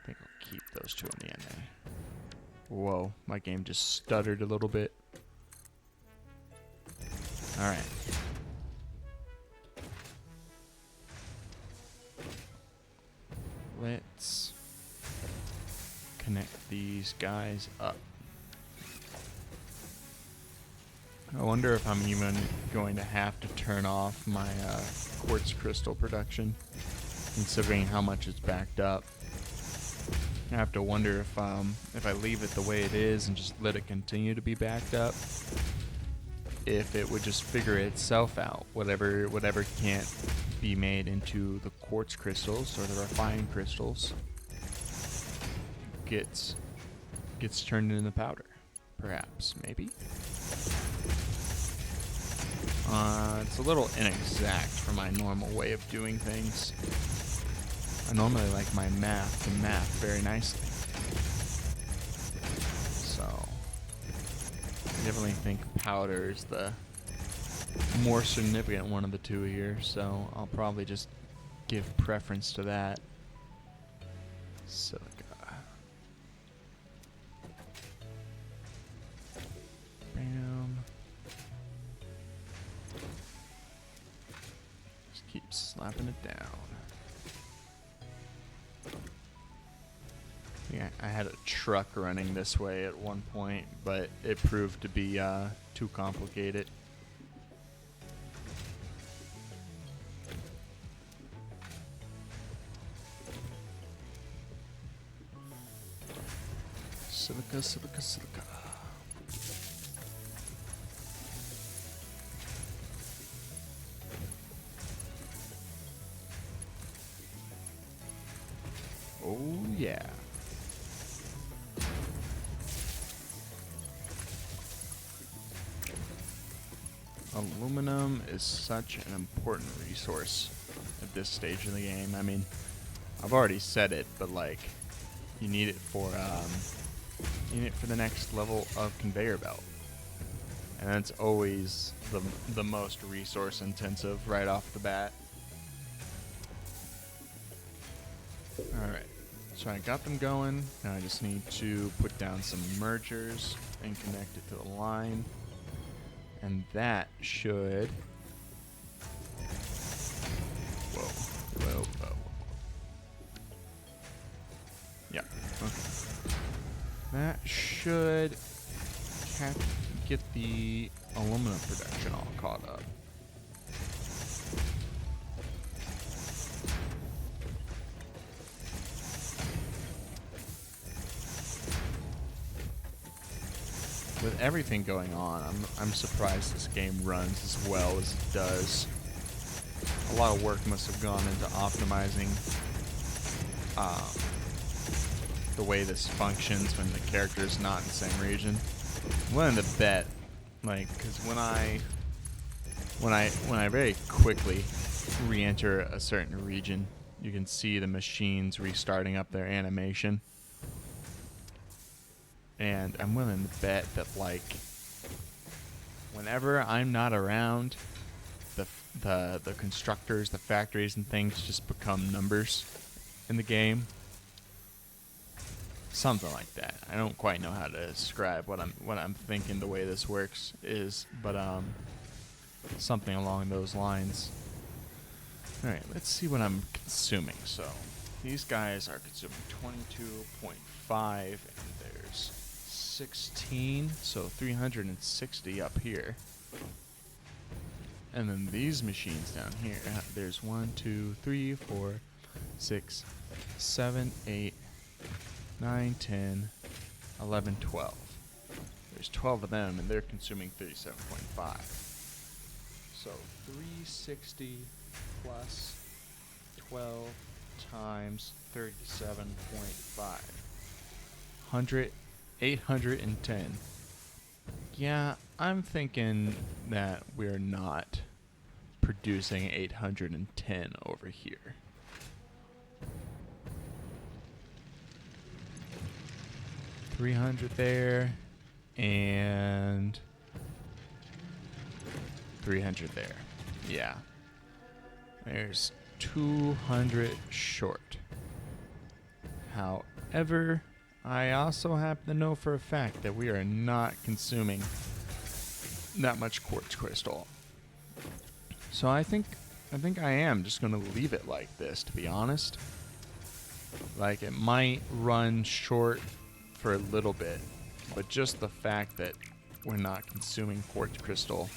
think I'll keep those two in the end there. Whoa, my game just stuttered a little bit. Alright. Let's connect these guys up. I wonder if I'm even going to have to turn off my quartz crystal production, considering how much it's backed up. I have to wonder if I leave it the way it is and just let it continue to be backed up, if it would just figure itself out. Whatever can't be made into the quartz crystals or the refined crystals gets turned into powder, perhaps, maybe. It's a little inexact for my normal way of doing things. I normally like my math to math very nicely. So, I definitely think powder is the more significant one of the two here, so I'll probably just give preference to that. Silica. Bam. Just keep slapping it down. Yeah, I had a truck running this way at one point, but it proved to be too complicated. Silica, silica, silica. Oh yeah. Aluminum is such an important resource at this stage of the game. I mean, I've already said it, but like, you need it for the next level of conveyor belt, and that's always the most resource intensive right off the bat. All right, so I got them going. Now I just need to put down some mergers and connect it to the line. And that should... Whoa. Yeah, okay. That should get the aluminum production all caught up. With everything going on, I'm surprised this game runs as well as it does. A lot of work must have gone into optimizing the way this functions when the character is not in the same region. I'm willing to bet, like, because when I very quickly re-enter a certain region, you can see the machines restarting up their animation. And I'm willing to bet that, like, whenever I'm not around, the constructors, the factories and things just become numbers in the game. Something like that. I don't quite know how to describe what I'm thinking the way this works is, but something along those lines. All right, let's see what I'm consuming. So these guys are consuming 22.5, and there's 16, so 360 up here. And then these machines down here, there's 1, 2, 3, 4, 6, 7, 8, 9, 10, 11, 12. There's 12 of them, and they're consuming 37.5. So 360 plus 12 times 37.5. 810. Yeah, I'm thinking that we're not producing 810 over here. $300 there, and 300 there. Yeah. There's 200 short. However, I also happen to know for a fact that we are not consuming that much quartz crystal. So I think I am just going to leave it like this, to be honest. Like, it might run short for a little bit, but just the fact that we're not consuming quartz crystal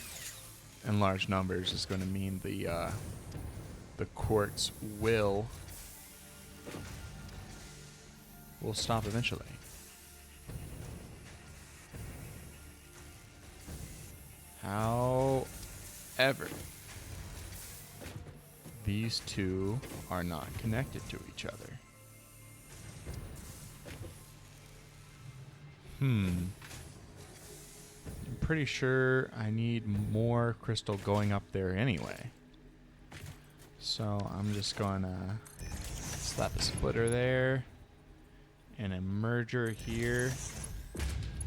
in large numbers is going to mean the quartz will stop eventually. However, these two are not connected to each other. I'm pretty sure I need more crystal going up there anyway. So I'm just gonna slap a splitter there and a merger here.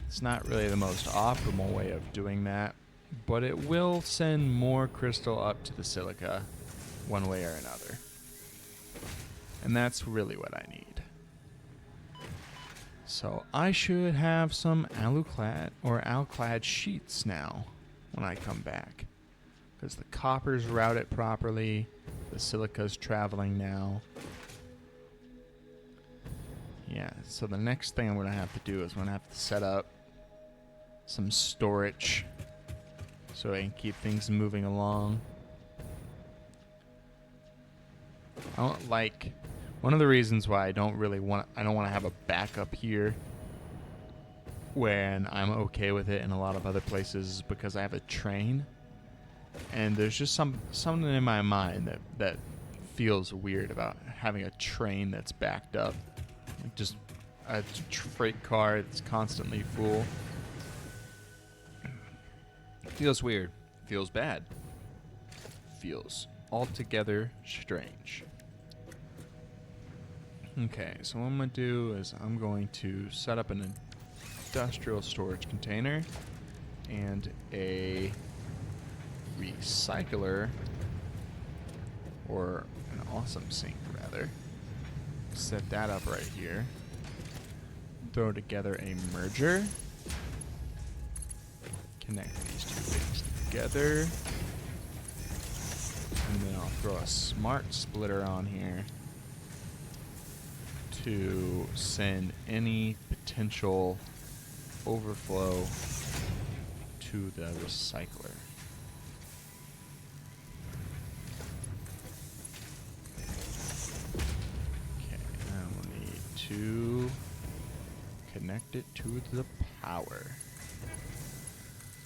It's not really the most optimal way of doing that, but it will send more crystal up to the silica one way or another. And that's really what I need. So I should have some alclad sheets now when I come back, because the copper's routed properly, the silica's traveling now. Yeah, so the next thing I'm going to have to do is I'm going to have to set up some storage so I can keep things moving along. I don't like... One of the reasons why I don't want to have a backup here when I'm okay with it in a lot of other places is because I have a train, and there's just something in my mind that feels weird about having a train that's backed up, like just a freight car that's constantly full. Feels weird. Feels bad. Feels altogether strange. Okay, so what I'm going to do is I'm going to set up an industrial storage container and a recycler, or an awesome sink rather. Set that up right here. Throw together a merger. Connect these two things together. And then I'll throw a smart splitter on here to send any potential overflow to the recycler. Okay, now we'll need to connect it to the power.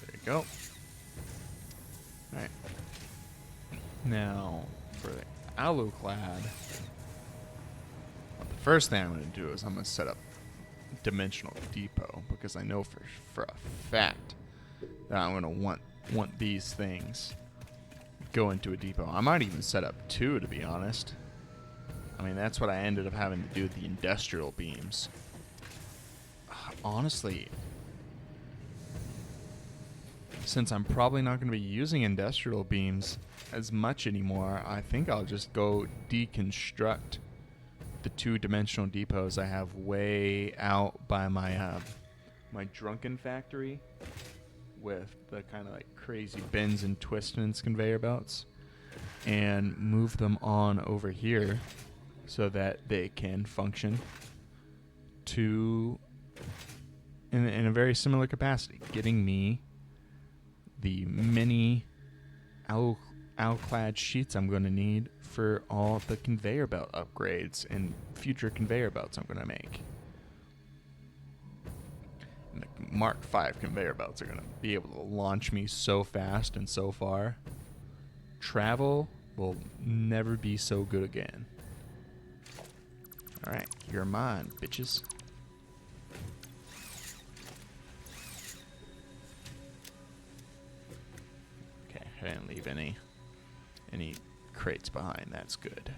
There you go. Alright. Now, for the aluclad, the first thing I'm going to do is I'm going to set up a dimensional depot, because I know for a fact that I'm going to want these things go into a depot. I might even set up two, to be honest. I mean, that's what I ended up having to do with the industrial beams. Honestly, since I'm probably not going to be using industrial beams as much anymore, I think I'll just go deconstruct the two-dimensional depots I have way out by my my drunken factory with the kind of like crazy bends and twists in its conveyor belts, and move them on over here so that they can function to in a very similar capacity, getting me the mini alclad sheets I'm going to need for all the conveyor belt upgrades and future conveyor belts I'm going to make. And the Mark V conveyor belts are going to be able to launch me so fast and so far. Travel will never be so good again. Alright, you're mine, bitches. I didn't leave any crates behind. That's good.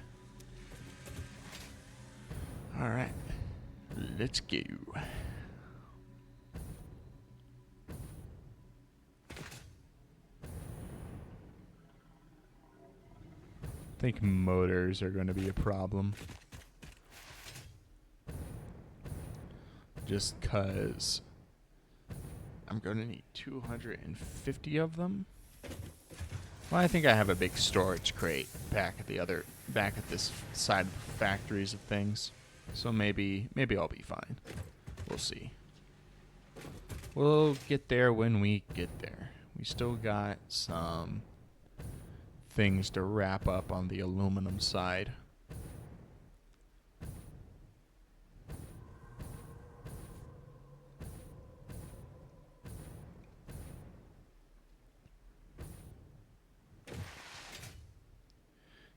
All right, let's go. I think motors are going to be a problem. Just because I'm going to need 250 of them. Well, I think I have a big storage crate back at this side of factories of things. So maybe I'll be fine. We'll see. We'll get there when we get there. We still got some things to wrap up on the aluminum side.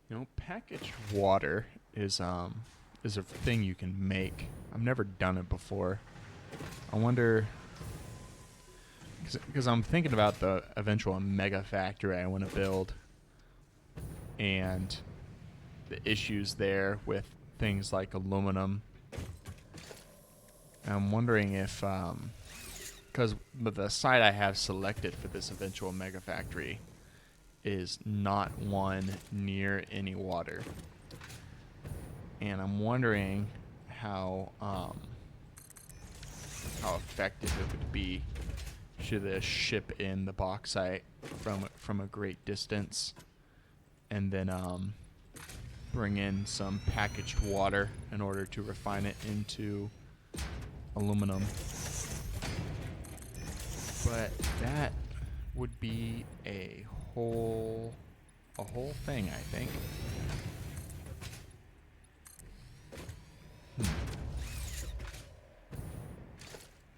You know, packaged water is a thing you can make. I've never done it before. I wonder, because I'm thinking about the eventual mega factory I want to build, and the issues there with things like aluminum. I'm wondering if, because the site I have selected for this eventual mega factory is not one near any water. And I'm wondering how effective it would be should this ship in the bauxite from a great distance, and then bring in some packaged water in order to refine it into aluminum. But that would be a whole thing, I think.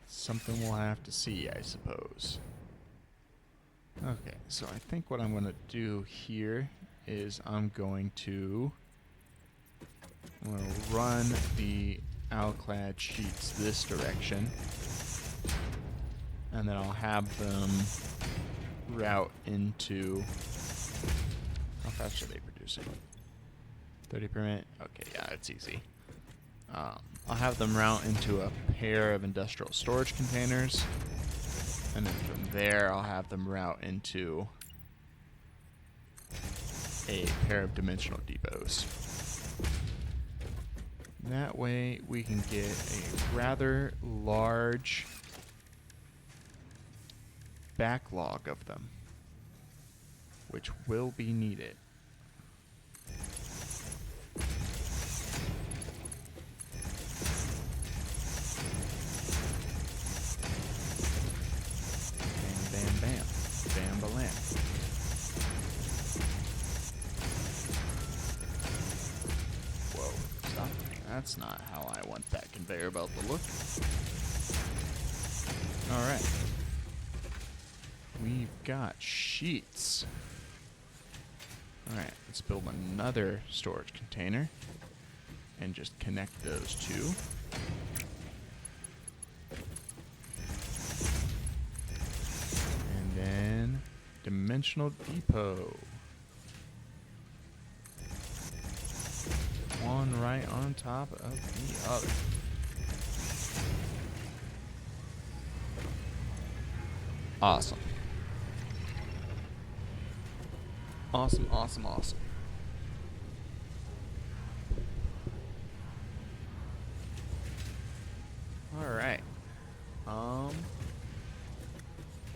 Something we'll have to see, I suppose. Okay, so I think what I'm going to do here is I'm going to run the alclad sheets this direction, and then I'll have them route into... How fast are they producing? 30 per minute? Okay, yeah, it's easy. I'll have them route into a pair of industrial storage containers, and then from there I'll have them route into a pair of dimensional depots. That way we can get a rather large backlog of them, which will be needed. Bam, bam, bam. Bam, balam. Whoa, stop. That's not how I want that conveyor belt to look. Alright. We've got sheets. Alright, let's build another storage container and just connect those two. And then dimensional depot. One right on top of the other. Awesome. Awesome, awesome, awesome. Alright.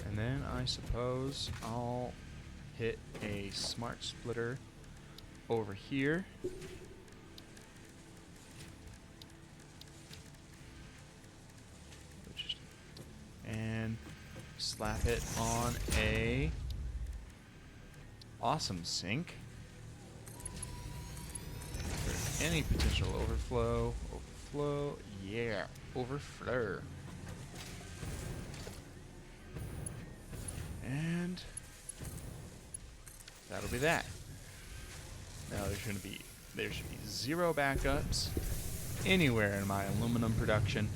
And then I suppose I'll hit a smart splitter over here. And slap it on a awesome sink for any potential overflow. Yeah, overflow. And that'll be that. Now there should be zero backups anywhere in my aluminum production.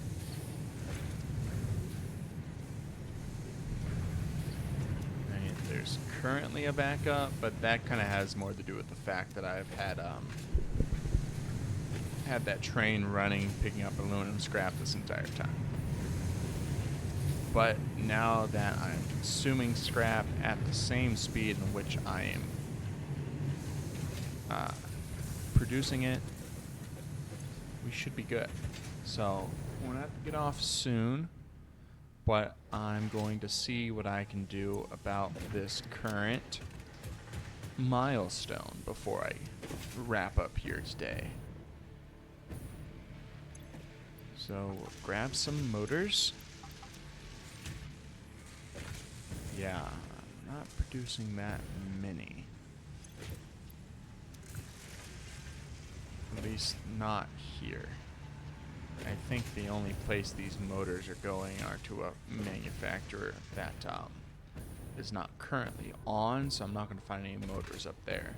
And there's currently a backup, but that kind of has more to do with the fact that I've had that train running, picking up aluminum scrap this entire time. But now that I'm consuming scrap at the same speed in which I am producing it, we should be good. So we're gonna have to get off soon, but I'm going to see what I can do about this current milestone before I wrap up here today. So grab some motors. Yeah, I'm not producing that many. At least not here. I think the only place these motors are going are to a manufacturer that is not currently on, so I'm not going to find any motors up there.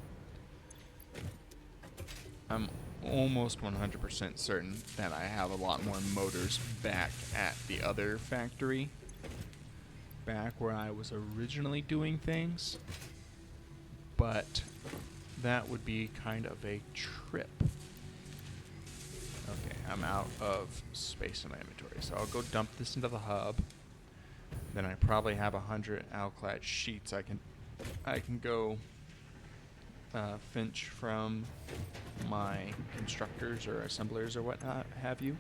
I'm almost 100% certain that I have a lot more motors back at the other factory, back where I was originally doing things, but that would be kind of a trip. Okay, I'm out of space in my inventory, so I'll go dump this into the hub. Then I probably have 100 alclad sheets I can go finch from my constructors or assemblers or whatnot have you.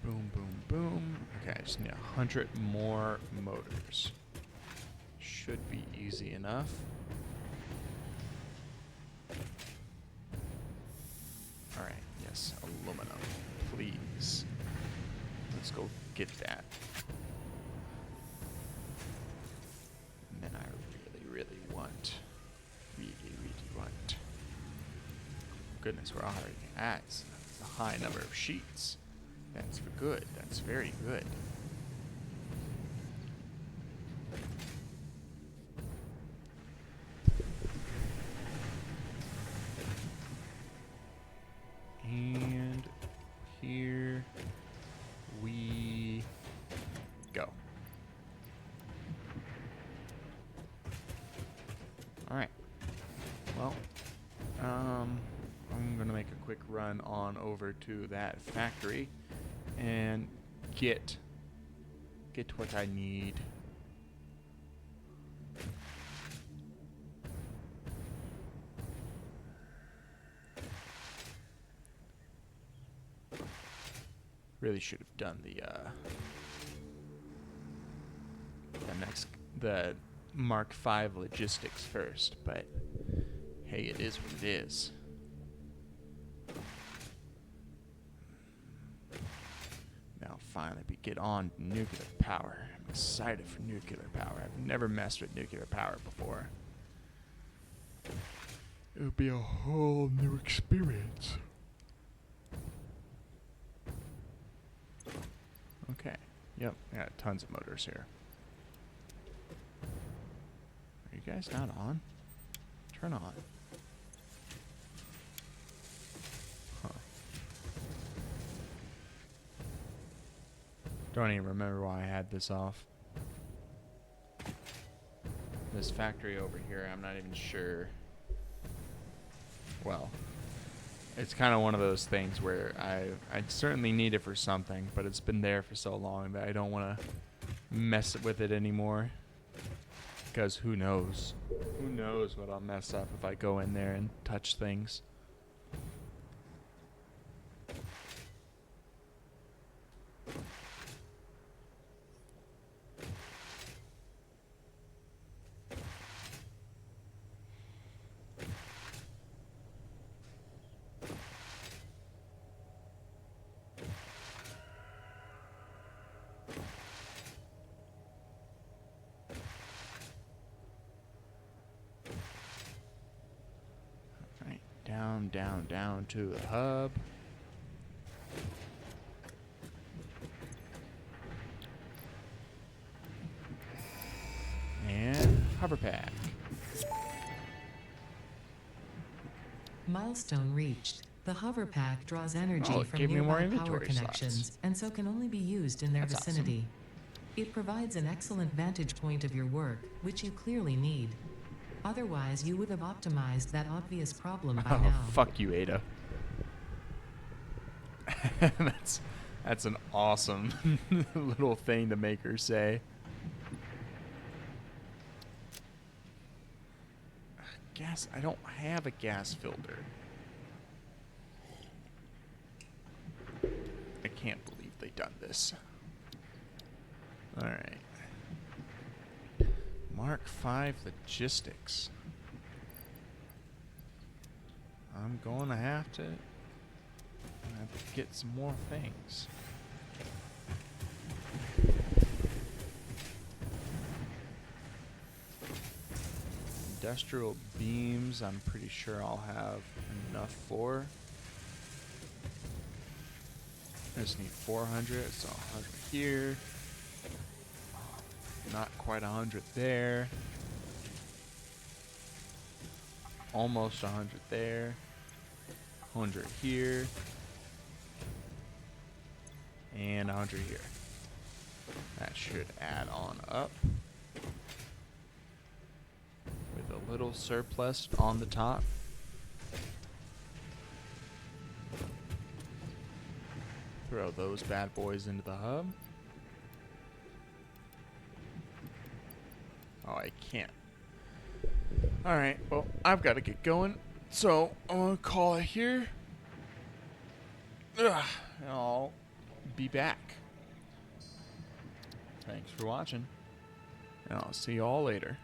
Boom, boom, boom. Okay, I just need 100 more motors. Should be easy enough. Alright, yes, aluminum, please. Let's go get that. And then I really want, goodness, we're already at a high number of sheets. That's good, that's very good. And here we go. Alright. Well, I'm gonna make a quick run on over to that factory and get what I need. Really should have done the Mark V logistics first, but hey, it is what it is. Now finally we get on nuclear power. I'm excited for nuclear power. I've never messed with nuclear power before. It'll be a whole new experience. Okay. Yep, I got tons of motors here. Are you guys not on? Turn on. Huh. Don't even remember why I had this off. This factory over here, I'm not even sure. Well, it's kind of one of those things where I certainly need it for something, but it's been there for so long that I don't want to mess with it anymore. Because who knows? Who knows what I'll mess up if I go in there and touch things. Down to the hub. And hover pack. Milestone reached. The hover pack draws energy Oh, it from gave me more nearby power inventory connections, slots. and so can only be used in their That's vicinity. It provides an excellent vantage point of your work, which you clearly need. Otherwise, you would have optimized that obvious problem by Oh, now. fuck you, Ada. That's an awesome little thing to make her say. Gas. I don't have a gas filter. I can't believe they done this. All right. Mark 5 logistics. I'm going to have to get some more things. Industrial beams, I'm pretty sure I'll have enough for. I just need 400, so 100 here. Not quite 100 there. Almost 100 there. 100 here. And 100 here. That should add on up. With a little surplus on the top. Throw those bad boys into the hub. Oh, I can't. Alright, well, I've got to get going. So, I'm going to call it here. And I'll be back. Thanks for watching. And I'll see you all later.